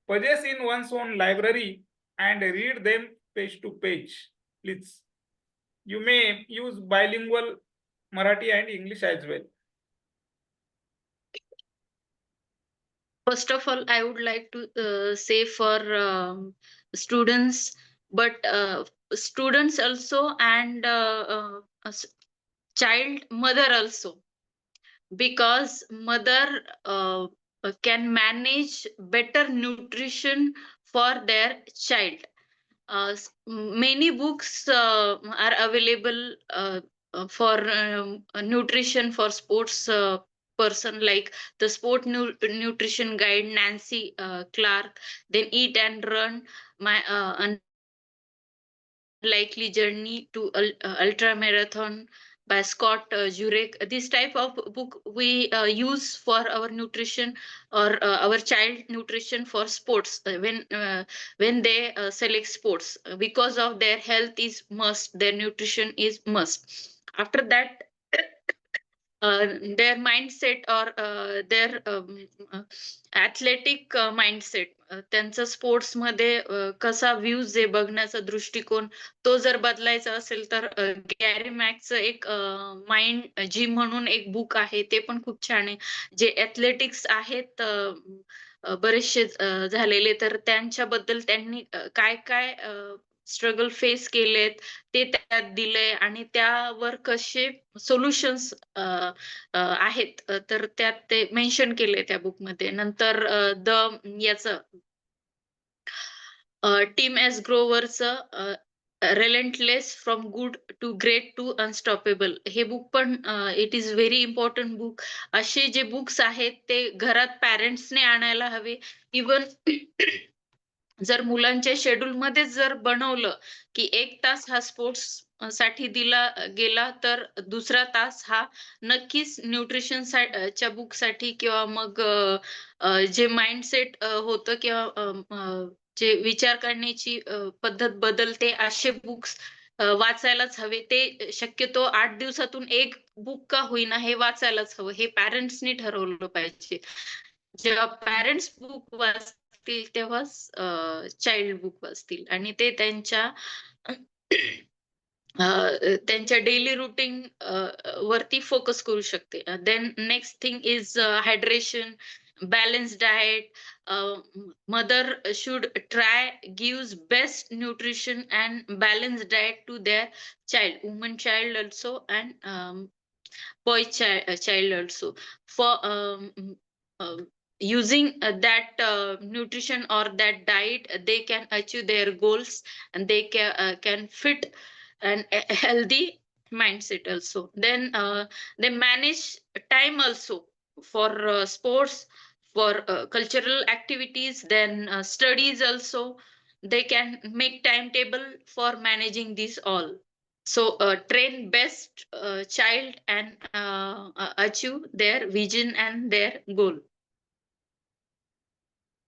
possess in one's own library and read them page to page? Please, you may use bilingual Marathi and English as well. First of all, I would like to say for students, but students also, and child mother also. because mother can manage better nutrition for their child. Many books are available for nutrition for sports person, like the sport nutrition guide Nancy Clark, then Eat and Run, my unlikely journey to ultra marathon by Scott Jurek. This type of book we use for our nutrition or our child nutrition for sports when they select sports, because of their health is must, their nutrition is must. After that, their mindset or their athletic mindset, त्यांचा sports मध्ये कसा views आहे बघण्याचा दृष्टिकोन, तो जर बदलायचा असेल तर गॅरी मॅकचं एक माइंड जिम म्हणून एक बुक आहे, ते पण खूप छान आहे. जे ऍथलेटिक्स आहेत बरेचसे झालेले, तर त्यांच्याबद्दल त्यांनी काय काय स्ट्रगल फेस केलेत ते त्यात दिलंय आणि त्यावर कसे सोल्युशन्स आहेत, तर त्यात ते मेन्शन केले त्या बुकमध्ये. नंतर याचं टीम एस ग्रोवरचं relentless from good to great to unstoppable, हे बुक पण it is very important book. असे जे बुक्स आहेत ते घरात पॅरेंट्सने आणायला हवे. इवन जर मुलांच्या शेड्यूल मध्ये जर बनवलं की 1 तास हा स्पोर्ट्स साठी दिला गेला, तर दुसरा तास हा नक्कीच न्यूट्रिशन च्या बुक साठी, किंवा मग जे माइंडसेट होतं किंवा जे विचार करण्याची पद्धत बदलते, असे बुक्स वाचायलाच हवे. ते शक्यतो 8 दिवसातून 1 बुक का होईना हे वाचायलाच हवं, हे पॅरेंट्सनी ठरवलं पाहिजे. जेव्हा पॅरेंट्स बुक वाचतील तेव्हाच चाइल्ड बुक वाचतील आणि ते त्यांच्या त्यांच्या डेली रुटीन वरती फोकस करू शकते. Then next thing is hydration, balanced diet. Mother should try gives best nutrition and balanced diet to their child, woman child also, and boy child also. For using that nutrition or that diet, they can achieve their goals and they can fit and a healthy mindset also. Then they manage time also for sports, for cultural activities, then studies also. They can make timetable for managing these all. So train best child and achieve their vision and their goal.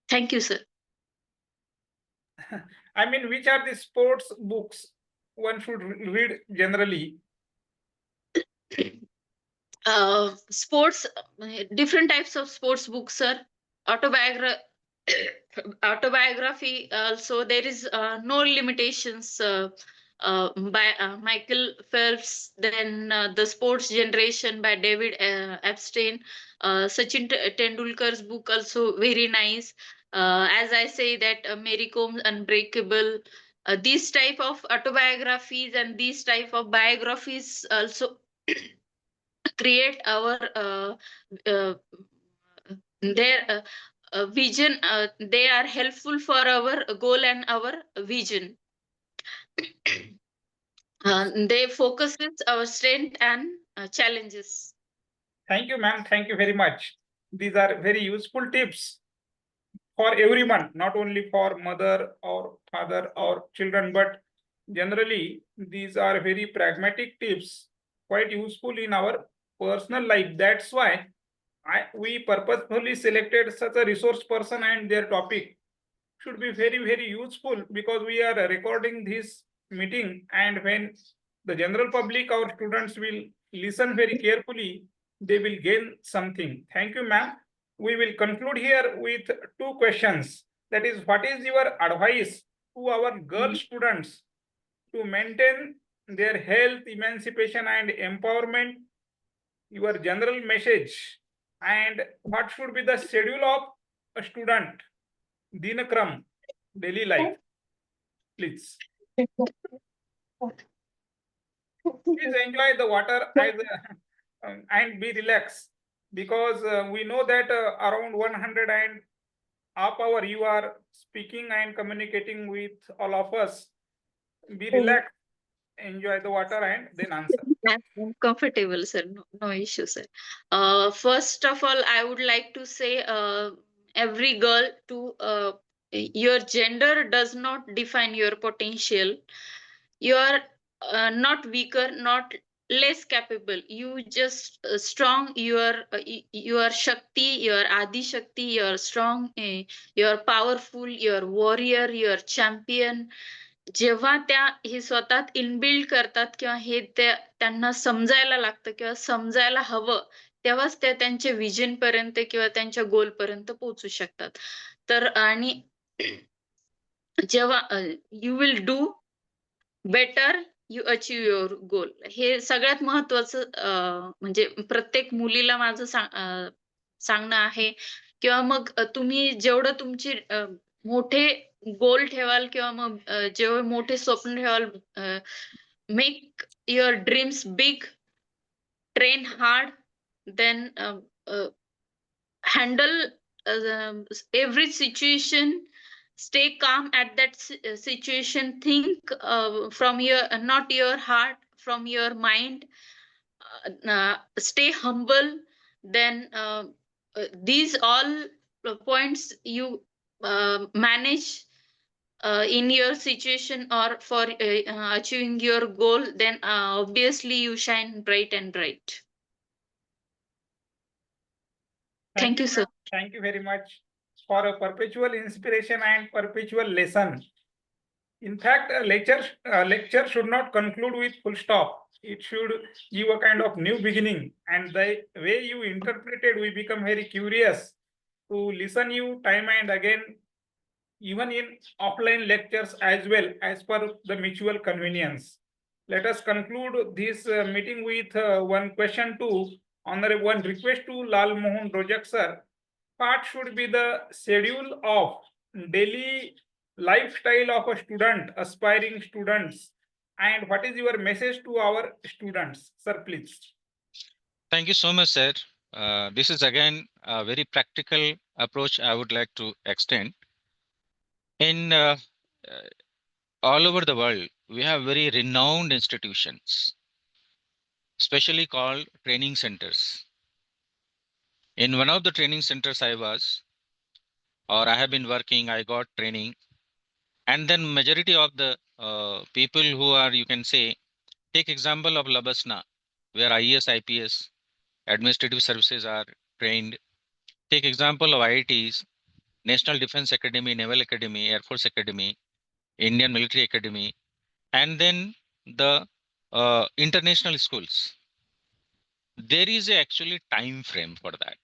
Thank you, sir. I mean, which are the sports books one should read generally? Sports, different types of sports books, sir. Autobiography also, there is no limitations by Michael Phelps. Then the Sports Generation by David Epstein. Sachin Tendulkar's book also very nice. As I say that Mary Com's Unbreakable. These type of autobiographies and these type of biographies also create our their vision. They are helpful for our goal and our vision. They focuses our strength and challenges. Thank you, ma'am. Thank you very much. These are very useful tips for everyone, not only for mother or father or children, but generally these are very pragmatic tips, quite useful in our personal life. That's why we purposefully selected such a resource person, and their topic should be very, very useful, because we are recording this meeting, and when the general public, our students, will listen very carefully, they will gain something. Thank you, ma'am. We will conclude here with 2 questions. That is, what is your advice to our girl students to maintain their health, emancipation, and empowerment? Your general message, and what should be the schedule of a student, dinakram, daily life, please. Please enjoy the water as and be relaxed. because we know that around 100 and half hour you are speaking and communicating with all of us. Be relaxed, enjoy the water, and then answer. I'm comfortable, sir. No issue, sir. First of all, I would like to say, every girl to your gender does not define your potential. You are not weaker, not less capable. You just strong. You are Shakti. You are Adi Shakti. You are strong. You are powerful. You are warrior. You are champion. जेव्हा त्या हे स्वतःत inbuilt करतात किंवा हे त्यांना समजायला लागतं किंवा समजायला हवं, तेव्हाच त्या त्यांच्या विजन पर्यंत किंवा त्यांच्या गोल पर्यंत पोहोचू शकतात. तर आणि जेव्हा you will do better, you achieve your goal. हे सगळ्यात महत्वाचं म्हणजे प्रत्येक मुलीला माझं सांगणं आहे. किंवा मग तुम्ही जेवढं तुमची मोठे गोल ठेवाल किंवा मग जेवढे मोठे स्वप्न ठेवाल, make your dreams big, train hard, then handle every situation, stay calm at that situation, think from your not your heart, from your mind, stay humble, then these all points you manage in your situation or for achieving your goal, then obviously you shine bright and bright. Thank you, sir. Thank you very much for a perpetual inspiration and perpetual lesson. In fact, a lecture should not conclude with full stop. It should give a kind of new beginning. And the way you interpreted, we become very curious to listen you time and again, even in offline lectures as well, as per the mutual convenience. Let us conclude this meeting with one question to one request to Lal Mohan Rojak sir. What should be the schedule of daily lifestyle of a student, aspiring students, and what is your message to our students, sir, please? Thank you so much, sir. This is again a very practical approach I would like to extend. In all over the world, we have very renowned institutions, especially called training centers. In one of the training centers I have been working, I got training. And then majority of the people who are, you can say, take example of Labasna, where IAS, IPS, administrative services are trained. Take example of IITs, National Defense Academy, Naval Academy, Air Force Academy, Indian Military Academy, and then the international schools. There is actually time frame for that.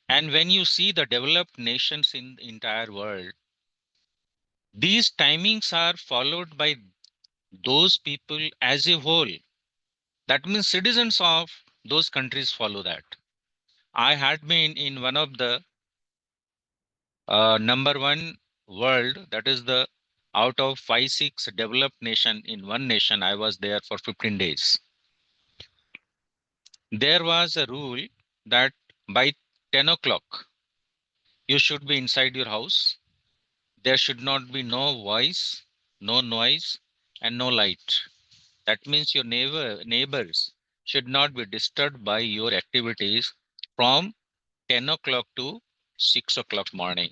And when you see the developed nations in the entire world, these timings are followed by those people as a whole. That means citizens of those countries follow that. I had been in one of the number one world, that is the out of 5-6 developed nation, in one nation I was there for 15 days. There was a rule that by 10 o'clock you should be inside your house. There should not be no voice, no noise, and no light. That means your neighbors should not be disturbed by your activities from 10 o'clock to 6 o'clock morning.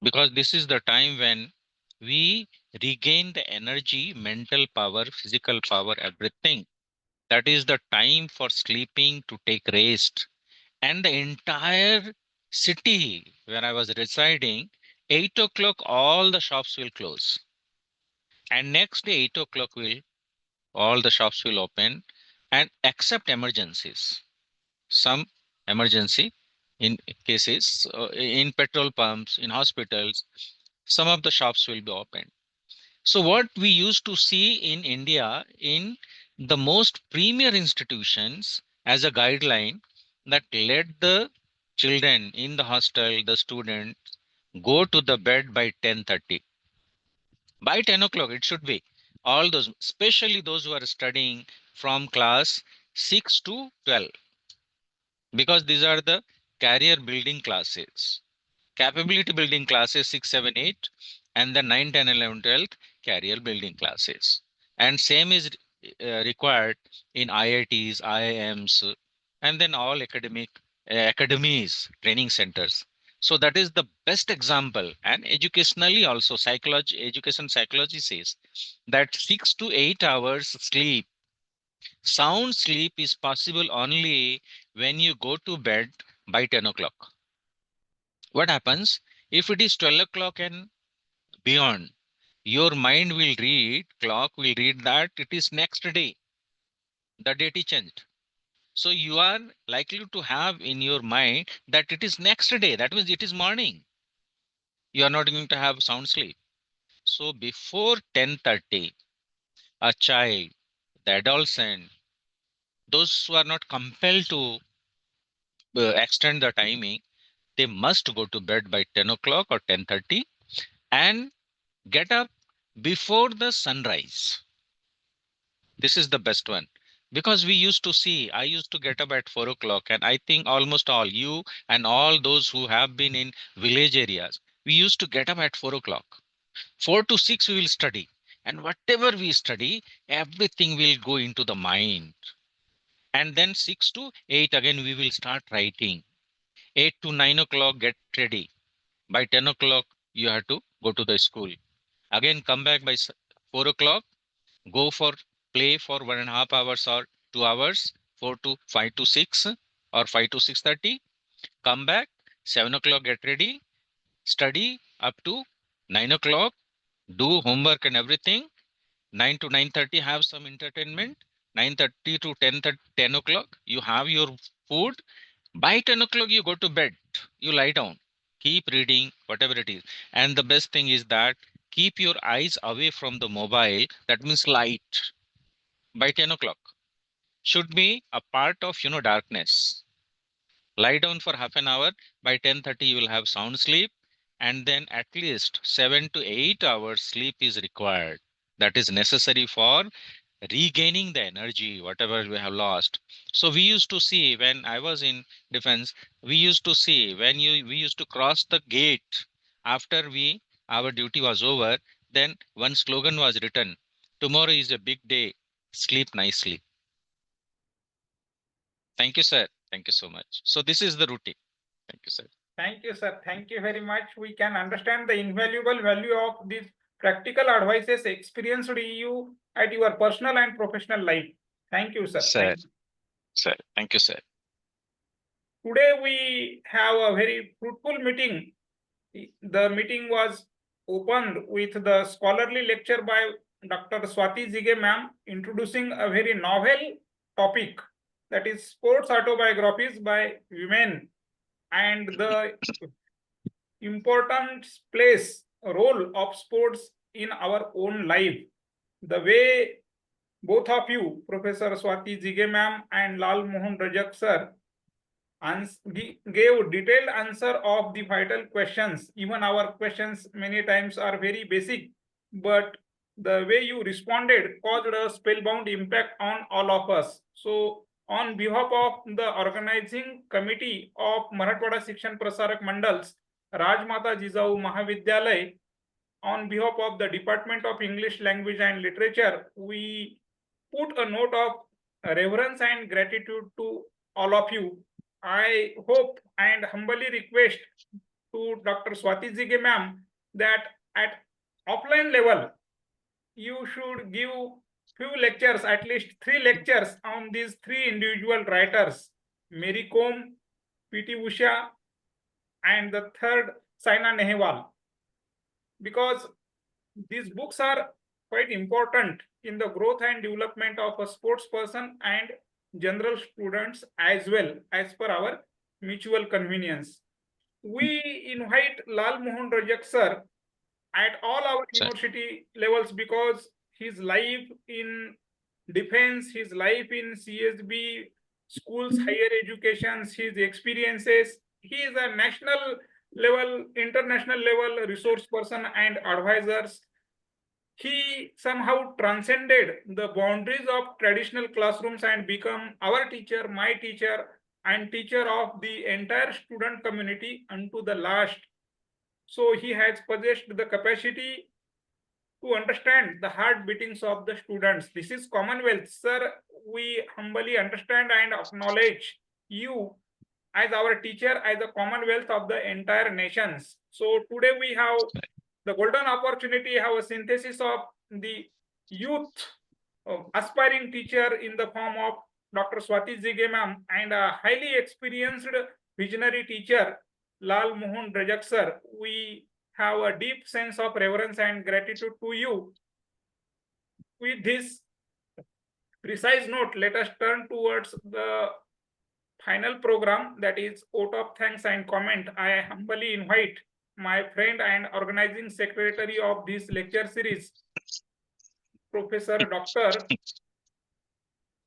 Because this is the time when we regain the energy, mental power, physical power, everything. That is the time for sleeping, to take rest. And the entire city where I was residing, 8 o'clock, all the shops will close. And next day, 8 o'clock, all the shops will open, and except emergencies. Some emergency in cases, in petrol pumps, in hospitals, some of the shops will be open. So what we used to see in India, in the most premier institutions, as a guideline, that let the children in the hostel, the students, go to the bed by 10:30. By 10 o'clock, it should be. All those, especially those who are studying from class 6 to 12. because these are the career building classes. Capability building classes 6, 7, 8, and the 9, 10, 11, 12 career building classes. And same is required in IITs, IIMs, and then all academies, training centers. So that is the best example. And educationally also, education psychology says that 6 to 8 hours sleep, sound sleep is possible only when you go to bed by 10 o'clock. What happens if it is 12 o'clock and beyond? Your mind will read, clock will read that it is next day, the date is changed. So you are likely to have in your mind that it is next day, that means it is morning. You are not going to have sound sleep. So before 10:30, a child, the adolescent, those who are not compelled to extend the timing, they must go to bed by 10 o'clock or 10:30 and get up before the sunrise. This is the best one, because we used to see, I used to get up at 4 o'clock, and I think almost all you and all those who have been in village areas, we used to get up at 4 o'clock. 4 to 6 we will study, and whatever we study, everything will go into the mind. And then 6 to 8 again we will start writing. 8 to 9 o'clock get ready. By 10 o'clock you have to go to the school. Again come back by 4 o'clock, go for play for 1.5 hours or 2 hours, 4 to 5 to 6 or 5 to 6:30. Come back 7 o'clock, get ready, study up to 9 o'clock, do homework and everything. 9 to 9:30 have some entertainment. 9:30 to 10 o'clock you have your food. By 10 o'clock you go to bed, you lie down, keep reading whatever it is. And the best thing is that keep your eyes away from the mobile, that means light. By 10 o'clock should be a part of darkness. Lie down for half an hour. By 10:30 you will have sound sleep, and then at least 7 to 8 hours sleep is required. That is necessary for regaining the energy whatever we have lost. So we used to see, when I was in defense, we used to see when we used to cross the gate after our duty was over, then one slogan was written: tomorrow is a big day, sleep nicely. Thank you, sir. Thank you so much. So this is the routine. Thank you, sir. Thank you, sir. Thank you very much. We can understand the invaluable value of these practical advices experienced you at your personal and professional life. Thank you, sir. Sir, sir. Thank you, sir. Today we have a very fruitful meeting. The meeting was opened with the scholarly lecture by Dr. Swati Jige ma'am, introducing a very novel topic, that is sports autobiographies by women, and the important role of sports in our own life. The way both of you, Professor Swati Jige ma'am and Lal Mohan Rajak sir, gave detailed answer of the vital questions. Even our questions many times are very basic, but the way you responded caused a spellbound impact on all of us. So on behalf of the organizing committee of Marathwada Shikshan Prasarak Mandals, Rajmata Jijau Mahavidyalay, on behalf of the Department of English Language and Literature, we put a note of reverence and gratitude to all of you. I hope and humbly request to Dr. Swati Jige ma'am that at offline level, you should give few lectures, at least 3 lectures on these 3 individual writers, Mary Kom, P.T. Usha, and the third, Saina Nehwal, because these books are quite important in the growth and development of a sports person and general students as well, as per our mutual convenience. We invite Lal Mohan Rajak sir at all our university levels, because his life in defense, his life in CSB, schools, higher educations, his experiences, he is a national level, international level resource person and advisors. He somehow transcended the boundaries of traditional classrooms and become our teacher, my teacher, and teacher of the entire student community unto the last. So he has possessed the capacity to understand the heart beatings of the students. This is Commonwealth. Sir, we humbly understand and acknowledge you as our teacher, as the Commonwealth of the entire nations. So today we have the golden opportunity, have a synthesis of the youth aspiring teacher in the form of Dr. Swati Jige ma'am and a highly experienced visionary teacher, Lal Mohan Rajak sir. We have a deep sense of reverence and gratitude to you. With this precise note, let us turn towards the final program, that is vote of thanks and comment. I humbly invite my friend and organizing secretary of this lecture series, Professor Dr.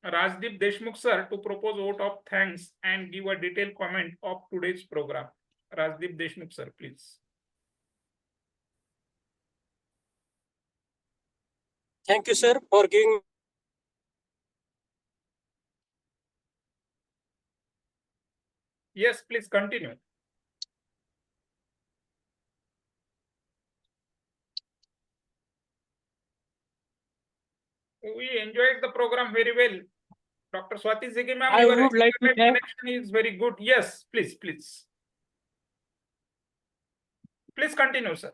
Rajdeep Deshmukh sir, to propose vote of thanks and give a detailed comment of today's program. Rajdeep Deshmukh sir, please. Thank you, sir, for giving. Yes, please continue. We enjoyed the program very well. Dr. Swati Jige ma'am, I your would like to internet thank. connection is very good. Yes, please, please. Please continue, sir.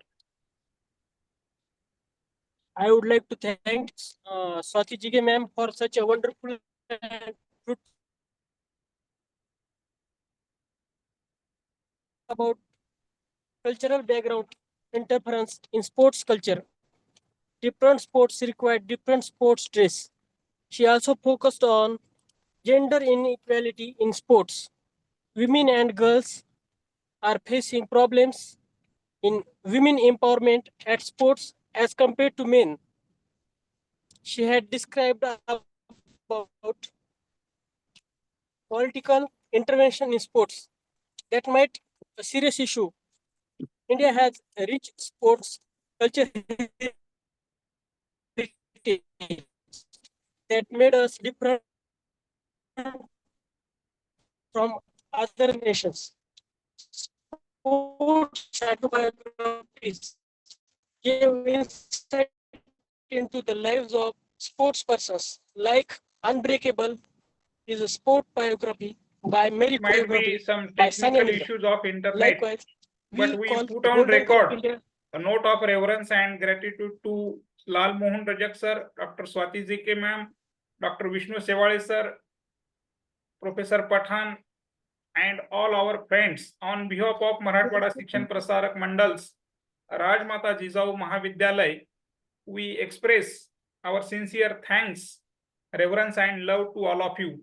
I would like to thank Swati Jige ma'am for such a wonderful and fruitful about cultural background interference in sports culture. Different sports require different sports dress. She also focused on gender inequality in sports. Women and girls are facing problems in women empowerment at sports as compared to men. She had described about political intervention in sports that might be a serious issue. India has a rich sports culture that made us different from other nations. Sports autobiographies gave insight into the lives of sports persons, like Unbreakable is a sport biography by Mary Might be some technical issues of internet. Likewise, but we call put the on Golden Cup record India. a note of reverence and gratitude to Lal Mohan Rajak sir, Dr. Swati Jike ma'am, Dr. Vishnu Sewale sir, Professor Pathan, and all our friends. On behalf of Marathwada Shikshan Prasarak Mandals, Rajmata Jijau Mahavidyalay, we express our sincere thanks, reverence, and love to all of you.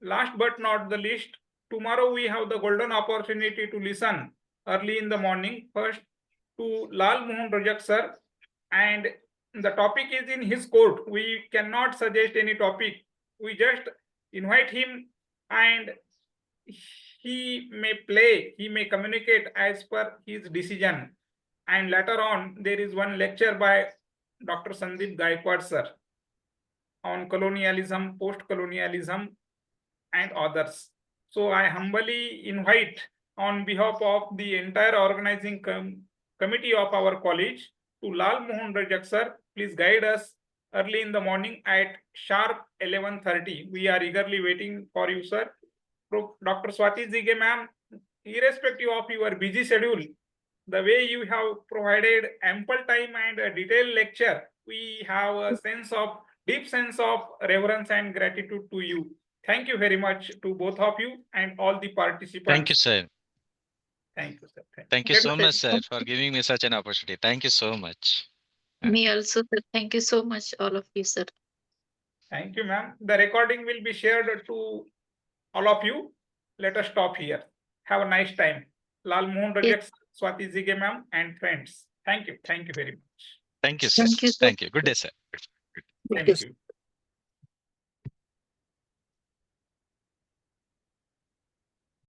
Last but not the least, tomorrow we have the golden opportunity to listen early in the morning, first to Lal Mohan Rajak sir, and the topic is in his court. We cannot suggest any topic. We just invite him and he may play, he may communicate as per his decision. And later on, there is one lecture by Dr. Sandeep Gaikwad sir on colonialism, post-colonialism, and others. So I humbly invite on behalf of the entire organizing committee of our college to Lal Mohan Rajak sir, please guide us early in the morning at sharp 11:30. We are eagerly waiting for you, sir. Dr. Swati Jige ma'am, irrespective of your busy schedule, the way you have provided ample time and a detailed lecture, we have a deep sense of reverence and gratitude to you. Thank you very much to both of you and all the participants. Thank you, sir. Thank you, sir. Thank you so much, sir, for giving me such an opportunity. Thank you so much. Me also, sir. Thank you so much, all of you, sir. Thank you, ma'am. The recording will be shared to all of you. Let us stop here. Have a nice time. Lal Mohan Rajak, Swati Jige ma'am, and friends. Thank you. Thank you very much. Thank you, sir. Thank you, sir. Thank you. Good day, sir. Thank you.